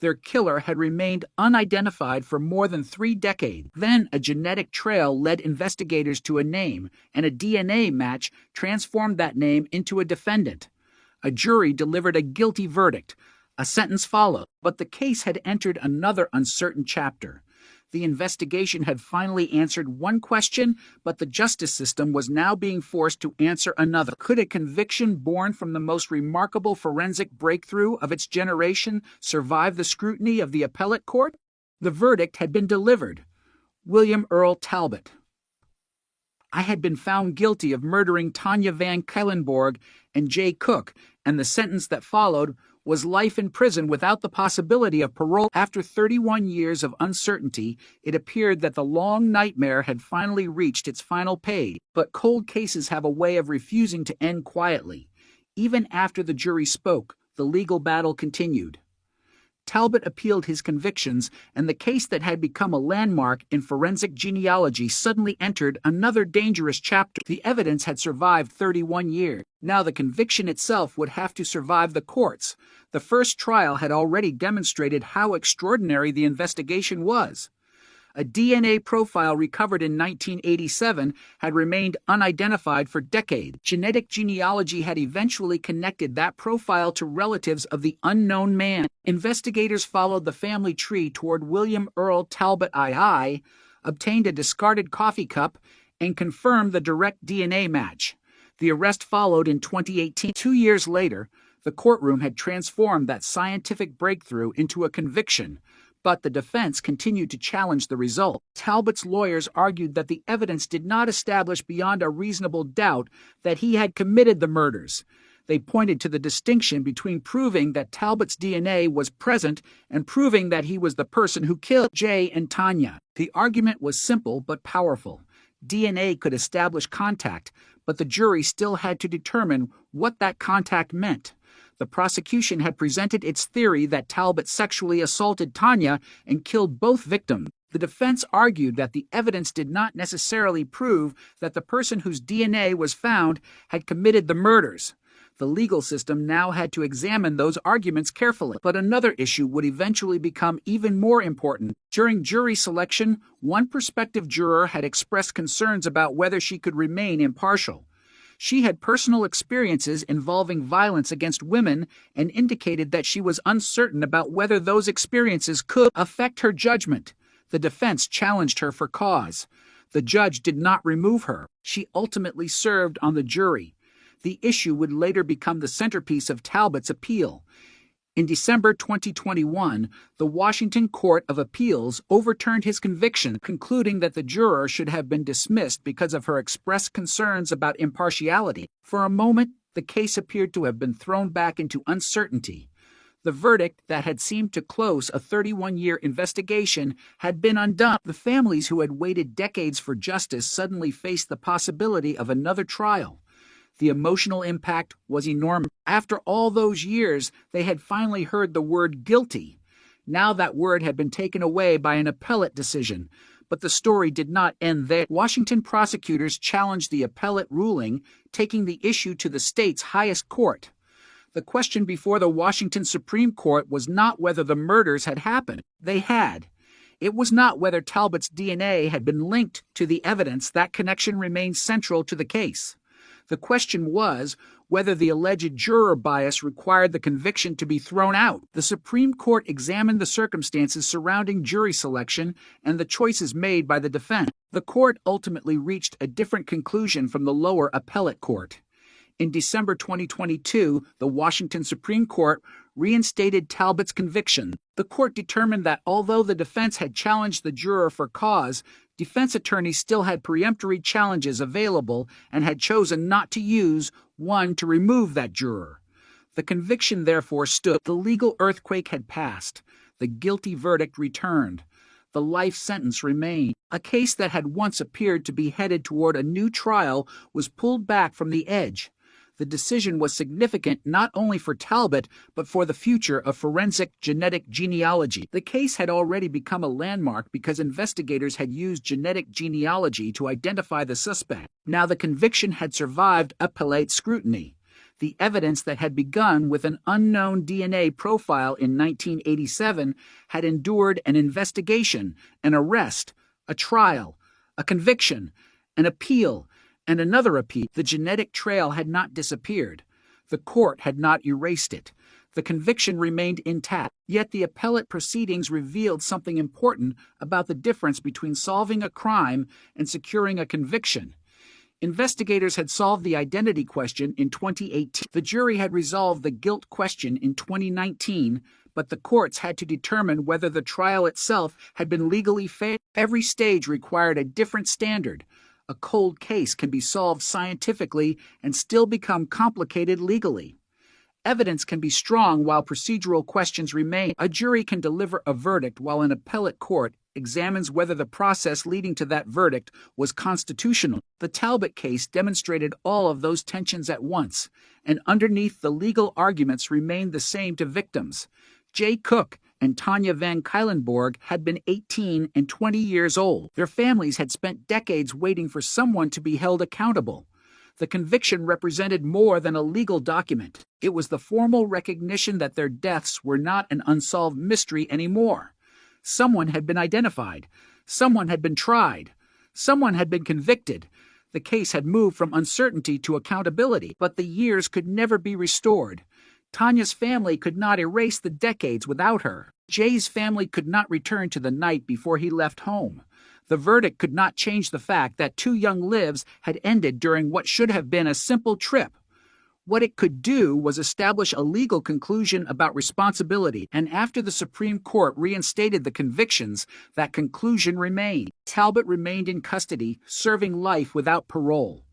Their killer had remained unidentified for more than 3 decades. Then a genetic trail led investigators to a name, and a DNA match transformed that name into a defendant. A jury delivered a guilty verdict. A sentence followed, but the case had entered another uncertain chapter. The investigation had finally answered one question, but the justice system was now being forced to answer another. Could a conviction born from the most remarkable forensic breakthrough of its generation survive the scrutiny of the appellate court? The verdict had been delivered. William Earl Talbot. I had been found guilty of murdering Tanya Van Kalenborg and Jay Cook, and the sentence that followed was life in prison without the possibility of parole. After 31 years of uncertainty, it appeared that the long nightmare had finally reached its final page. But cold cases have a way of refusing to end quietly. Even after the jury spoke, the legal battle continued. Talbot appealed his convictions, and the case that had become a landmark in forensic genealogy suddenly entered another dangerous chapter. The evidence had survived 31 years. Now the conviction itself would have to survive the courts. The first trial had already demonstrated how extraordinary the investigation was. A DNA profile recovered in 1987 had remained unidentified for decades. Genetic genealogy had eventually connected that profile to relatives of the unknown man. Investigators followed the family tree toward William Earl Talbot II, obtained a discarded coffee cup, and confirmed the direct DNA match. The arrest followed in 2018. 2 years later, the courtroom had transformed that scientific breakthrough into a conviction, but the defense continued to challenge the result. Talbot's lawyers argued that the evidence did not establish beyond a reasonable doubt that he had committed the murders. They pointed to the distinction between proving that Talbot's DNA was present and proving that he was the person who killed Jay and Tanya. The argument was simple but powerful. DNA could establish contact, but the jury still had to determine what that contact meant. The prosecution had presented its theory that Talbot sexually assaulted Tanya and killed both victims. The defense argued that the evidence did not necessarily prove that the person whose DNA was found had committed the murders. The legal system now had to examine those arguments carefully. But another issue would eventually become even more important. During jury selection, one prospective juror had expressed concerns about whether she could remain impartial. She had personal experiences involving violence against women and indicated that she was uncertain about whether those experiences could affect her judgment. The defense challenged her for cause. The judge did not remove her. She ultimately served on the jury. The issue would later become the centerpiece of Talbot's appeal. In December 2021, the Washington Court of Appeals overturned his conviction, concluding that the juror should have been dismissed because of her expressed concerns about impartiality. For a moment, the case appeared to have been thrown back into uncertainty. The verdict that had seemed to close a 31-year investigation had been undone. The families who had waited decades for justice suddenly faced the possibility of another trial. The emotional impact was enormous. After all those years, they had finally heard the word guilty. Now that word had been taken away by an appellate decision. But the story did not end there. Washington prosecutors challenged the appellate ruling, taking the issue to the state's highest court. The question before the Washington Supreme Court was not whether the murders had happened. They had. It was not whether Talbot's DNA had been linked to the evidence. That connection remained central to the case. The question was whether the alleged juror bias required the conviction to be thrown out. The Supreme Court examined the circumstances surrounding jury selection and the choices made by the defense. The court ultimately reached a different conclusion from the lower appellate court. In December 2022, the Washington Supreme Court reinstated Talbot's conviction. The court determined that although the defense had challenged the juror for cause, defense attorneys still had peremptory challenges available and had chosen not to use one to remove that juror. The conviction therefore stood. The legal earthquake had passed. The guilty verdict returned. The life sentence remained. A case that had once appeared to be headed toward a new trial was pulled back from the edge. The decision was significant not only for Talbot, but for the future of forensic genetic genealogy. The case had already become a landmark because investigators had used genetic genealogy to identify the suspect. Now the conviction had survived appellate scrutiny. The evidence that had begun with an unknown DNA profile in 1987 had endured an investigation, an arrest, a trial, a conviction, an appeal, and another appeal. The genetic trail had not disappeared. The court had not erased it. The conviction remained intact. Yet the appellate proceedings revealed something important about the difference between solving a crime and securing a conviction. Investigators had solved the identity question in 2018. The jury had resolved the guilt question in 2019, but the courts had to determine whether the trial itself had been legally fair. Every stage required a different standard. A cold case can be solved scientifically and still become complicated legally. Evidence can be strong while procedural questions remain. A jury can deliver a verdict while an appellate court examines whether the process leading to that verdict was constitutional. The Talbot case demonstrated all of those tensions at once, and underneath the legal arguments remained the same to victims. Jay Cook and Tanya Van Cuylenborg had been 18 and 20 years old. Their families had spent decades waiting for someone to be held accountable. The conviction represented more than a legal document. It was the formal recognition that their deaths were not an unsolved mystery anymore. Someone had been identified. Someone had been tried. Someone had been convicted. The case had moved from uncertainty to accountability, but the years could never be restored. Tanya's family could not erase the decades without her. Jay's family could not return to the night before he left home. The verdict could not change the fact that 2 young lives had ended during what should have been a simple trip. What it could do was establish a legal conclusion about responsibility, and after the Supreme Court reinstated the convictions, that conclusion remained. Talbot remained in custody, serving life without parole.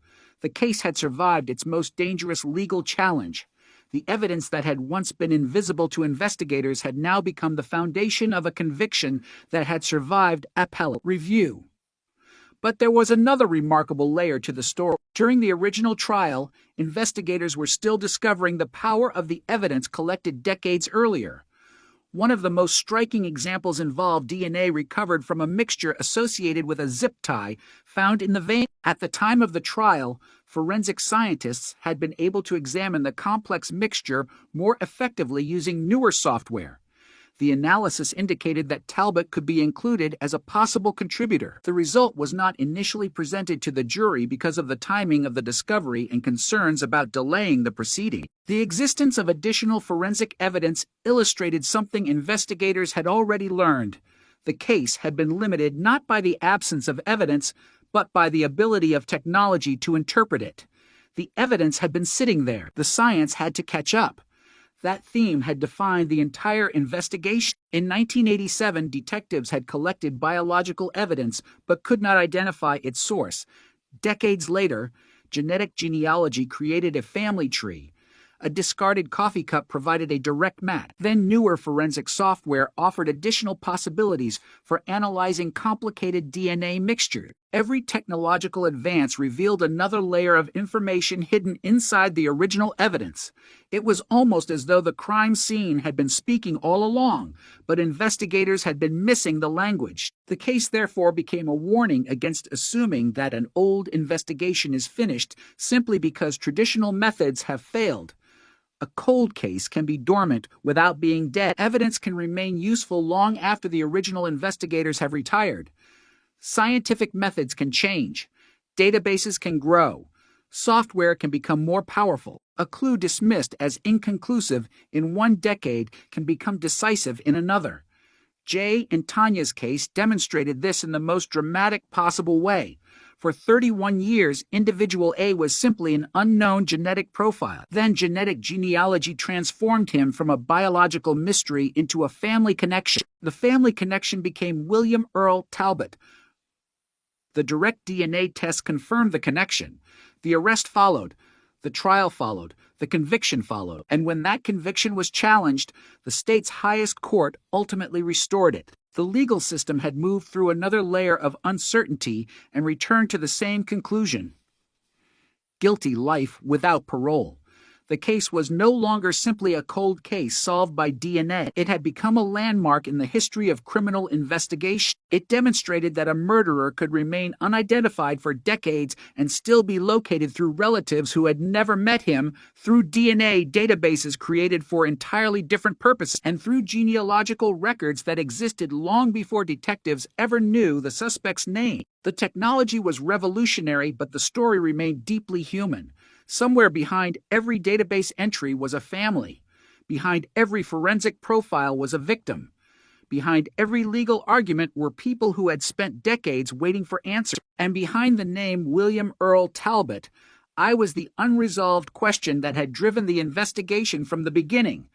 The case had survived its most dangerous legal challenge. The evidence that had once been invisible to investigators had now become the foundation of a conviction that had survived appellate review. But there was another remarkable layer to the story. During the original trial, investigators were still discovering the power of the evidence collected decades earlier. One of the most striking examples involved DNA recovered from a mixture associated with a zip tie found in the vein. At the time of the trial, forensic scientists had been able to examine the complex mixture more effectively using newer software. The analysis indicated that Talbot could be included as a possible contributor. The result was not initially presented to the jury because of the timing of the discovery and concerns about delaying the proceeding. The existence of additional forensic evidence illustrated something investigators had already learned. The case had been limited not by the absence of evidence, but by the ability of technology to interpret it. The evidence had been sitting there. The science had to catch up. That theme had defined the entire investigation. In 1987, detectives had collected biological evidence but could not identify its source. Decades later, genetic genealogy created a family tree. A discarded coffee cup provided a direct match. Then newer forensic software offered additional possibilities for analyzing complicated DNA mixtures. Every technological advance revealed another layer of information hidden inside the original evidence. It was almost as though the crime scene had been speaking all along, but investigators had been missing the language. The case therefore became a warning against assuming that an old investigation is finished simply because traditional methods have failed. A cold case can be dormant without being dead. Evidence can remain useful long after the original investigators have retired. Scientific methods can change. Databases can grow. Software can become more powerful. A clue dismissed as inconclusive in one decade can become decisive in another. Jay and Tanya's case demonstrated this in the most dramatic possible way. For 31 years, individual A was simply an unknown genetic profile. Then genetic genealogy transformed him from a biological mystery into a family connection. The family connection became William Earl Talbot. The direct DNA test confirmed the connection. The arrest followed. The trial followed. The conviction followed. And when that conviction was challenged, the state's highest court ultimately restored it. The legal system had moved through another layer of uncertainty and returned to the same conclusion. guilty life without parole. The case was no longer simply a cold case solved by DNA. It had become a landmark in the history of criminal investigation. It demonstrated that a murderer could remain unidentified for decades and still be located through relatives who had never met him, through DNA databases created for entirely different purposes, and through genealogical records that existed long before detectives ever knew the suspect's name. The technology was revolutionary, but the story remained deeply human. Somewhere behind every database entry was a family. Behind every forensic profile was a victim. Behind every legal argument were people who had spent decades waiting for answers. And behind the name William Earl Talbot, I was the unresolved question that had driven the investigation from the beginning.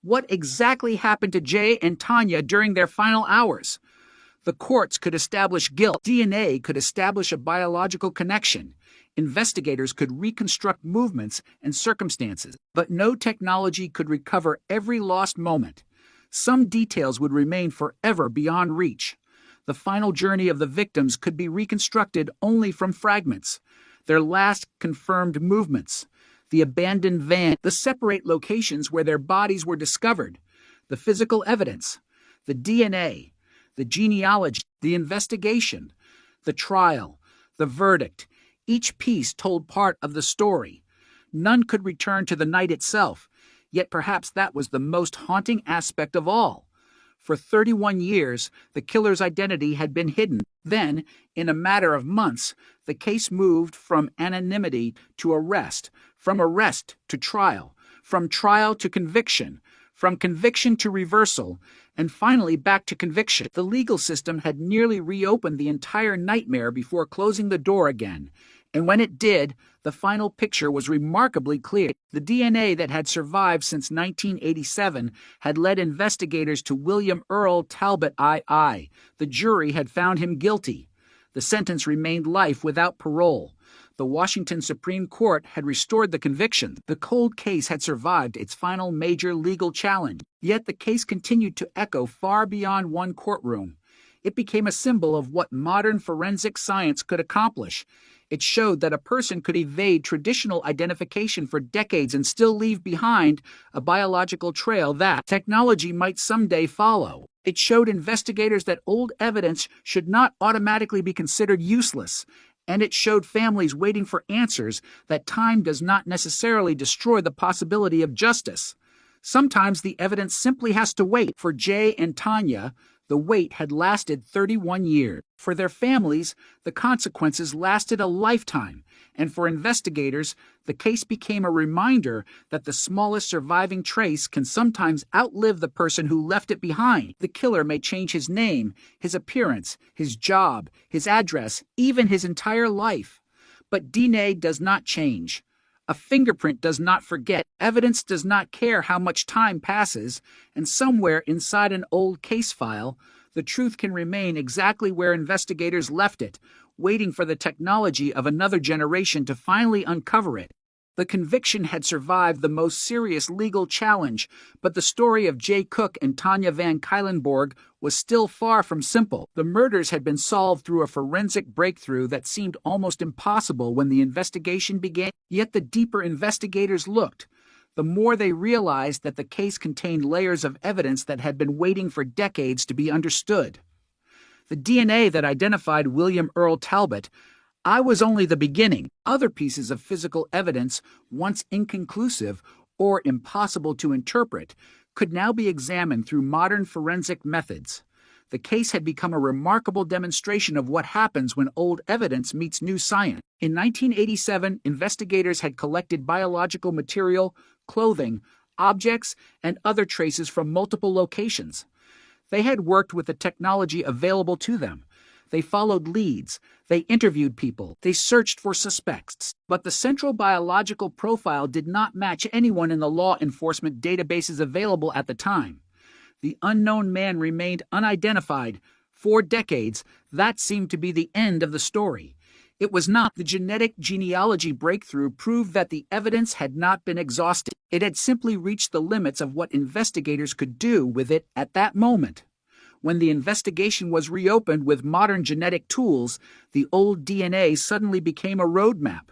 What exactly happened to Jay and Tanya during their final hours? The courts could establish guilt. DNA could establish a biological connection. Investigators could reconstruct movements and circumstances, but no technology could recover every lost moment. Some details would remain forever beyond reach. The final journey of the victims could be reconstructed only from fragments. Their last confirmed movements, the abandoned van, the separate locations where their bodies were discovered, the physical evidence, the DNA, the genealogy, the investigation, the trial, the verdict. Each piece told part of the story. None could return to the night itself, yet perhaps that was the most haunting aspect of all. For 31 years, the killer's identity had been hidden. Then, in a matter of months, the case moved from anonymity to arrest, from arrest to trial, from trial to conviction, from conviction to reversal, and finally back to conviction. The legal system had nearly reopened the entire nightmare before closing the door again. And when it did, the final picture was remarkably clear. The DNA that had survived since 1987 had led investigators to William Earl Talbot II. The jury had found him guilty. The sentence remained life without parole. The Washington Supreme Court had restored the conviction. The cold case had survived its final major legal challenge. Yet the case continued to echo far beyond one courtroom. It became a symbol of what modern forensic science could accomplish. It showed that a person could evade traditional identification for decades and still leave behind a biological trail that technology might someday follow. It showed investigators that old evidence should not automatically be considered useless. And it showed families waiting for answers that time does not necessarily destroy the possibility of justice. Sometimes the evidence simply has to wait. For Jay and Tanya, the wait had lasted 31 years. For their families, the consequences lasted a lifetime. And for investigators, the case became a reminder that the smallest surviving trace can sometimes outlive the person who left it behind. The killer may change his name, his appearance, his job, his address, even his entire life. But DNA does not change. A fingerprint does not forget. Evidence does not care how much time passes. And somewhere inside an old case file, the truth can remain exactly where investigators left it, waiting for the technology of another generation to finally uncover it. The conviction had survived the most serious legal challenge, but the story of Jay Cook and Tanya Van Cuylenborg was still far from simple. The murders had been solved through a forensic breakthrough that seemed almost impossible when the investigation began. Yet the deeper investigators looked, the more they realized that the case contained layers of evidence that had been waiting for decades to be understood. The DNA that identified William Earl Talbot, I was only the beginning. Other pieces of physical evidence, once inconclusive or impossible to interpret, could now be examined through modern forensic methods. The case had become a remarkable demonstration of what happens when old evidence meets new science. In 1987, investigators had collected biological material, clothing, objects, and other traces from multiple locations. They had worked with the technology available to them. They followed leads. They interviewed people. They searched for suspects. But the central biological profile did not match anyone in the law enforcement databases available at the time. The unknown man remained unidentified. For decades, that seemed to be the end of the story. It was not. The genetic genealogy breakthrough proved that the evidence had not been exhausted. It had simply reached the limits of what investigators could do with it at that moment. When the investigation was reopened with modern genetic tools, the old DNA suddenly became a roadmap.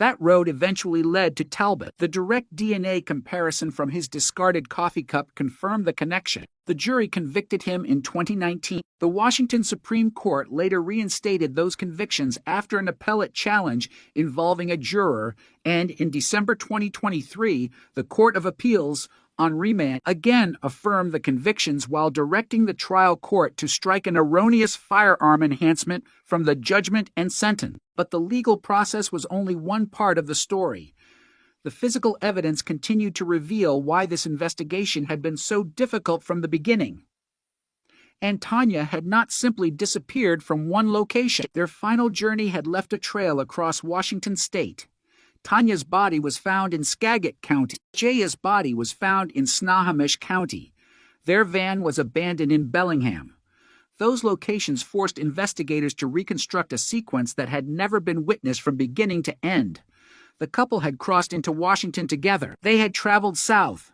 That road eventually led to Talbot. The direct DNA comparison from his discarded coffee cup confirmed the connection. The jury convicted him in 2019. The Washington Supreme Court later reinstated those convictions after an appellate challenge involving a juror, and in December 2023, the Court of Appeals on remand again affirmed the convictions while directing the trial court to strike an erroneous firearm enhancement from the judgment and sentence. But the legal process was only one part of the story. The physical evidence continued to reveal why this investigation had been so difficult from the beginning. And Tanya had not simply disappeared from one location. Their final journey had left a trail across Washington state. Tanya's body was found in Skagit County. Jaya's body was found in Snohomish County. Their van was abandoned in Bellingham. Those locations forced investigators to reconstruct a sequence that had never been witnessed from beginning to end. The couple had crossed into Washington together. They had traveled south.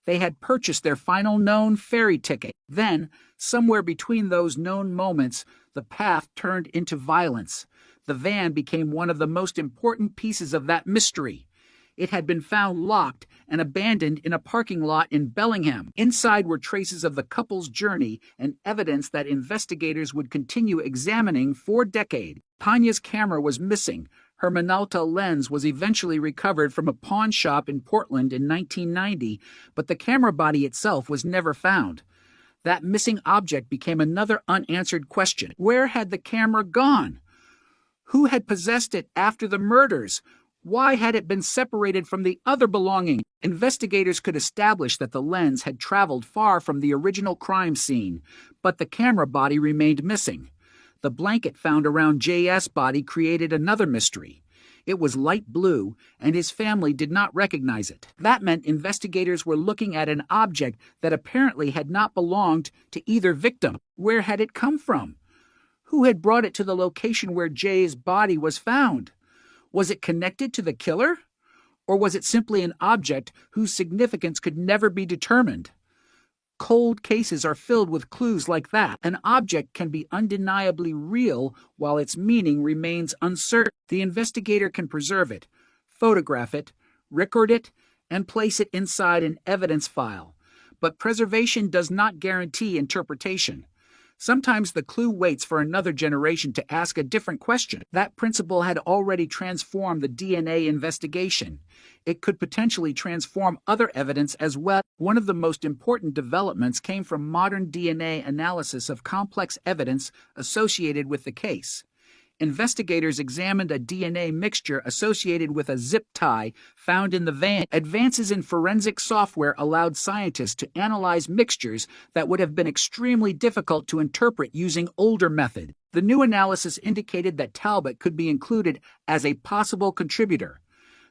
They had purchased their final known ferry ticket. Then, somewhere between those known moments, the path turned into violence. The van became one of the most important pieces of that mystery. It had been found locked and abandoned in a parking lot in Bellingham. Inside were traces of the couple's journey and evidence that investigators would continue examining for decades. Tanya's camera was missing. Her Minolta lens was eventually recovered from a pawn shop in Portland in 1990, but the camera body itself was never found. That missing object became another unanswered question. Where had the camera gone? Who had possessed it after the murders? Why had it been separated from the other belongings? Investigators could establish that the lens had traveled far from the original crime scene, but the camera body remained missing. The blanket found around J.S.'s body created another mystery. It was light blue, and his family did not recognize it. That meant investigators were looking at an object that apparently had not belonged to either victim. Where had it come from? Who had brought it to the location where Jay's body was found? Was it connected to the killer? Or was it simply an object whose significance could never be determined? Cold cases are filled with clues like that. An object can be undeniably real while its meaning remains uncertain. The investigator can preserve it, photograph it, record it, and place it inside an evidence file. But preservation does not guarantee interpretation. Sometimes the clue waits for another generation to ask a different question. That principle had already transformed the DNA investigation. It could potentially transform other evidence as well. One of the most important developments came from modern DNA analysis of complex evidence associated with the case. Investigators examined a DNA mixture associated with a zip tie found in the van. Advances in forensic software allowed scientists to analyze mixtures that would have been extremely difficult to interpret using older methods. The new analysis indicated that Talbot could be included as a possible contributor.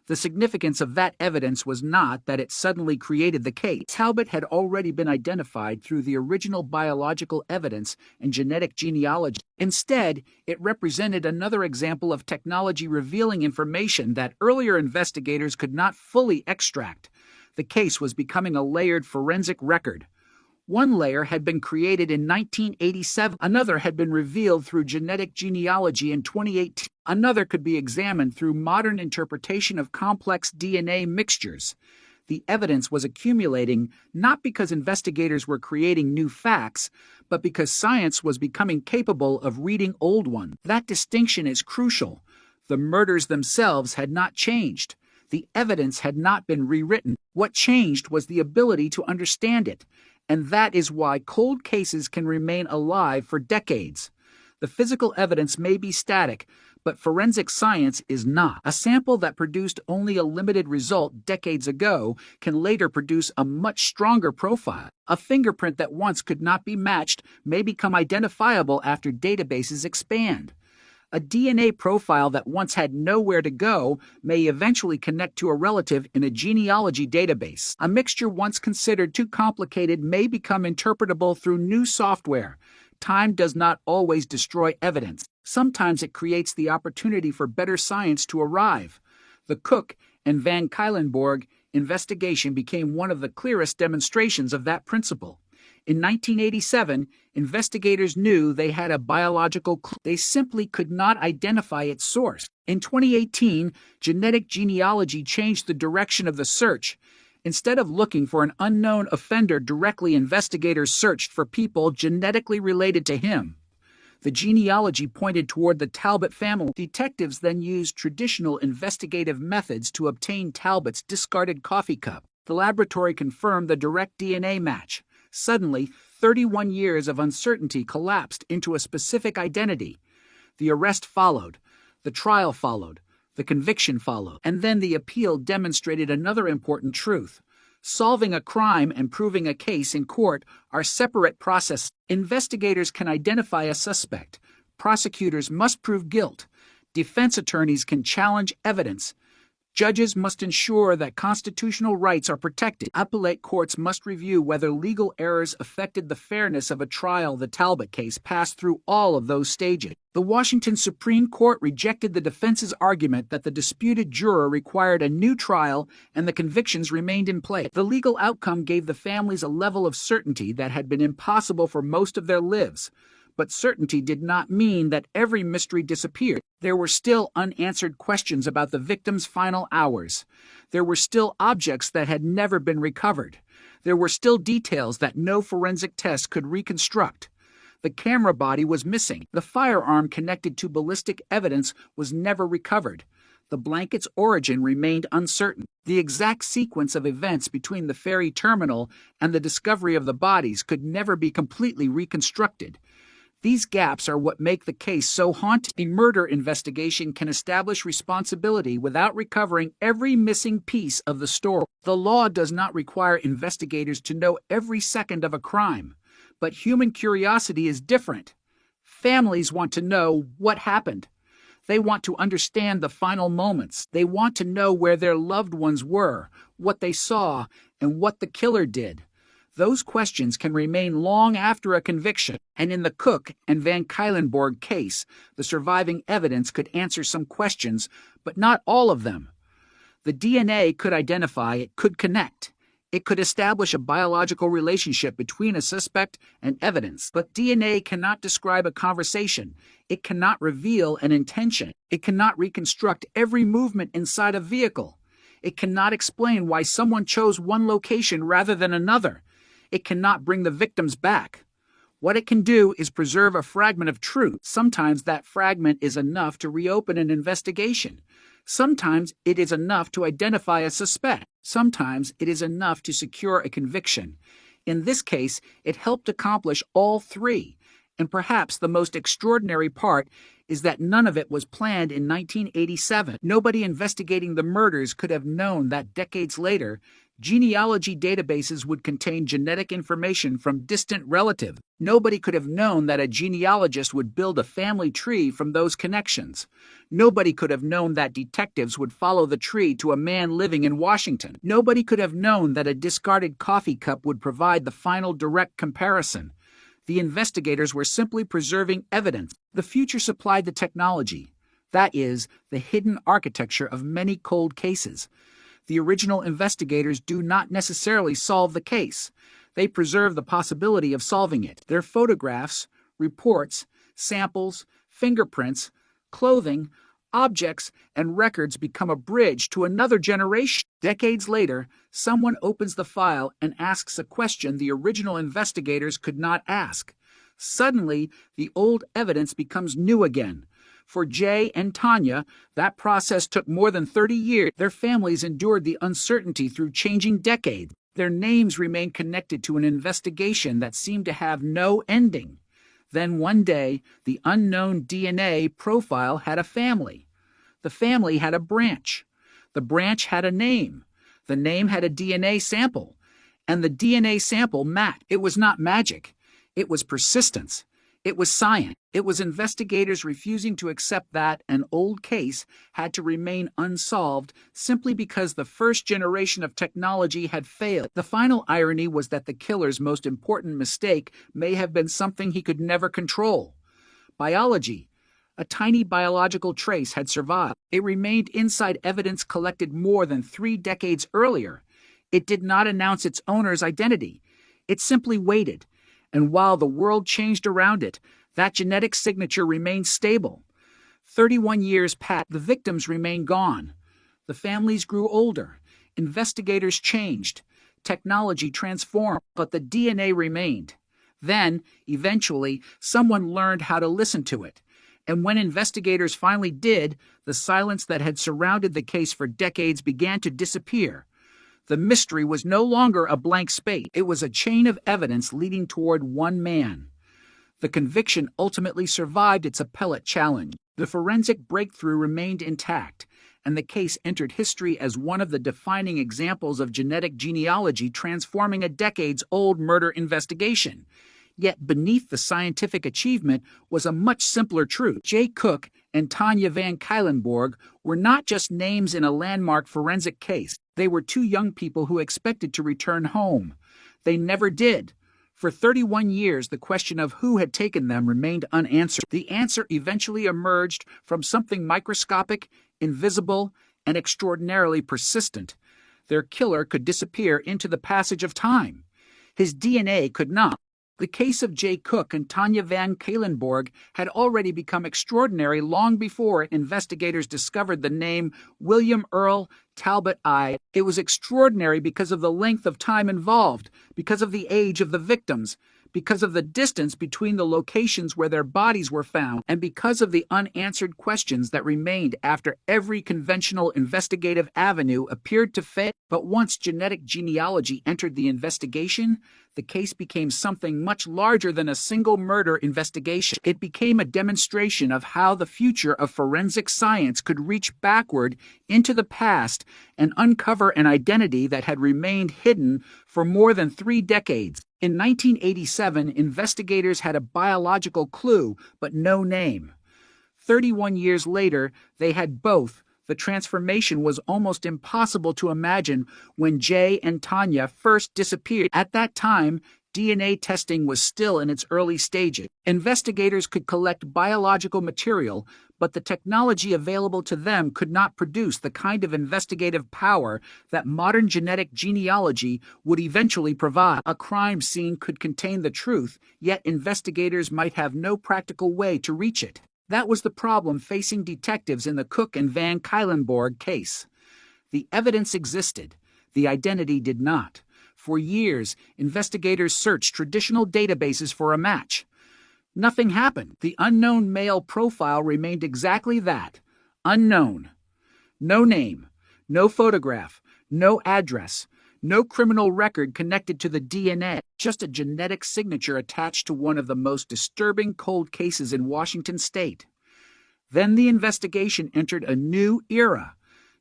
The significance of that evidence was not that it suddenly created the case. Talbot had already been identified through the original biological evidence and genetic genealogy. Instead, it represented another example of technology revealing information that earlier investigators could not fully extract. The case was becoming a layered forensic record. One layer had been created in 1987. Another had been revealed through genetic genealogy in 2018. Another could be examined through modern interpretation of complex DNA mixtures. The evidence was accumulating not because investigators were creating new facts, but because science was becoming capable of reading old ones. That distinction is crucial. The murders themselves had not changed. The evidence had not been rewritten. What changed was the ability to understand it. And that is why cold cases can remain alive for decades. The physical evidence may be static, but forensic science is not. A sample that produced only a limited result decades ago can later produce a much stronger profile. A fingerprint that once could not be matched may become identifiable after databases expand. A DNA profile that once had nowhere to go may eventually connect to a relative in a genealogy database. A mixture once considered too complicated may become interpretable through new software. Time does not always destroy evidence. Sometimes it creates the opportunity for better science to arrive. The Cook and Van Cuylenborg investigation became one of the clearest demonstrations of that principle. In 1987, investigators knew they had a biological clue. They simply could not identify its source. In 2018, genetic genealogy changed the direction of the search. Instead of looking for an unknown offender directly, investigators searched for people genetically related to him. The genealogy pointed toward the Talbot family. Detectives then used traditional investigative methods to obtain Talbot's discarded coffee cup. The laboratory confirmed the direct DNA match. Suddenly, 31 years of uncertainty collapsed into a specific identity. The arrest followed. The trial followed. The conviction followed. And then the appeal demonstrated another important truth. Solving a crime and proving a case in court are separate processes. Investigators can identify a suspect. Prosecutors must prove guilt. Defense attorneys can challenge evidence. Judges must ensure that constitutional rights are protected. Appellate courts must review whether legal errors affected the fairness of a trial. The Talbot case passed through all of those stages. The Washington Supreme Court rejected the defense's argument that the disputed juror required a new trial and the convictions remained in place. The legal outcome gave the families a level of certainty that had been impossible for most of their lives. But certainty did not mean that every mystery disappeared. There were still unanswered questions about the victim's final hours. There were still objects that had never been recovered. There were still details that no forensic test could reconstruct. The camera body was missing. The firearm connected to ballistic evidence was never recovered. The blanket's origin remained uncertain. The exact sequence of events between the ferry terminal and the discovery of the bodies could never be completely reconstructed. These gaps are what make the case so haunting. A murder investigation can establish responsibility without recovering every missing piece of the story. The law does not require investigators to know every second of a crime, but human curiosity is different. Families want to know what happened. They want to understand the final moments. They want to know where their loved ones were, what they saw, and what the killer did. Those questions can remain long after a conviction, and in the Cook and Van Cuylenborg case, the surviving evidence could answer some questions, but not all of them. The DNA could identify, it could connect. It could establish a biological relationship between a suspect and evidence. But DNA cannot describe a conversation. It cannot reveal an intention. It cannot reconstruct every movement inside a vehicle. It cannot explain why someone chose one location rather than another. It cannot bring the victims back. What it can do is preserve a fragment of truth. Sometimes that fragment is enough to reopen an investigation. Sometimes it is enough to identify a suspect. Sometimes it is enough to secure a conviction. In this case, it helped accomplish all three. And perhaps the most extraordinary part is that none of it was planned in 1987. Nobody investigating the murders could have known that decades later, genealogy databases would contain genetic information from distant relatives. Nobody could have known that a genealogist would build a family tree from those connections. Nobody could have known that detectives would follow the tree to a man living in Washington. Nobody could have known that a discarded coffee cup would provide the final direct comparison. The investigators were simply preserving evidence. The future supplied the technology. That is, the hidden architecture of many cold cases. The original investigators do not necessarily solve the case. They preserve the possibility of solving it. Their photographs, reports, samples, fingerprints, clothing, objects, and records become a bridge to another generation. Decades later, someone opens the file and asks a question the original investigators could not ask. Suddenly, the old evidence becomes new again. For Jay and Tanya, that process took more than 30 years. Their families endured the uncertainty through changing decades. Their names remained connected to an investigation that seemed to have no ending. Then one day, the unknown DNA profile had a family. The family had a branch. The branch had a name. The name had a DNA sample. And the DNA sample matched. It was not magic. It was persistence. It was science. It was investigators refusing to accept that an old case had to remain unsolved simply because the first generation of technology had failed. The final irony was that the killer's most important mistake may have been something he could never control. Biology. A tiny biological trace had survived. It remained inside evidence collected more than 3 decades earlier. It did not announce its owner's identity. It simply waited. And while the world changed around it, that genetic signature remained stable. 31 years passed, the victims remained gone. The families grew older. Investigators changed. Technology transformed, but the DNA remained. Then, eventually, someone learned how to listen to it. And when investigators finally did, the silence that had surrounded the case for decades began to disappear. The mystery was no longer a blank space. It was a chain of evidence leading toward one man. The conviction ultimately survived its appellate challenge. The forensic breakthrough remained intact, and the case entered history as one of the defining examples of genetic genealogy transforming a decades-old murder investigation. Yet beneath the scientific achievement was a much simpler truth. Jay Cook and Tanya Van Cuylenborg were not just names in a landmark forensic case. They were two young people who expected to return home. They never did. For 31 years, the question of who had taken them remained unanswered. The answer eventually emerged from something microscopic, invisible, and extraordinarily persistent. Their killer could disappear into the passage of time. His DNA could not. The case of Jay Cook and Tanya Van Cuylenborg had already become extraordinary long before investigators discovered the name William Earl Talbot I. It was extraordinary because of the length of time involved, because of the age of the victims, because of the distance between the locations where their bodies were found, and because of the unanswered questions that remained after every conventional investigative avenue appeared to fail. But once genetic genealogy entered the investigation, the case became something much larger than a single murder investigation. It became a demonstration of how the future of forensic science could reach backward into the past and uncover an identity that had remained hidden for more than 3 decades. In 1987, investigators had a biological clue, but no name. 31 years later, they had both. The transformation was almost impossible to imagine when Jay and Tanya first disappeared. At that time, DNA testing was still in its early stages. Investigators could collect biological material, but the technology available to them could not produce the kind of investigative power that modern genetic genealogy would eventually provide. A crime scene could contain the truth, yet investigators might have no practical way to reach it. That was the problem facing detectives in the Cook and Van Cuylenborg case. The evidence existed. The identity did not. For years, investigators searched traditional databases for a match. Nothing happened. The unknown male profile remained exactly that, unknown. No name, no photograph, no address, no criminal record connected to the DNA, just a genetic signature attached to one of the most disturbing cold cases in Washington state. Then the investigation entered a new era.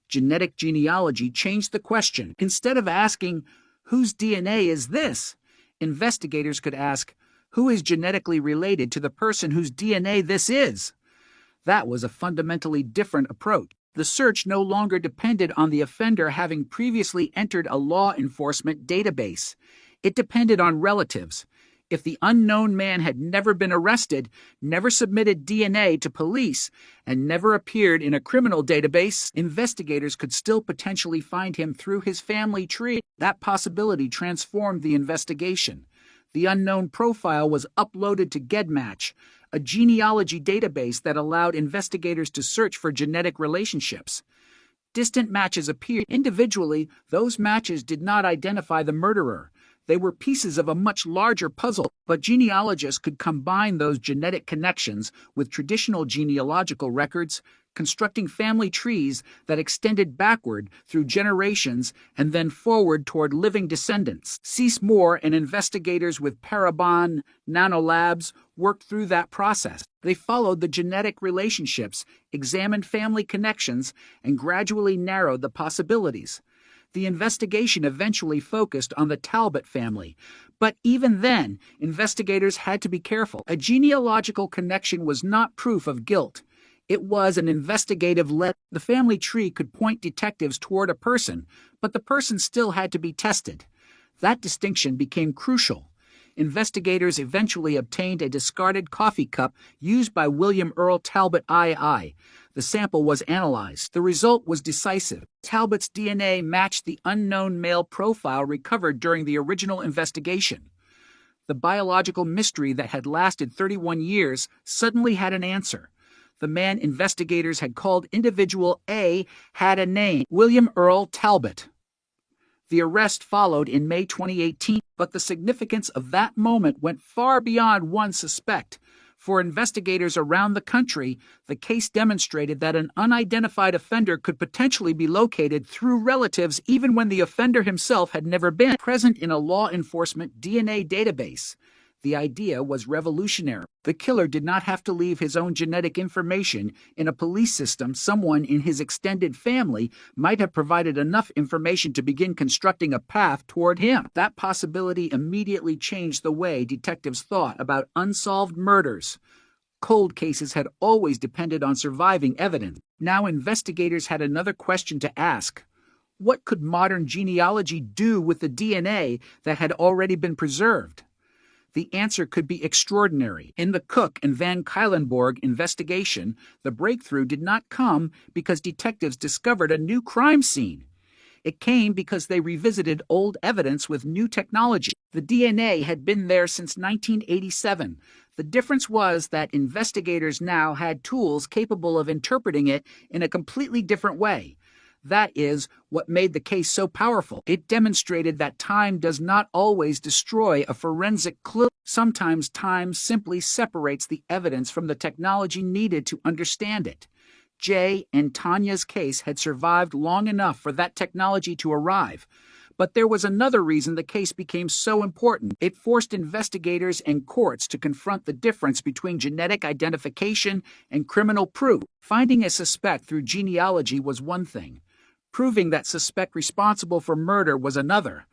Genetic genealogy changed the question. Instead of asking, whose DNA is this? Investigators could ask, who is genetically related to the person whose DNA this is? That was a fundamentally different approach. The search no longer depended on the offender having previously entered a law enforcement database. It depended on relatives. If the unknown man had never been arrested, never submitted DNA to police, and never appeared in a criminal database, investigators could still potentially find him through his family tree. That possibility transformed the investigation. The unknown profile was uploaded to GEDmatch, a genealogy database that allowed investigators to search for genetic relationships. Distant matches appeared. Individually, those matches did not identify the murderer. They were pieces of a much larger puzzle, but genealogists could combine those genetic connections with traditional genealogical records, constructing family trees that extended backward through generations and then forward toward living descendants. Cease Moore and investigators with Parabon Nanolabs worked through that process. They followed the genetic relationships, examined family connections, and gradually narrowed the possibilities. The investigation eventually focused on the Talbot family, but even then, investigators had to be careful. A genealogical connection was not proof of guilt. It was an investigative lead. The family tree could point detectives toward a person, but the person still had to be tested. That distinction became crucial. Investigators eventually obtained a discarded coffee cup used by William Earl Talbot II. The sample was analyzed. The result was decisive. Talbot's DNA matched the unknown male profile recovered during the original investigation. The biological mystery that had lasted 31 years suddenly had an answer. The man investigators had called Individual A had a name: William Earl Talbot. The arrest followed in May 2018, but the significance of that moment went far beyond one suspect. For investigators around the country, the case demonstrated that an unidentified offender could potentially be located through relatives even when the offender himself had never been present in a law enforcement DNA database. The idea was revolutionary. The killer did not have to leave his own genetic information in a police system. Someone in his extended family might have provided enough information to begin constructing a path toward him. That possibility immediately changed the way detectives thought about unsolved murders. Cold cases had always depended on surviving evidence. Now investigators had another question to ask. What could modern genealogy do with the DNA that had already been preserved? The answer could be extraordinary. In the Cook and Van Cuylenborg investigation, the breakthrough did not come because detectives discovered a new crime scene. It came because they revisited old evidence with new technology. The DNA had been there since 1987. The difference was that investigators now had tools capable of interpreting it in a completely different way. That is what made the case so powerful. It demonstrated that time does not always destroy a forensic clue. Sometimes time simply separates the evidence from the technology needed to understand it. Jay and Tanya's case had survived long enough for that technology to arrive. But there was another reason the case became so important. It forced investigators and courts to confront the difference between genetic identification and criminal proof. Finding a suspect through genealogy was one thing. Proving that suspect responsible for murder was another.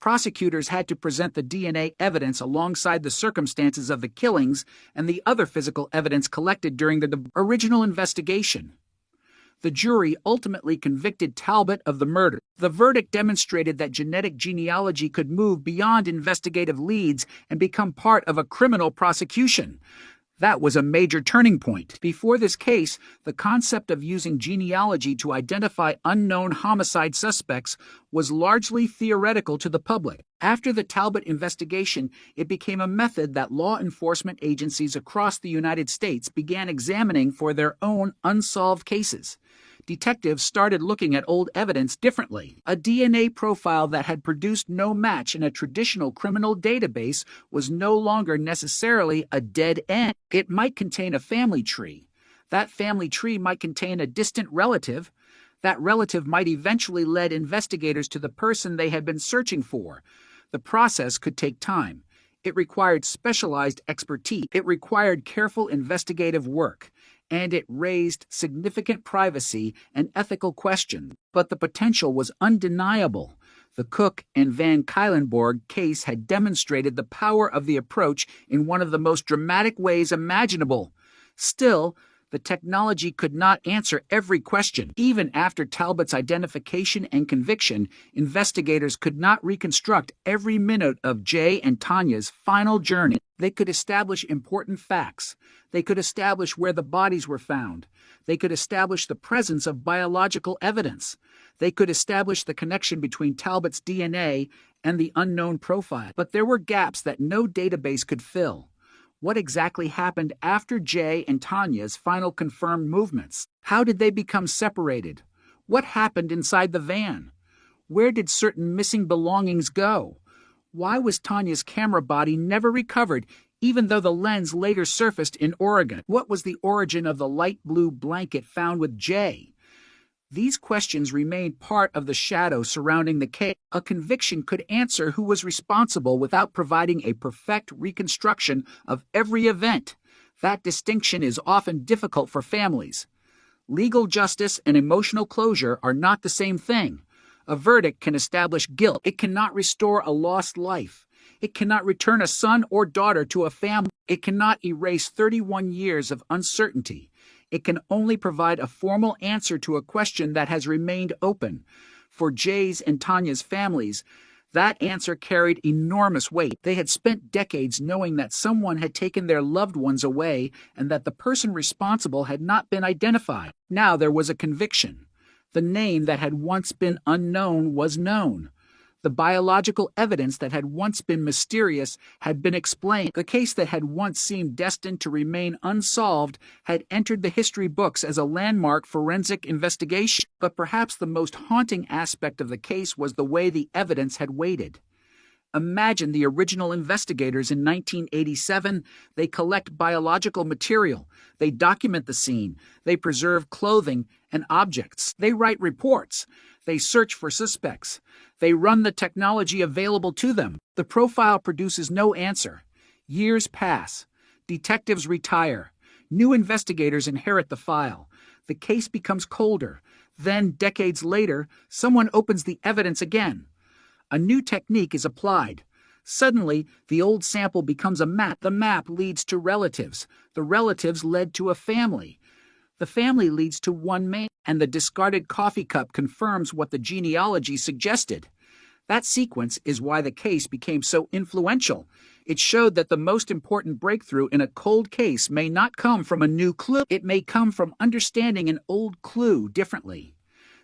Prosecutors had to present the DNA evidence alongside the circumstances of the killings and the other physical evidence collected during the original investigation. The jury ultimately convicted Talbot of the murder. The verdict demonstrated that genetic genealogy could move beyond investigative leads and become part of a criminal prosecution. That was a major turning point. Before this case, the concept of using genealogy to identify unknown homicide suspects was largely theoretical to the public. After the Talbot investigation, it became a method that law enforcement agencies across the United States began examining for their own unsolved cases. Detectives started looking at old evidence differently. A DNA profile that had produced no match in a traditional criminal database was no longer necessarily a dead end. It might contain a family tree. That family tree might contain a distant relative. That relative might eventually lead investigators to the person they had been searching for. The process could take time. It required specialized expertise. It required careful investigative work. And it raised significant privacy and ethical questions. But the potential was undeniable. The Cook and Van Cuylenborg case had demonstrated the power of the approach in one of the most dramatic ways imaginable. Still, the technology could not answer every question. Even after Talbot's identification and conviction, investigators could not reconstruct every minute of Jay and Tanya's final journey. They could establish important facts. They could establish where the bodies were found. They could establish the presence of biological evidence. They could establish the connection between Talbot's DNA and the unknown profile. But there were gaps that no database could fill. What exactly happened after Jay and Tanya's final confirmed movements? How did they become separated? What happened inside the van? Where did certain missing belongings go? Why was Tanya's camera body never recovered, even though the lens later surfaced in Oregon? What was the origin of the light blue blanket found with Jay? These questions remained part of the shadow surrounding the case. A conviction could answer who was responsible without providing a perfect reconstruction of every event. That distinction is often difficult for families. Legal justice and emotional closure are not the same thing. A verdict can establish guilt. It cannot restore a lost life. It cannot return a son or daughter to a family. It cannot erase 31 years of uncertainty. It can only provide a formal answer to a question that has remained open. For Jay's and Tanya's families, That answer carried enormous weight. They had spent decades knowing that someone had taken their loved ones away and that the person responsible had not been identified. Now there was a conviction. The name that had once been unknown was known. The biological evidence that had once been mysterious had been explained. The case that had once seemed destined to remain unsolved had entered the history books as a landmark forensic investigation. But perhaps the most haunting aspect of the case was the way the evidence had waited. Imagine the original investigators in 1987. They collect biological material. They document the scene. They preserve clothing and objects. They write reports. They search for suspects. They run the technology available to them. The profile produces no answer. Years pass. Detectives retire. New investigators inherit the file. The case becomes colder. Then, decades later, someone opens the evidence again. A new technique is applied. Suddenly, the old sample becomes a map. The map leads to relatives. The relatives led to a family. The family leads to one man, and the discarded coffee cup confirms what the genealogy suggested. That sequence is why the case became so influential. It showed that the most important breakthrough in a cold case may not come from a new clue. It may come from understanding an old clue differently.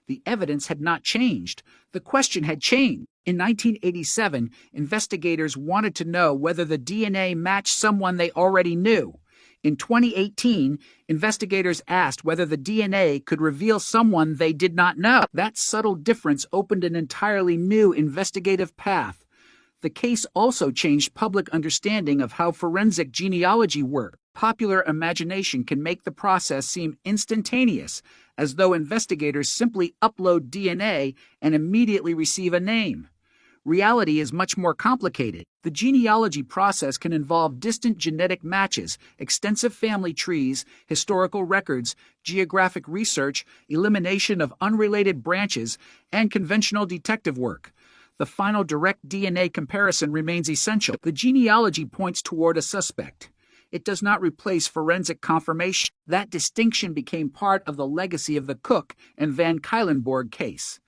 The evidence had not changed. The question had changed. In 1987, investigators wanted to know whether the DNA matched someone they already knew. In 2018, investigators asked whether the DNA could reveal someone they did not know. That subtle difference opened an entirely new investigative path. The case also changed public understanding of how forensic genealogy worked. Popular imagination can make the process seem instantaneous, as though investigators simply upload DNA and immediately receive a name. Reality is much more complicated. The genealogy process can involve distant genetic matches, extensive family trees, historical records, geographic research, elimination of unrelated branches, and conventional detective work. The final direct DNA comparison remains essential. The genealogy points toward a suspect. It does not replace forensic confirmation. That distinction became part of the legacy of the Cook and Van Cuylenborg case.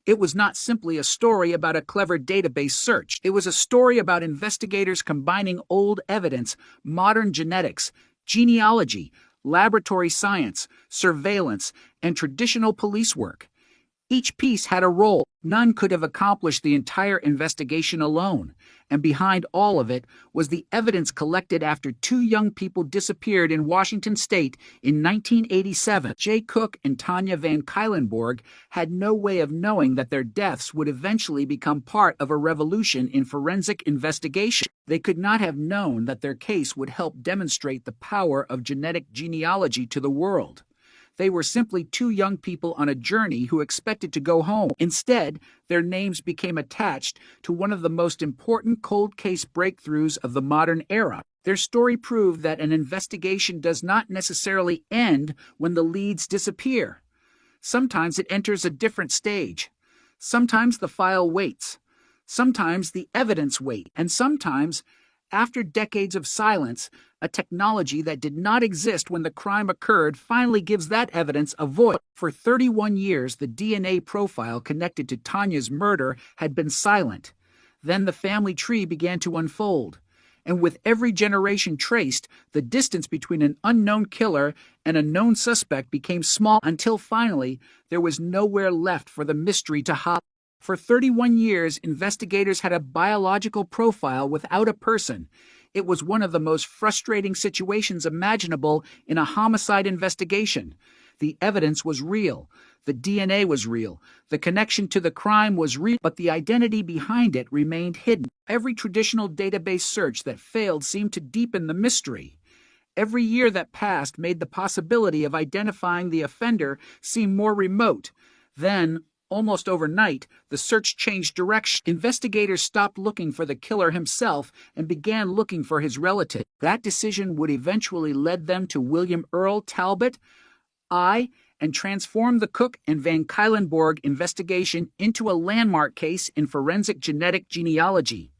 It was not simply a story about a clever database search. It was a story about investigators combining old evidence, modern genetics, genealogy, laboratory science, surveillance, and traditional police work. Each piece had a role. None could have accomplished the entire investigation alone, and behind all of it was the evidence collected after two young people disappeared in Washington state in 1987. Jay Cook and Tanya Van Cuylenborg had no way of knowing that their deaths would eventually become part of a revolution in forensic investigation. They could not have known that their case would help demonstrate the power of genetic genealogy to the world. They were simply two young people on a journey who expected to go home. Instead, their names became attached to one of the most important cold case breakthroughs of the modern era. Their story proved that an investigation does not necessarily end when the leads disappear. Sometimes it enters a different stage. Sometimes the file waits. Sometimes the evidence waits. And sometimes, after decades of silence, a technology that did not exist when the crime occurred finally gives that evidence a voice. For 31 years, the DNA profile connected to Tanya's murder had been silent. Then the family tree began to unfold. And with every generation traced, the distance between an unknown killer and a known suspect became small until finally there was nowhere left for the mystery to hide. For 31 years, investigators had a biological profile without a person. It was one of the most frustrating situations imaginable in a homicide investigation. The evidence was real. The DNA was real. The connection to the crime was real, but the identity behind it remained hidden. Every traditional database search that failed seemed to deepen the mystery. Every year that passed made the possibility of identifying the offender seem more remote. Then, almost overnight, the search changed direction. Investigators stopped looking for the killer himself and began looking for his relative. That decision would eventually lead them to William Earl Talbot, and transform the Cook and Van Cuylenborg investigation into a landmark case in forensic genetic genealogy.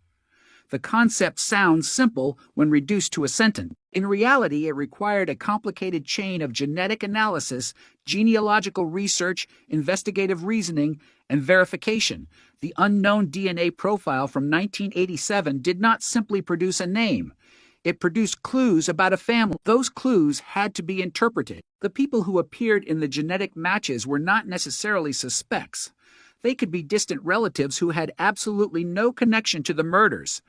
The concept sounds simple when reduced to a sentence. In reality, it required a complicated chain of genetic analysis, genealogical research, investigative reasoning, and verification. The unknown DNA profile from 1987 did not simply produce a name. It produced clues about a family. Those clues had to be interpreted. The people who appeared in the genetic matches were not necessarily suspects. They could be distant relatives who had absolutely no connection to the murders.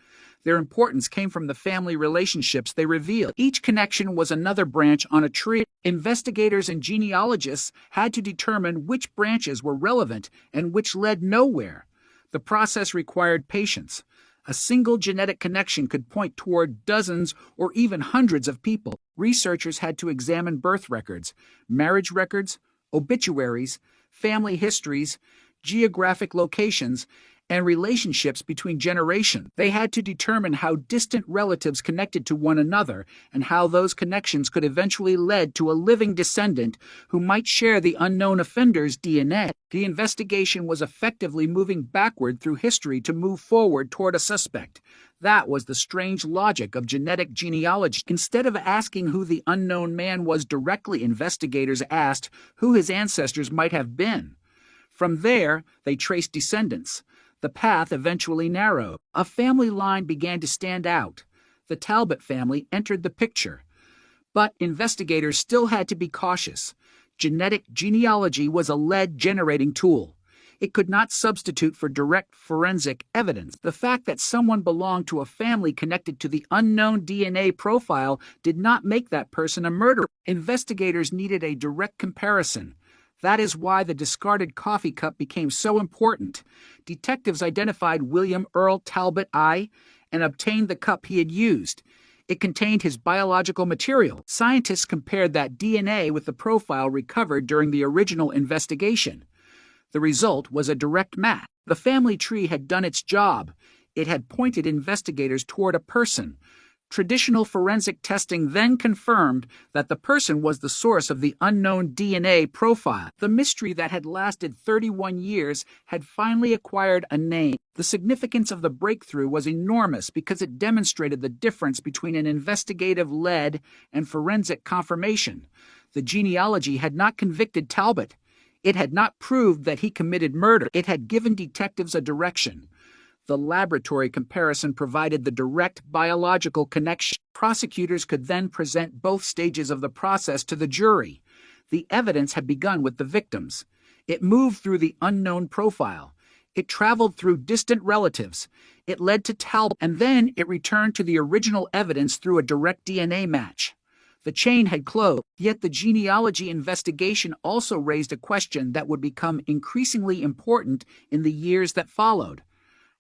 Their importance came from the family relationships they revealed. Each connection was another branch on a tree. Investigators and genealogists had to determine which branches were relevant and which led nowhere. The process required patience. A single genetic connection could point toward dozens or even hundreds of people. Researchers had to examine birth records, marriage records, obituaries, family histories, geographic locations, and relationships between generations. They had to determine how distant relatives connected to one another and how those connections could eventually lead to a living descendant who might share the unknown offender's DNA. The investigation was effectively moving backward through history to move forward toward a suspect. That was the strange logic of genetic genealogy. Instead of asking who the unknown man was directly, investigators asked who his ancestors might have been. From there, they traced descendants. The path eventually narrowed. A family line began to stand out. The Talbot family entered the picture. But investigators still had to be cautious. Genetic genealogy was a lead-generating tool. It could not substitute for direct forensic evidence. The fact that someone belonged to a family connected to the unknown DNA profile did not make that person a murderer. Investigators needed a direct comparison. That is why the discarded coffee cup became so important. Detectives identified William Earl Talbot I and obtained the cup he had used. It contained his biological material. Scientists compared that DNA with the profile recovered during the original investigation. The result was a direct match. The family tree had done its job. It had pointed investigators toward a person. Traditional forensic testing then confirmed that the person was the source of the unknown DNA profile. The mystery that had lasted 31 years had finally acquired a name. The significance of the breakthrough was enormous because it demonstrated the difference between an investigative lead and forensic confirmation. The genealogy had not convicted Talbot. It had not proved that he committed murder. It had given detectives a direction. The laboratory comparison provided the direct biological connection. Prosecutors could then present both stages of the process to the jury. The evidence had begun with the victims. It moved through the unknown profile. It traveled through distant relatives. It led to Talbot, and then it returned to the original evidence through a direct DNA match. The chain had closed, yet the genealogy investigation also raised a question that would become increasingly important in the years that followed.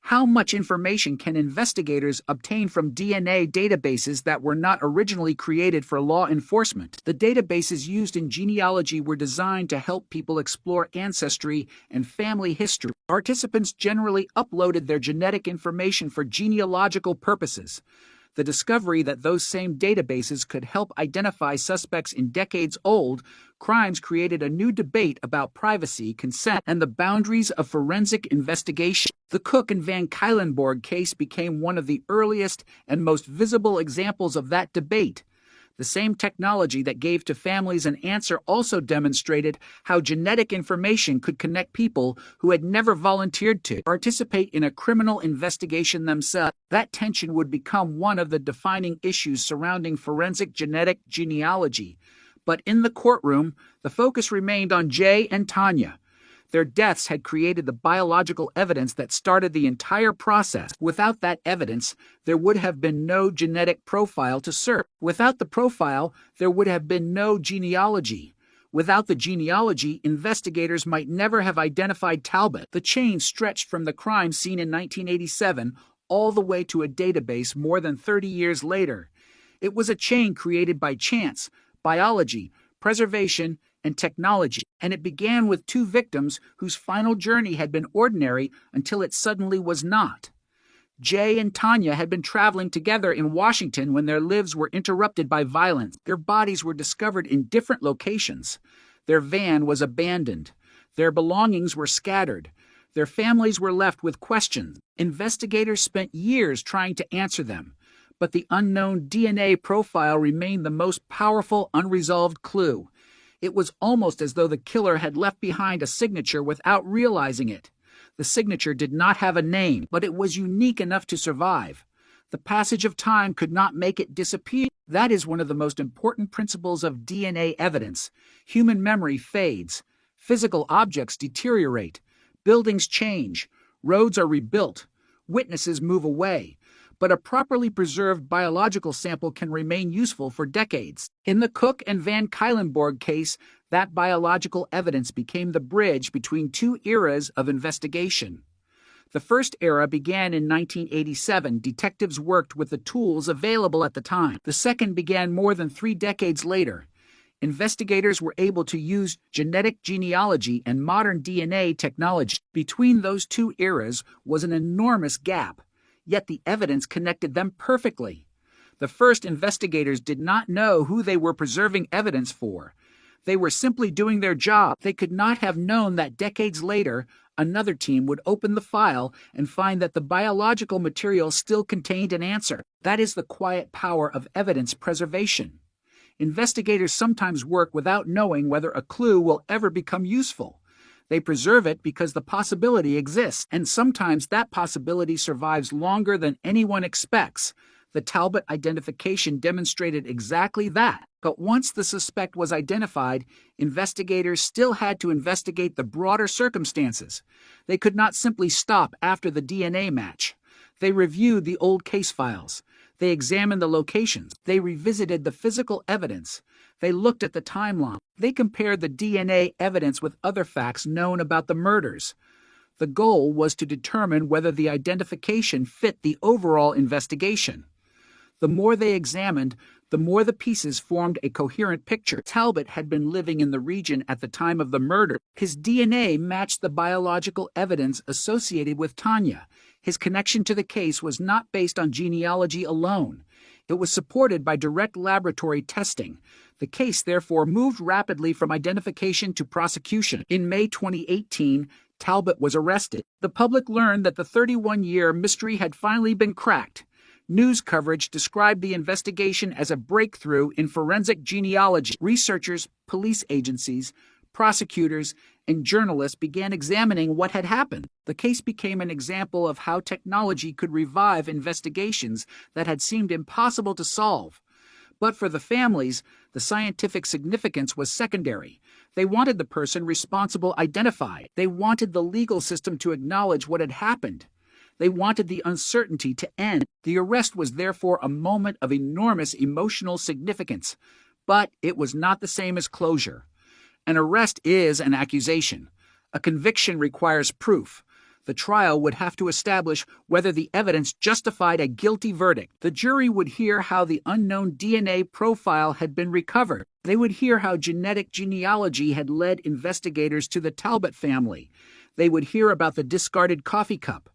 How much information can investigators obtain from DNA databases that were not originally created for law enforcement? The databases used in genealogy were designed to help people explore ancestry and family history. Participants generally uploaded their genetic information for genealogical purposes. The discovery that those same databases could help identify suspects in decades-old crimes created a new debate about privacy, consent, and the boundaries of forensic investigation. The Cook and Van Cuylenborg case became one of the earliest and most visible examples of that debate. The same technology that gave to families an answer also demonstrated how genetic information could connect people who had never volunteered to participate in a criminal investigation themselves. That tension would become one of the defining issues surrounding forensic genetic genealogy. But in the courtroom, the focus remained on Jay and Tanya. Their deaths had created the biological evidence that started the entire process. Without that evidence, there would have been no genetic profile to search. Without the profile, there would have been no genealogy. Without the genealogy, investigators might never have identified Talbot. The chain stretched from the crime scene in 1987 all the way to a database more than 30 years later. It was a chain created by chance, biology, preservation, and technology, and it began with two victims whose final journey had been ordinary until it suddenly was not. Jay and Tanya had been traveling together in Washington when their lives were interrupted by violence. Their bodies were discovered in different locations. Their van was abandoned. Their belongings were scattered. Their families were left with questions. Investigators spent years trying to answer them, but the unknown DNA profile remained the most powerful unresolved clue. It was almost as though the killer had left behind a signature without realizing it. The signature did not have a name, but it was unique enough to survive. The passage of time could not make it disappear. That is one of the most important principles of DNA evidence. Human memory fades. Physical objects deteriorate. Buildings change. Roads are rebuilt. Witnesses move away. But a properly preserved biological sample can remain useful for decades. In the Cook and Van Cuylenborg case, that biological evidence became the bridge between two eras of investigation. The first era began in 1987. Detectives worked with the tools available at the time. The second began more than 3 decades later. Investigators were able to use genetic genealogy and modern DNA technology. Between those two eras was an enormous gap, yet the evidence connected them perfectly. The first investigators did not know who they were preserving evidence for. They were simply doing their job. They could not have known that decades later, another team would open the file and find that the biological material still contained an answer. That is the quiet power of evidence preservation. Investigators sometimes work without knowing whether a clue will ever become useful. They preserve it because the possibility exists, and sometimes that possibility survives longer than anyone expects. The Talbot identification demonstrated exactly that. But once the suspect was identified, investigators still had to investigate the broader circumstances. They could not simply stop after the DNA match. They reviewed the old case files. They examined the locations. They revisited the physical evidence. They looked at the timeline. They compared the DNA evidence with other facts known about the murders. The goal was to determine whether the identification fit the overall investigation. The more they examined, the more the pieces formed a coherent picture. Talbot had been living in the region at the time of the murder. His DNA matched the biological evidence associated with Tanya. His connection to the case was not based on genealogy alone. It was supported by direct laboratory testing. The case, therefore, moved rapidly from identification to prosecution. In May 2018, Talbot was arrested. The public learned that the 31-year mystery had finally been cracked. News coverage described the investigation as a breakthrough in forensic genealogy. Researchers, police agencies, prosecutors, and journalists began examining what had happened. The case became an example of how technology could revive investigations that had seemed impossible to solve. But for the families, the scientific significance was secondary. They wanted the person responsible identified. They wanted the legal system to acknowledge what had happened. They wanted the uncertainty to end. The arrest was therefore a moment of enormous emotional significance, but it was not the same as closure. An arrest is an accusation. A conviction requires proof. The trial would have to establish whether the evidence justified a guilty verdict. The jury would hear how the unknown DNA profile had been recovered. They would hear how genetic genealogy had led investigators to the Talbot family. They would hear about the discarded coffee cup.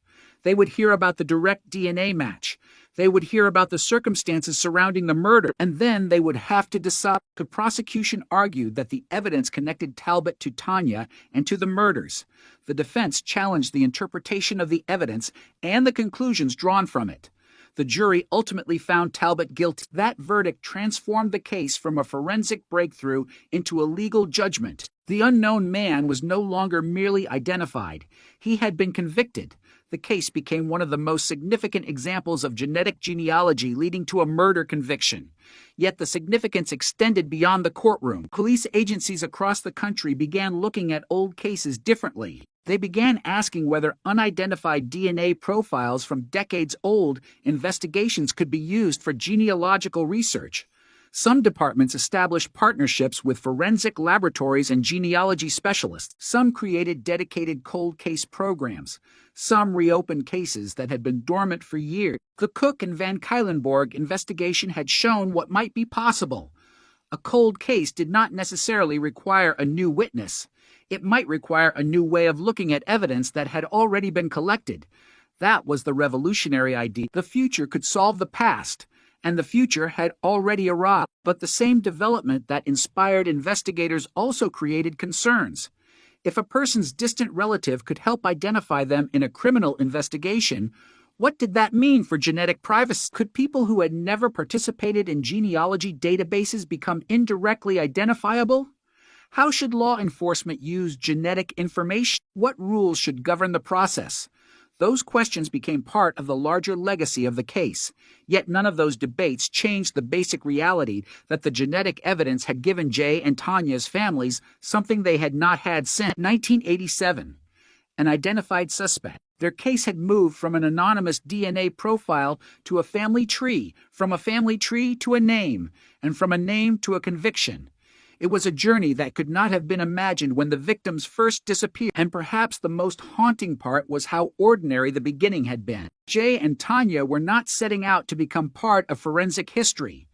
They would hear about the direct DNA match. They would hear about the circumstances surrounding the murder, and then they would have to decide. The prosecution argued that the evidence connected Talbot to Tanya and to the murders. The defense challenged the interpretation of the evidence and the conclusions drawn from it. The jury ultimately found Talbot guilty. That verdict transformed the case from a forensic breakthrough into a legal judgment. The unknown man was no longer merely identified. He had been convicted. The case became one of the most significant examples of genetic genealogy leading to a murder conviction. Yet the significance extended beyond the courtroom. Police agencies across the country began looking at old cases differently. They began asking whether unidentified DNA profiles from decades-old investigations could be used for genealogical research. Some departments established partnerships with forensic laboratories and genealogy specialists. Some created dedicated cold case programs. Some reopened cases that had been dormant for years. The Cook and Van Cuylenborg investigation had shown what might be possible. A cold case did not necessarily require a new witness. It might require a new way of looking at evidence that had already been collected. That was the revolutionary idea. The future could solve the past, and the future had already arrived. But the same development that inspired investigators also created concerns. If a person's distant relative could help identify them in a criminal investigation, what did that mean for genetic privacy? Could people who had never participated in genealogy databases become indirectly identifiable? How should law enforcement use genetic information? What rules should govern the process? Those questions became part of the larger legacy of the case, yet none of those debates changed the basic reality that the genetic evidence had given Jay and Tanya's families something they had not had since 1987, an identified suspect. Their case had moved from an anonymous DNA profile to a family tree, from a family tree to a name, and from a name to a conviction. It was a journey that could not have been imagined when the victims first disappeared, and perhaps the most haunting part was how ordinary the beginning had been. Jay and Tanya were not setting out to become part of forensic history.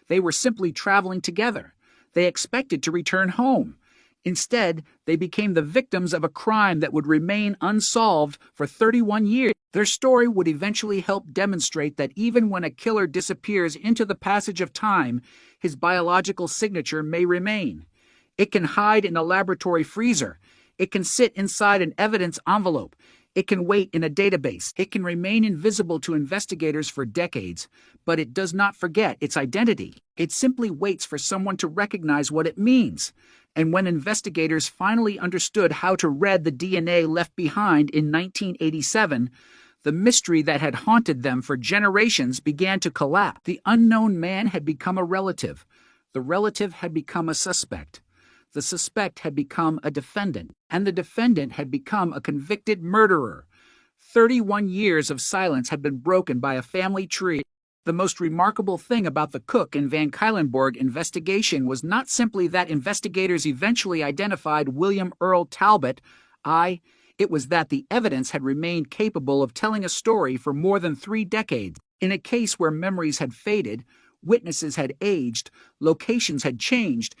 They were simply traveling together. They expected to return home. Instead, they became the victims of a crime that would remain unsolved for 31 years. Their story would eventually help demonstrate that even when a killer disappears into the passage of time, his biological signature may remain. It can hide in a laboratory freezer. It can sit inside an evidence envelope. It can wait in a database. It can remain invisible to investigators for decades, but it does not forget its identity. It simply waits for someone to recognize what it means. And when investigators finally understood how to read the DNA left behind in 1987, the mystery that had haunted them for generations began to collapse. The unknown man had become a relative. The relative had become a suspect. The suspect had become a defendant, and the defendant had become a convicted murderer. 31 years of silence had been broken by a family tree. The most remarkable thing about the Cook and Van Cuylenborg investigation was not simply that investigators eventually identified William Earl Talbot. It was that the evidence had remained capable of telling a story for more than 3 decades. In a case where memories had faded, witnesses had aged, locations had changed,